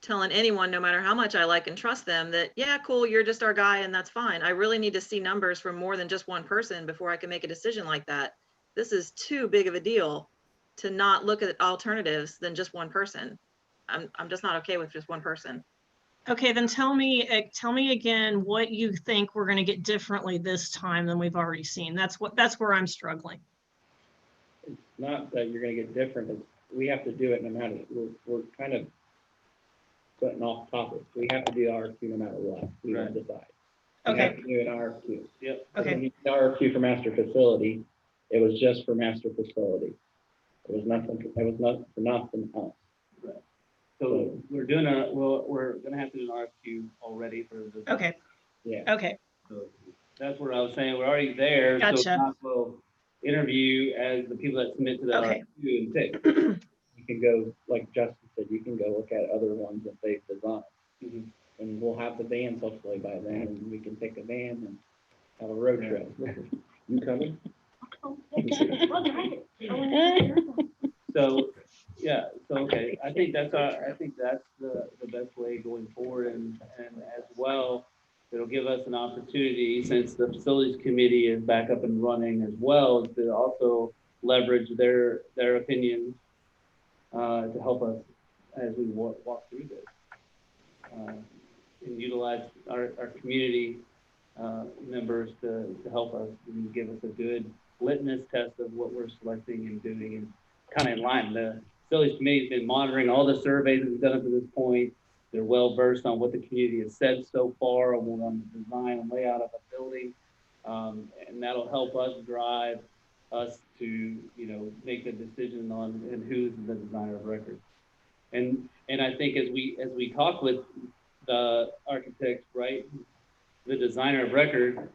telling anyone, no matter how much I like and trust them, that, yeah, cool, you're just our guy and that's fine. I really need to see numbers from more than just one person before I can make a decision like that. This is too big of a deal to not look at alternatives than just one person. I'm just not okay with just one person. Okay, then tell me again what you think we're going to get differently this time than we've already seen. That's where I'm struggling. It's not that you're going to get different. It's, we have to do it no matter. We're kind of putting off topics. We have to do the RFQ no matter what. We don't decide. We have to do an RFQ. Yep. Okay. When you did the RFQ for master facility, it was just for master facility. It was nothing. It was not for nothing else. So we're going to have to do an RFQ already for the. Okay. Yeah. Okay, So that's where I was saying, we're already there. So Gotcha. now we'll interview as the people that submit to that Okay. RFQ and pick. You can go, like Justin said, you can go look at other ones that they've designed. Mhm. And we'll have the vans hopefully by then, and we can take a van and have a road trip. You coming? So, yeah, so, okay, I think that's the best way going forward, and as well, it'll give us an opportunity, since the facilities committee is back up and running as well, to also leverage their opinions, to help us as we walk through this. And utilize our community, members to help us and give us a good litmus test of what we're selecting and doing, and kind of in line. The facilities committee's been monitoring all the surveys that we've done up to this point. They're well versed on what the community has said so far on the design and layout of a building. And that'll help us drive us to, make the decision on and who's the designer of record. And I think as we talk with the architects, right, the designer of record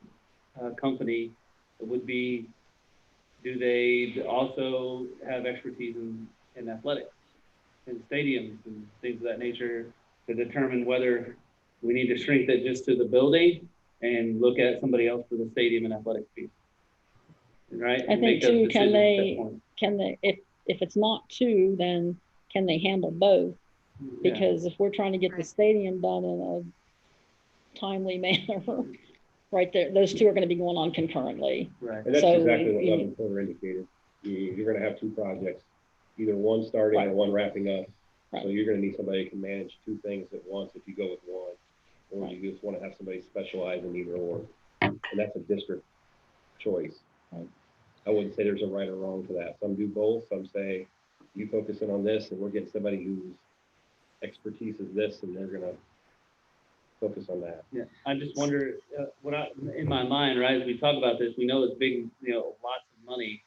company would be, do they also have expertise in athletics and stadiums and things of that nature, to determine whether we need to shrink that just to the building and look at somebody else for the stadium and athletics piece, right? I And think make those too, decisions at that can they, if it's not two, then can they handle both? point. Yeah. Because if we're trying to get the stadium done in a timely manner, right there, those two are gonna be going on concurrently. Right. And that's So, exactly what you- Love and Porter indicated. You're gonna have two projects, either one starting or Right. one wrapping up. So Right. you're gonna need somebody who can manage two things at once if you go with one. Or Right. you just wanna have somebody specialize in either or. And that's a district choice. Right. I wouldn't say there's a right or wrong to that. Some do both, some say, you focus in on this, and we're getting somebody whose expertise is this, and they're gonna focus on that. Yeah, I just wonder, in my mind, right, as we talk about this, we know it's big, lots of money,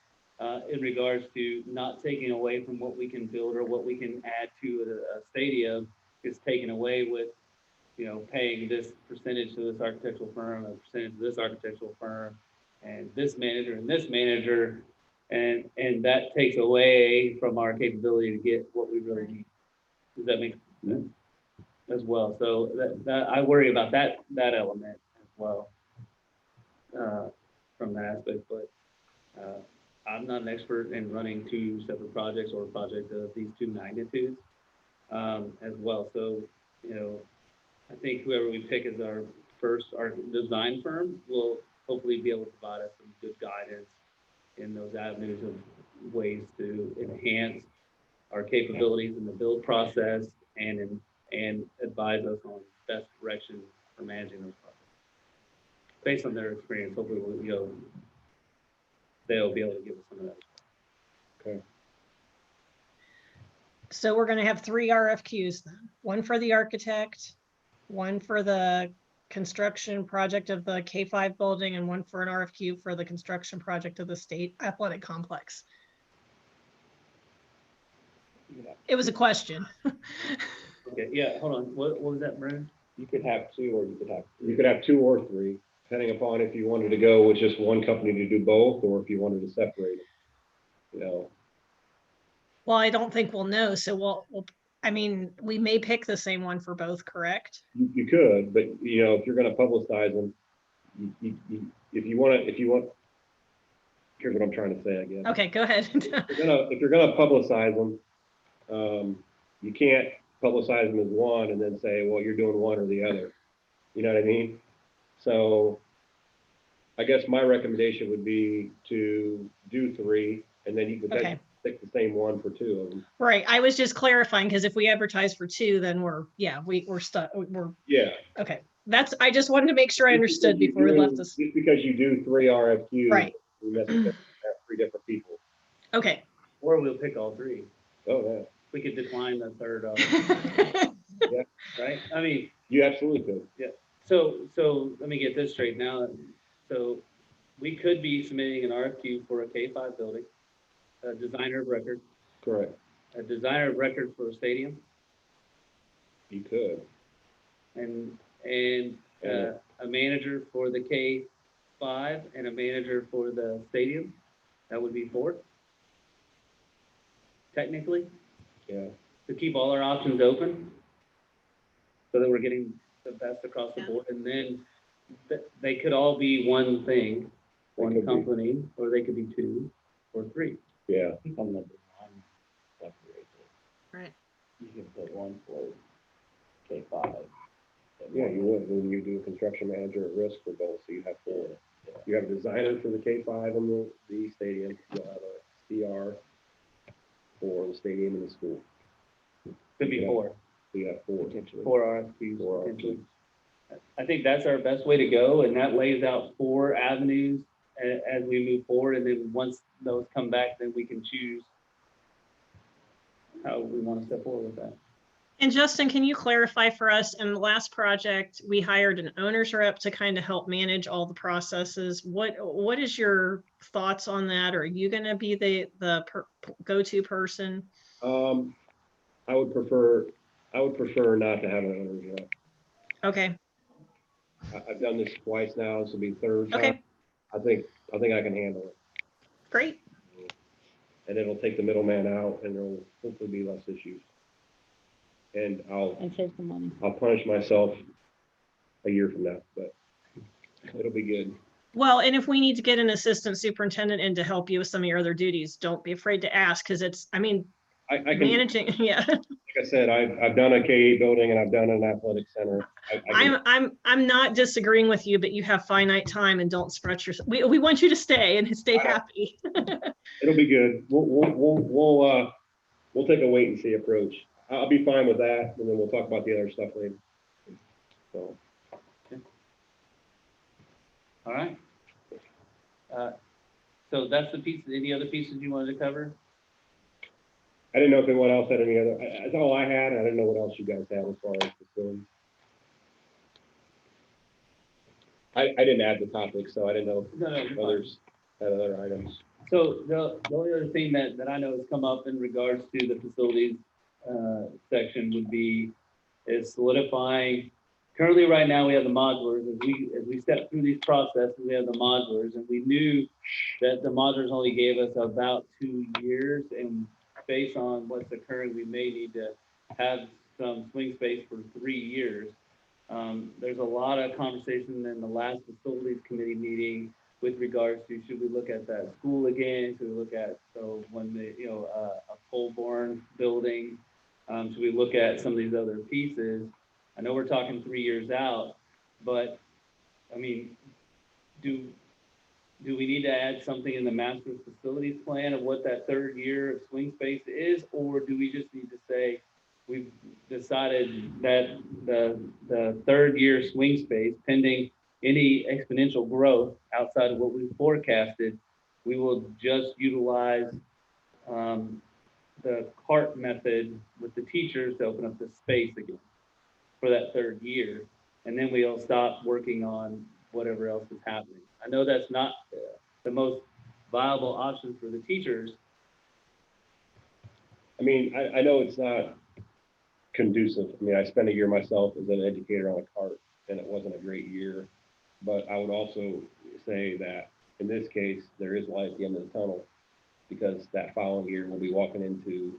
in regards to not taking away from what we can build or what we can add to a stadium, is taken away with, paying this percentage to this architectural firm, a percentage to this architectural firm, and this manager, and that takes away from our capability to get what we really need. Does that make sense? As well, so that I worry about that element as well, from that aspect, but I'm not an expert in running two separate projects or a project of these two magnitudes, as well. So, I think whoever we pick as our design firm will hopefully be able to provide us some good guidance in those avenues of ways to enhance our capabilities in the build process, and advise us on best direction for managing those projects. Based on their experience, hopefully they'll be able to give us some of that. Okay. so we're gonna have 3 RFQs then. One for the architect, one for the construction project of the K-5 building, and one for an RFQ for the construction project of the state athletic complex. It was a question. Okay, yeah, hold on. What was that, Brandon? You could have two, or you could have You could have two or three, depending upon if you wanted to go with just one company to do both, or if you wanted to separate them. Well, I don't think we'll know, so I mean, we may pick the same one for both, correct? You could, but if you're gonna publicize them, if you want, here's what I'm trying to say, I guess. Okay, go ahead. If you're gonna publicize them, you can't publicize them as one and then say, well, you're doing one or the other. You know what I mean? So I guess my recommendation would be to do 3, and then you could Okay. pick the same one for 2 of them. Right, I was just clarifying, because if we advertise for 2, then we're stuck, Yeah. okay. I just wanted to make sure I understood before we left this. Just because you do 3 RFQs. Right. We necessarily have 3 different people. Okay. Or we'll pick all 3. Oh, yeah. We could decline the third, right? I mean, You absolutely could. so let me get this straight now. So we could be submitting an RFQ for a K-5 building, a designer of record, Correct. a designer of record for a stadium, You could. and a manager for the K-5 and a manager for the stadium. That would be 4, technically, Yeah, to keep all our options open so that we're getting the best across the Yeah. board. And then they could all be one thing, They one could be. company, or they could be 2 or 3. yeah. From the design separated, Right. you can put one for K-5. and Yeah, one you would, when you do a construction manager at risk for both, so you have 4. You have a designer for the K-5 and the stadium, you'll have a CR for the stadium and the school. Could be Yeah. 4. So you have 4. Potentially. 4 RFPs, 4 potentially. I think that's our best way to go, and that lays out 4 avenues as we move forward. And then once those come back, then we can choose how we want to step forward with that. And Justin, can you clarify for us, in the last project, we hired an owner's rep to kind of help manage all the processes. What is your thoughts on that? Are you going to be the go-to person? I would prefer not to have an owner's rep. Okay, I've done this twice now, this will be 3rd time. okay, I think I can handle it. great. And it'll take the middleman out and there'll hopefully be less issues. And And save some money. I'll punish myself a year from now, but it'll be good. Well, and if we need to get an assistant superintendent in to help you with some of your other duties, don't be afraid to ask, because it's, I mean, I can, managing, yeah. like I said, I've done a K-8 building and I've done an athletic center. I'm not disagreeing with you, but you have finite time and don't stretch yourself. We want you to stay and stay happy. It'll be good. We'll take a wait and see approach. I'll be fine with that, and then we'll talk about the other stuff later. So, All right. So that's the piece. Any other pieces you wanted to cover? I didn't know if anyone else had any other, that's all I had. I didn't know what else you guys had as far as facilities. I didn't add the topic, so I didn't know No, if others had other items. So the only other thing that I know has come up in regards to the facilities section would be is solidifying. Currently, right now, we have the modulars. As we step through these processes, we have the modulars, and we knew that the modulars only gave us about 2 years, and based on what's occurring, we may need to have some swing space for 3 years. There's a lot of conversation in the last facilities committee meeting with regards to, should we look at that school again? Should we look at, so when the, a pole-borne building? Should we look at some of these other pieces? I know we're talking 3 years out, but I mean, do we need to add something in the master facilities plan of what that 3rd year of swing space is? Or do we just need to say, we've decided that the 3rd year swing space, pending any exponential growth outside of what we forecasted, we will just utilize the CART method with the teachers to open up the space again for that 3rd year. And then we'll stop working on whatever else is happening. I know that's not the most viable option for the teachers. I mean, I know it's not conducive. I mean, I spent a year myself as an educator on a cart, and it wasn't a great year. But I would also say that in this case, there is light at the end of the tunnel, because that following year we'll be walking into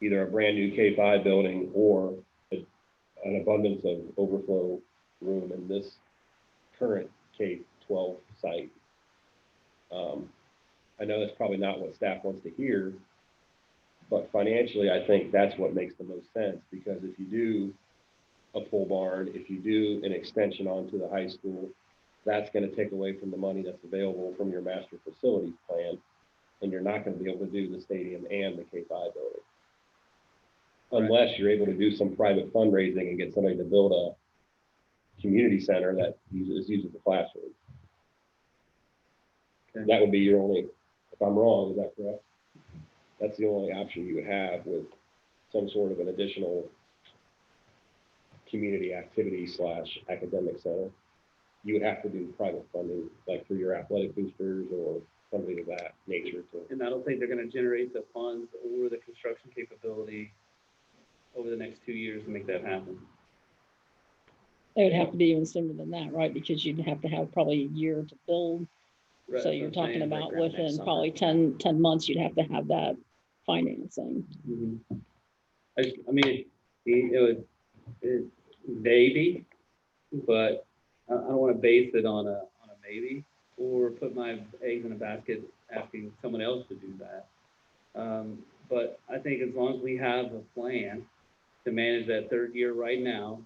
either a brand new K-5 building or an abundance of overflow room in this current K-12 site. I know that's probably not what staff wants to hear, but financially, I think that's what makes the most sense, because if you do a pole barn, if you do an extension onto the high school, that's going to take away from the money that's available from your master facilities plan, and you're not going to be able to do the stadium and the K-5 building. Unless you're able to do some private fundraising and get somebody to build a community center that uses the classroom. Okay. That would be your only, if I'm wrong, is that correct? That's the only option you would have with some sort of an additional community activity / academic center. You would have to do private funding, like through your athletic boosters or something of that nature. And I don't think they're going to generate the funds or the construction capability over the next 2 years to make that happen. It would have to be even sooner than that, right? Because you'd have to have probably a year to build. Right, So that's you're what I'm talking saying, about around next within summer. probably 10 months, you'd have to have that financing. Mhm. I mean, maybe, but I don't want to base it on a maybe, or put my eggs in a basket asking someone else to do that. But I think as long as we have a plan to manage that third year right now,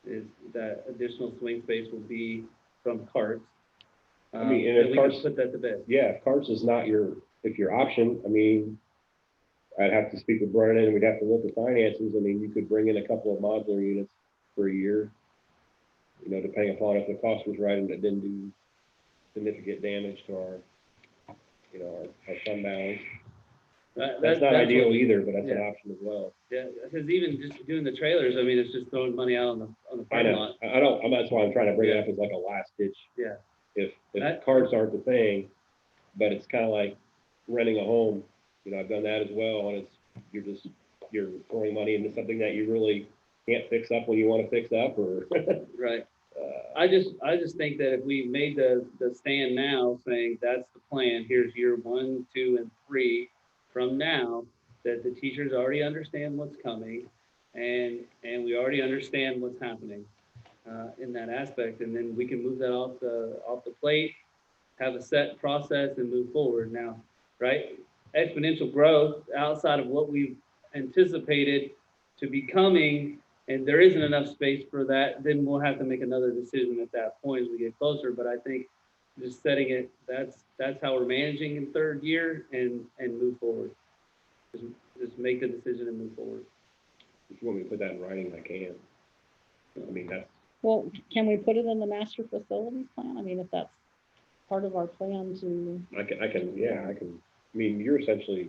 is that additional swing space will be from carts. I mean, and then if we can carts- put that to bed. Yeah, if carts is not your option, I mean, I'd have to speak with Brennan and we'd have to look at finances. I mean, you could bring in a couple of modular units for a year, you know, depending upon if the cost was right and it didn't do significant damage to our, you know, our fund balance. That's not ideal either, but that's an option as well. Yeah, because even just doing the trailers, I mean, it's just throwing money out on the I parking know, lot. I don't, that's why I'm trying to bring it up as like a last ditch. Yeah. If That- carts aren't the thing, but it's kind of like renting a home, you know, I've done that as well, and you're throwing money into something that you really can't fix up when you want to fix up, or. Right. I just think that if we made the stand now saying that's the plan, here's year 1, 2, and 3 from now, that the teachers already understand what's coming and we already understand what's happening in that aspect, and then we can move that off the plate, have a set process and move forward now, right? Exponential growth outside of what we've anticipated to be coming, and there isn't enough space for that, then we'll have to make another decision at that point as we get closer. But I think just setting it, that's how we're managing in third year and move forward. Just make the decision and move forward. If you want me to put that in writing, I can. I mean, that's, Well, can we put it in the master facilities plan? I mean, if that's part of our plan to, I mean, you're essentially,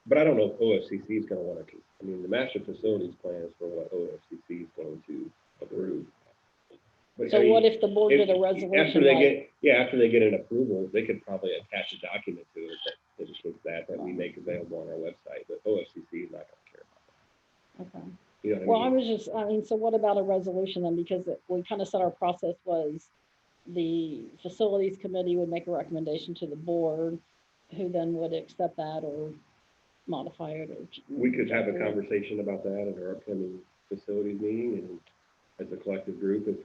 but I don't know if OFCC is gonna want to, I mean, the master facilities plan is for what OFCC is going to approve. But, I so mean, what if the board did a resolution After they like, after they get an approval, they could probably attach a document to it that indicates that we make available on our website, but OFCC is not gonna care about that. okay. You know Well, what I mean? I mean, so what about a resolution then? Because we kind of said our process was the facilities committee would make a recommendation to the board, who then would accept that or modify it or. We could have a conversation about that at our upcoming facilities meeting, and as a collective group, if,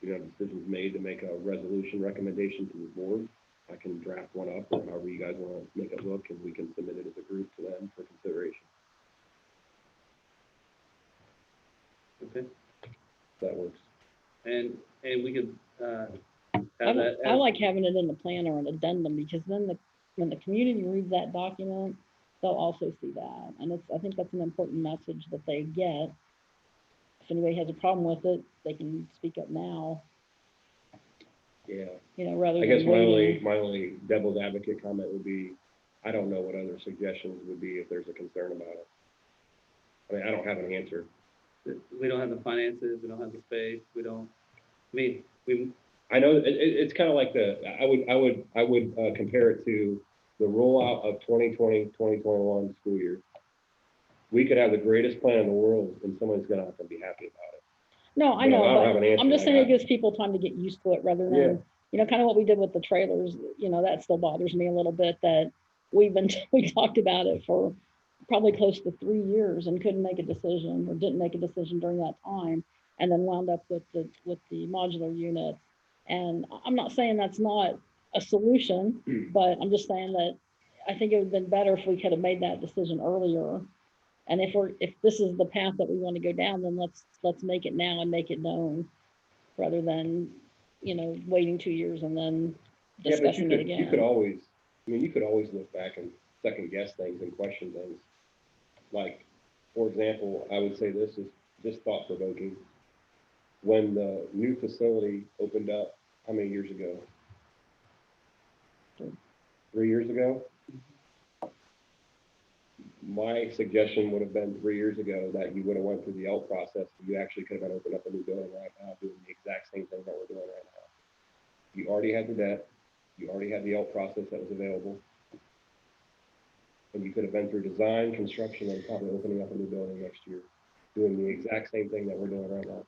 you know, decisions made to make a resolution recommendation to the board, I can draft one up, or however you guys want to make it look, and we can submit it as a group to them for consideration. Okay. That works. And we could have I that. like having it in the plan or an addendum, because then when the community reads that document, they'll also see that. And I think that's an important message that they get. If anybody has a problem with it, they can speak up now, Yeah. you know, rather I than guess waiting. my only devil's advocate comment would be, I don't know what other suggestions would be if there's a concern about it. I mean, I don't have an answer. We don't have the finances, we don't have the space, we don't, I mean, we, I know it's kind of like I would compare it to the rollout of 2020-2021 school year. We could have the greatest plan in the world and someone's not gonna be happy about it. No, I But know, I don't have an but answer I'm just like saying it that. gives people time to get used to it rather Yeah. than, you know, kind of what we did with the trailers, you know, that still bothers me a little bit that we talked about it for probably close to 3 years and couldn't make a decision or didn't make a decision during that time, and then wound up with the modular unit. And I'm not saying that's not a solution, but I'm just saying that I think it would have been better if we could have made that decision earlier. And if this is the path that we want to go down, then let's make it now and make it known, rather than, you know, waiting 2 years and then Yeah, but discussing it you could again. always, I mean, you could always look back and second guess things and question things. Like, for example, I would say this is just thought provoking. When the new facility opened up, how many years ago? 3 years ago? My suggestion would have been 3 years ago that you would have went through the L process. You actually could have opened up a new building right now, doing the exact same thing that we're doing right now. You already had the debt, you already had the L process that was available. And you could have been through design, construction, and probably opening up a new building next year, doing the exact same thing that we're doing right now.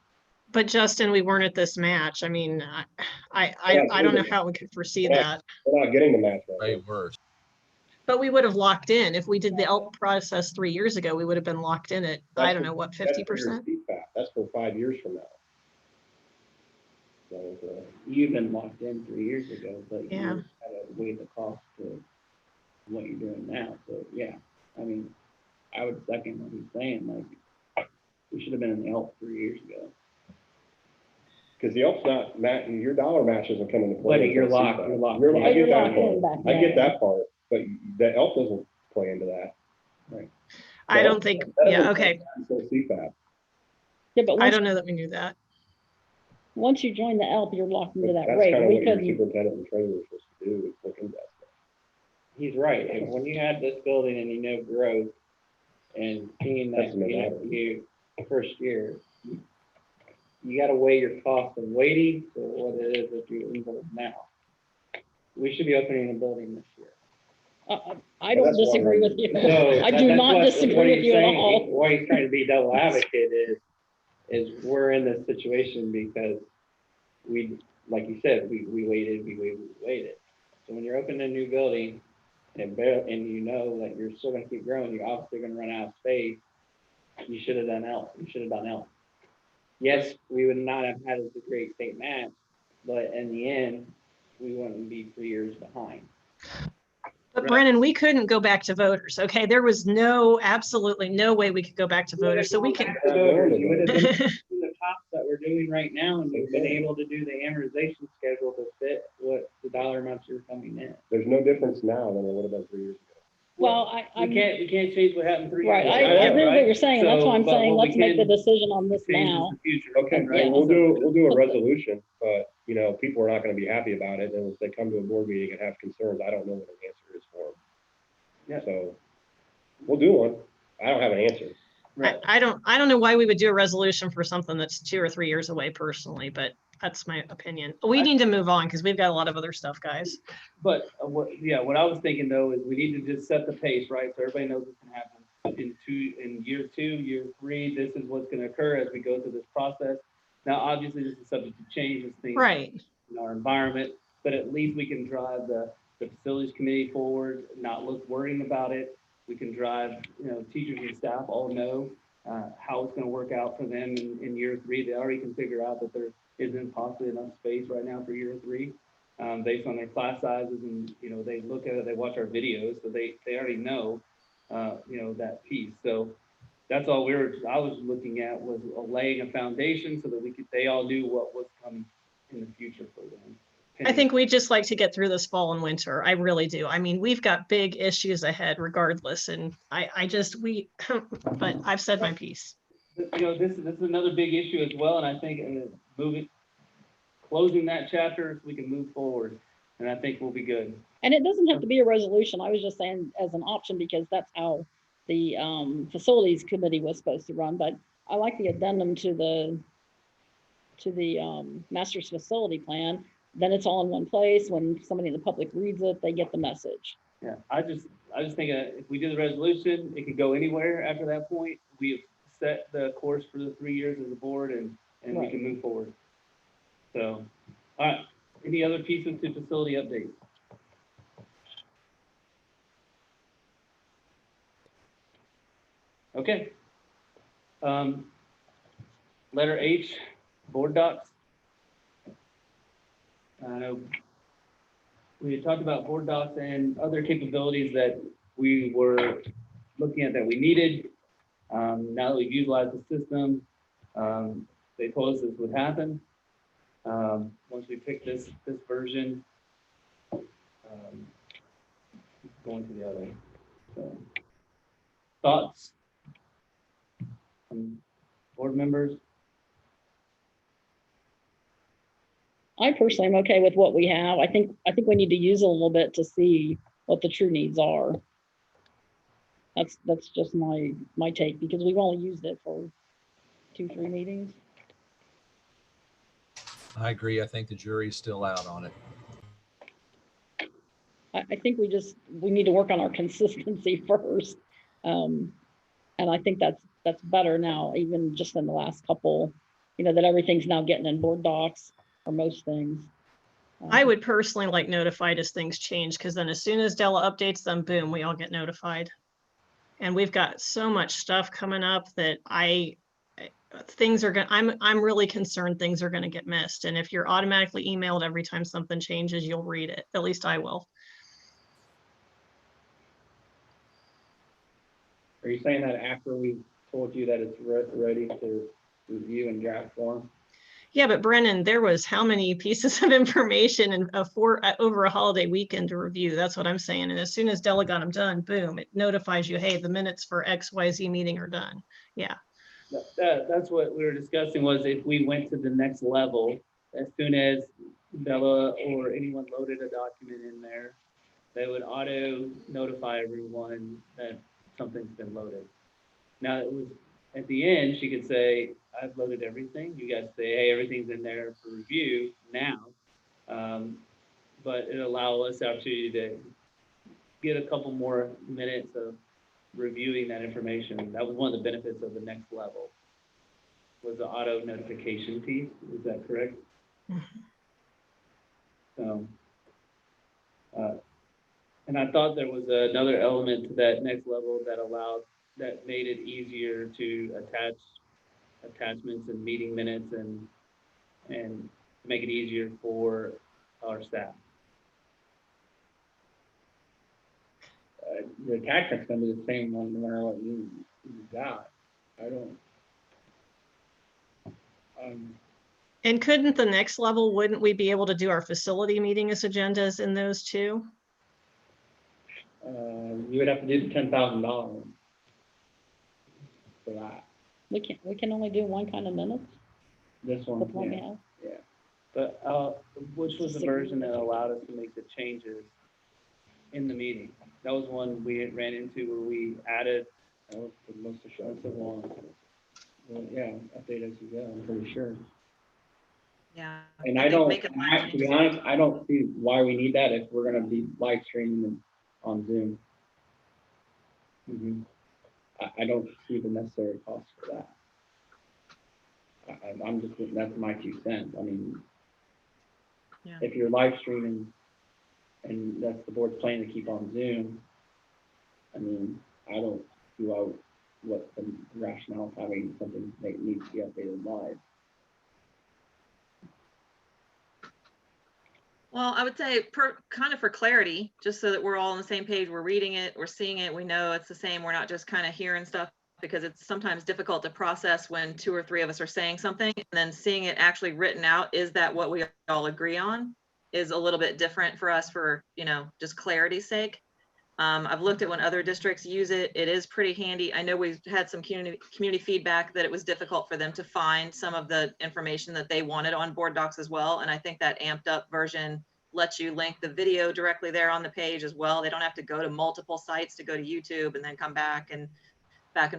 But Justin, we weren't at this match. I mean, I don't know how we could foresee that. We're not getting the match right Way now. worse. But we would have locked in. If we did the ELP process 3 years ago, we would have been locked in at, I don't know, what, That's for 50%? your CPAP. That's for 5 years from now. So, You've been locked in 3 years ago, but you Yeah. had to weigh the cost to what you're doing now. So, yeah, I mean, I would second what he's saying, like, we should have been in the help 3 years ago. because the ELP's not, your dollar match doesn't come into play. But you're until locked, CPAP. you're locked. I But get you're that locked in part. back I get then. that part, but the ELP doesn't play into that. I don't think, yeah, okay. Until CPAP. Yeah, but I once, don't know that we knew that. once you join the ELP, you're locked into that That's rate. kind of We what your couldn't, superintendent and treasurer are supposed to do, is look into that stuff. He's right. And when you had this building and you know growth and seeing that, Doesn't matter. you first year, you gotta weigh your cost of waiting for what it is that you involve now. We should be opening a building this year. I don't That's why disagree we're- with you. So I do that's not what disagree with he's you at saying. all. Why he's trying to be devil advocate is we're in this situation because we, like you said, we waited. So when you're opening a new building and you know that you're still gonna keep growing, you're obviously gonna run out of space, you should have done ELP. You should have done ELP. Yes, we would not have had a great state match, but in the end, we wouldn't be 3 years behind. But Brennan, we couldn't go back to voters, okay? There was absolutely no way we could go back to voters, so we can. You would have been doing the tops that we're doing right now, and you've been able to do the amortization schedule to fit what the dollar amounts are coming in. There's no difference now than it would have been 3 years ago. Well, We can't change what happened 3 years right, ago. I agree with what you're saying. That's why I'm So, but saying, what we let's make the can decision on this change is now. the future. Okay, Yeah. we'll do a resolution, but, you know, people are not gonna be happy about it, and if they come to a board meeting and have concerns, I don't know what an answer is for them. Yeah. So, we'll do one. I don't have an answer. Right. I don't know why we would do a resolution for something that's 2 or 3 years away personally, but that's my opinion. We need to move on because we've got a lot of other stuff, guys. But what I was thinking though is we need to just set the pace, right? So everybody knows what's gonna happen in year 2, year 3, this is what's gonna occur as we go through this process. Now, obviously, this is subject to change as things Right. in our environment, but at least we can drive the facilities committee forward, not worrying about it. We can drive, teachers and staff all know how it's gonna work out for them in year 3. They already can figure out that there isn't possibly enough space right now for year 3, based on their class sizes, and, they look at it, they watch our videos, so they already know, that piece. So that's all I was looking at was laying a foundation so that they all knew what was coming in the future for them. I think we just like to get through this fall and winter. I really do. I mean, we've got big issues ahead regardless. And but I've said my piece. This is another big issue as well. And I think closing that chapter, we can move forward. And I think we'll be good. And it doesn't have to be a resolution. I was just saying as an option because that's how the facilities committee was supposed to run. But I like the addendum to the master's facility plan. Then it's all in one place. When somebody in the public reads it, they get the message. Yeah, I just think if we do the resolution, it could go anywhere after that point. We have set the course for the 3 years as a board, and we Right. can move forward. So, all right. Any other pieces to facility updates? Okay. Letter H, board docs. I know we had talked about board docs and other capabilities that we were looking at that we needed. Now that we've utilized the system, they told us this would happen. Once we pick this version, going to the other. So, thoughts from board members? I personally am okay with what we have. I think we need to use it a little bit to see what the true needs are. That's just my take because we've only used it for 2-3 meetings. I agree. I think the jury's still out on it. I think we need to work on our consistency first. And I think that's better now, even just in the last couple that everything's now getting in board docs or most things. I would personally like notified as things change, because then as soon as Della updates them, boom, we all get notified. And we've got so much stuff coming up that I'm really concerned things are gonna get missed. And if you're automatically emailed every time something changes, you'll read it. At least I will. Are you saying that after we told you that it's ready to review in draft form? Yeah, but Brennan, there was how many pieces of information in over a holiday weekend to review? That's what I'm saying. And as soon as Della got them done, boom, it notifies you, hey, the minutes for XYZ meeting are done. Yeah. That's what we were discussing, was if we went to the next level, as soon as Bella or anyone loaded a document in there, they would auto notify everyone that something's been loaded. Now, it was at the end, she could say, I've loaded everything. You guys say, hey, everything's in there for review now. But it allowed us the opportunity to get a couple more minutes of reviewing that information. That was one of the benefits of the next level, was the auto notification piece. Is that correct? So, and I thought there was another element to that next level that made it easier to attach attachments and meeting minutes and make it easier for our staff. The attachment's gonna be the same one no matter what you got. I don't. And couldn't the next level, wouldn't we be able to do our facility meeting as agendas in those too? You would have to do the $10,000 for that. We can only do one kind of minutes This one, with what we yeah. have. Yeah. But which was the version that allowed us to make the changes in the meeting? That was one we had ran into where we added. That was the most expensive one. Well, yeah, update as you go, I'm pretty sure. Yeah. And I I think don't, make it to be honest, I don't see why we need that if we're gonna be live streaming on Zoom. I don't see the necessary cost for that. I'm just, that's my 2 cents. I mean, Yeah. if you're live streaming and that's the board's plan to keep on Zoom, I mean, I don't see what the rationale of having something that needs to be updated live. Well, I would say kind of for clarity, just so that we're all on the same page, we're reading it, we're seeing it, we know it's the same, we're not just kind of hearing stuff, because it's sometimes difficult to process when 2 or 3 of us are saying something and then seeing it actually written out. Is that what we all agree on? Is a little bit different for us for, just clarity's sake. I've looked at when other districts use it. It is pretty handy. I know we've had some community feedback that it was difficult for them to find some of the information that they wanted on board docs as well. And I think that amped up version lets you link the video directly there on the page as well. They don't have to go to multiple sites to go to YouTube and then come back and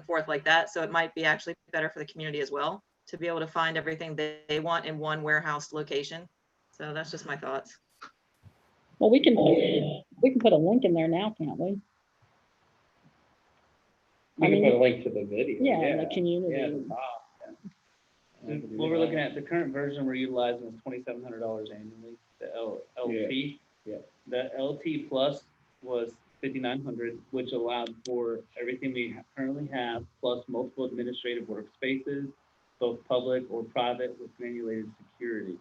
forth like that. So it might be actually better for the community as well to be able to find everything they want in one warehouse location. So that's just my thoughts. Well, we can put a link in there now, can't we? We I can mean, put a link to the video. Yeah, in the community. Yeah, at the top, yeah. What we're looking at, the current version we're utilizing is $2,700 annually, the LT. Yeah. The LT Plus was $5,900, which allowed for everything we currently have, plus multiple administrative workspaces, both public or private, with granulated security.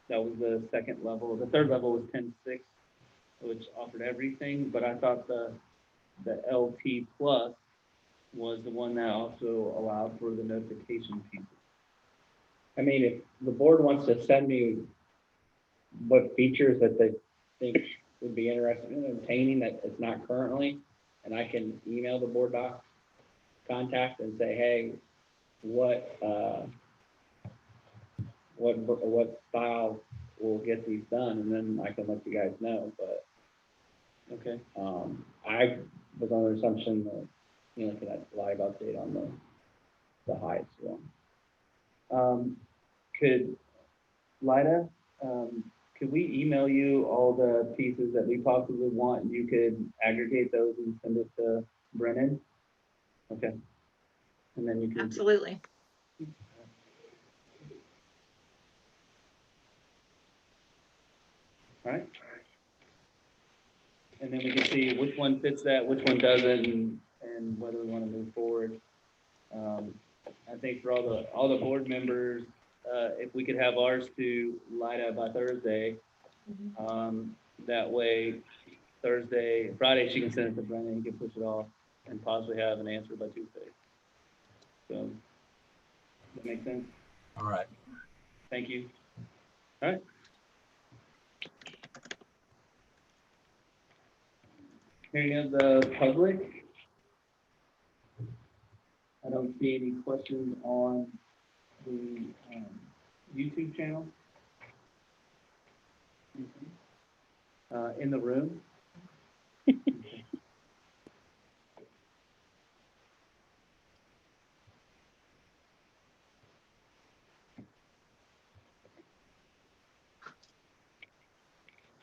That was the second level. The third level was 10.6, which offered everything, but I thought the LT Plus was the one that also allowed for the notification pieces. I mean, if the board wants to send me what features that they think would be interested in obtaining that it's not currently, and I can email the board doc contact and say, hey, what style will get these done, and then I can let you guys know. But Okay. I was on the assumption that, for that live update on the highest one. Could Lida, could we email you all the pieces that we possibly want, and you could aggregate those and send it to Brennan? Okay. And then you can. Absolutely. which one fits that, which one doesn't, and whether we want to move forward. I think for all the board members, if we could have ours to Lida by Thursday, that way Friday, she can send it to Brennan, he can push it off and possibly have an answer by Tuesday. So, does that make sense? All right. Thank you. All right. Hearing of the public. I don't see any questions on the YouTube channel. In the room.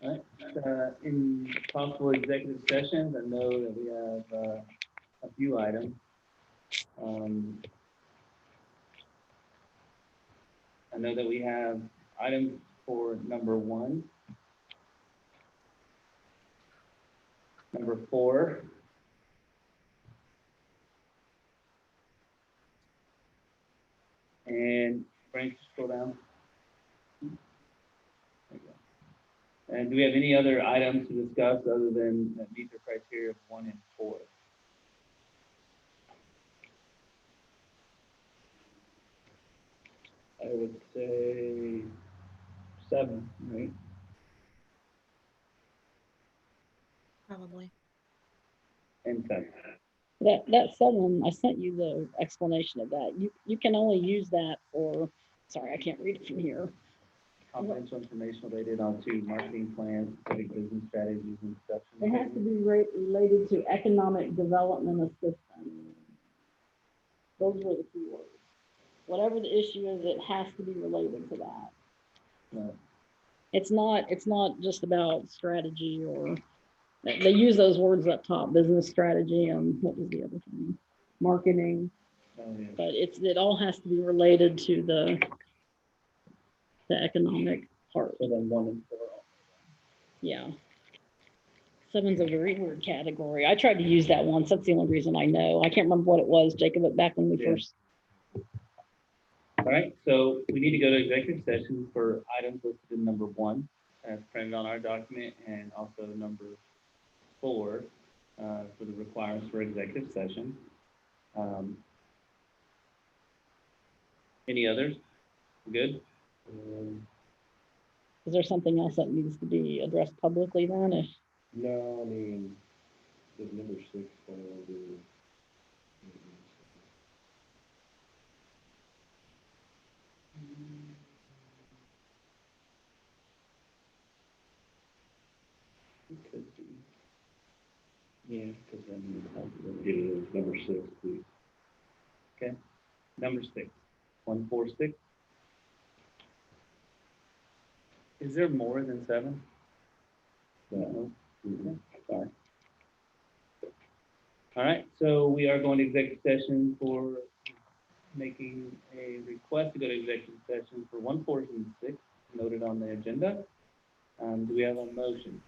All right. In possible executive sessions, I know that we have a few items. I know that we have items for number 1, number 4, and Frank, scroll down. There you go. And do we have any other items to discuss other than that meet the criteria of 1 and 4? I would say 7, right? Probably. And 10. That 7, I sent you the explanation of that. You can only use that for, sorry, I can't read it from here. Confidential information related onto marketing plans, specific business strategies, and stuff. It has to be related to economic development assistance. Those were the key words. Whatever the issue is, it has to be related to that. Right. It's not just about strategy, or they use those words up top, business strategy, and what was the other thing? Marketing. Oh, yeah. But it all has to be related to the economic part. So then 1 and 4. Yeah. 7's a very weird category. I tried to use that once. That's the only reason I know. I can't remember what it was, Jacob, back when we Yeah. first. All right, so we need to go to executive session for items listed in number 1, as printed on our document, and also number 4 for the requirements for executive session. Any others? Good? Is there something else that needs to be addressed publicly then? No, I mean, the number 6, It could be. Yeah, because then it is number 6, please. number 6, 146. Is there more than 7? No. Okay, sorry. All right, so we are going to executive session for making a request to go to executive session for 146, noted on the agenda. Do we have a motion?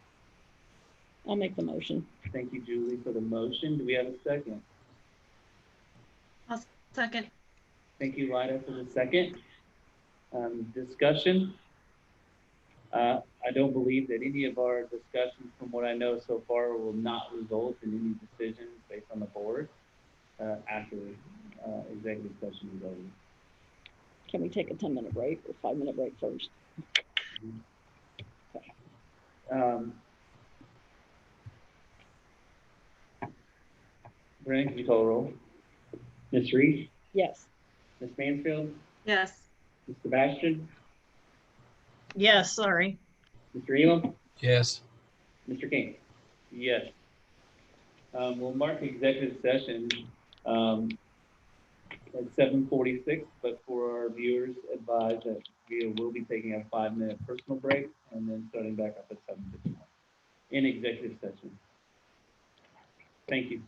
I'll make the motion. Thank you, Julie, for the motion. Do we have a second? I'll second. Thank you, Lida, for the second. Discussion. I don't believe that any of our discussions, from what I know so far, will not result in any decisions based on the board after executive session is over. Can we take a 10-minute break or 5-minute break first? Brennan, can you call a roll? Ms. Reese? Yes. Ms. Mansfield? Yes. Mr. Sebastian? Yes, sorry. Mr. Elam? Yes. Mr. King? Yes. We'll mark executive session at 7:46, but for our viewers, advise that we will be taking a 5-minute personal break and then starting back up at 7:51 in executive session. Thank you.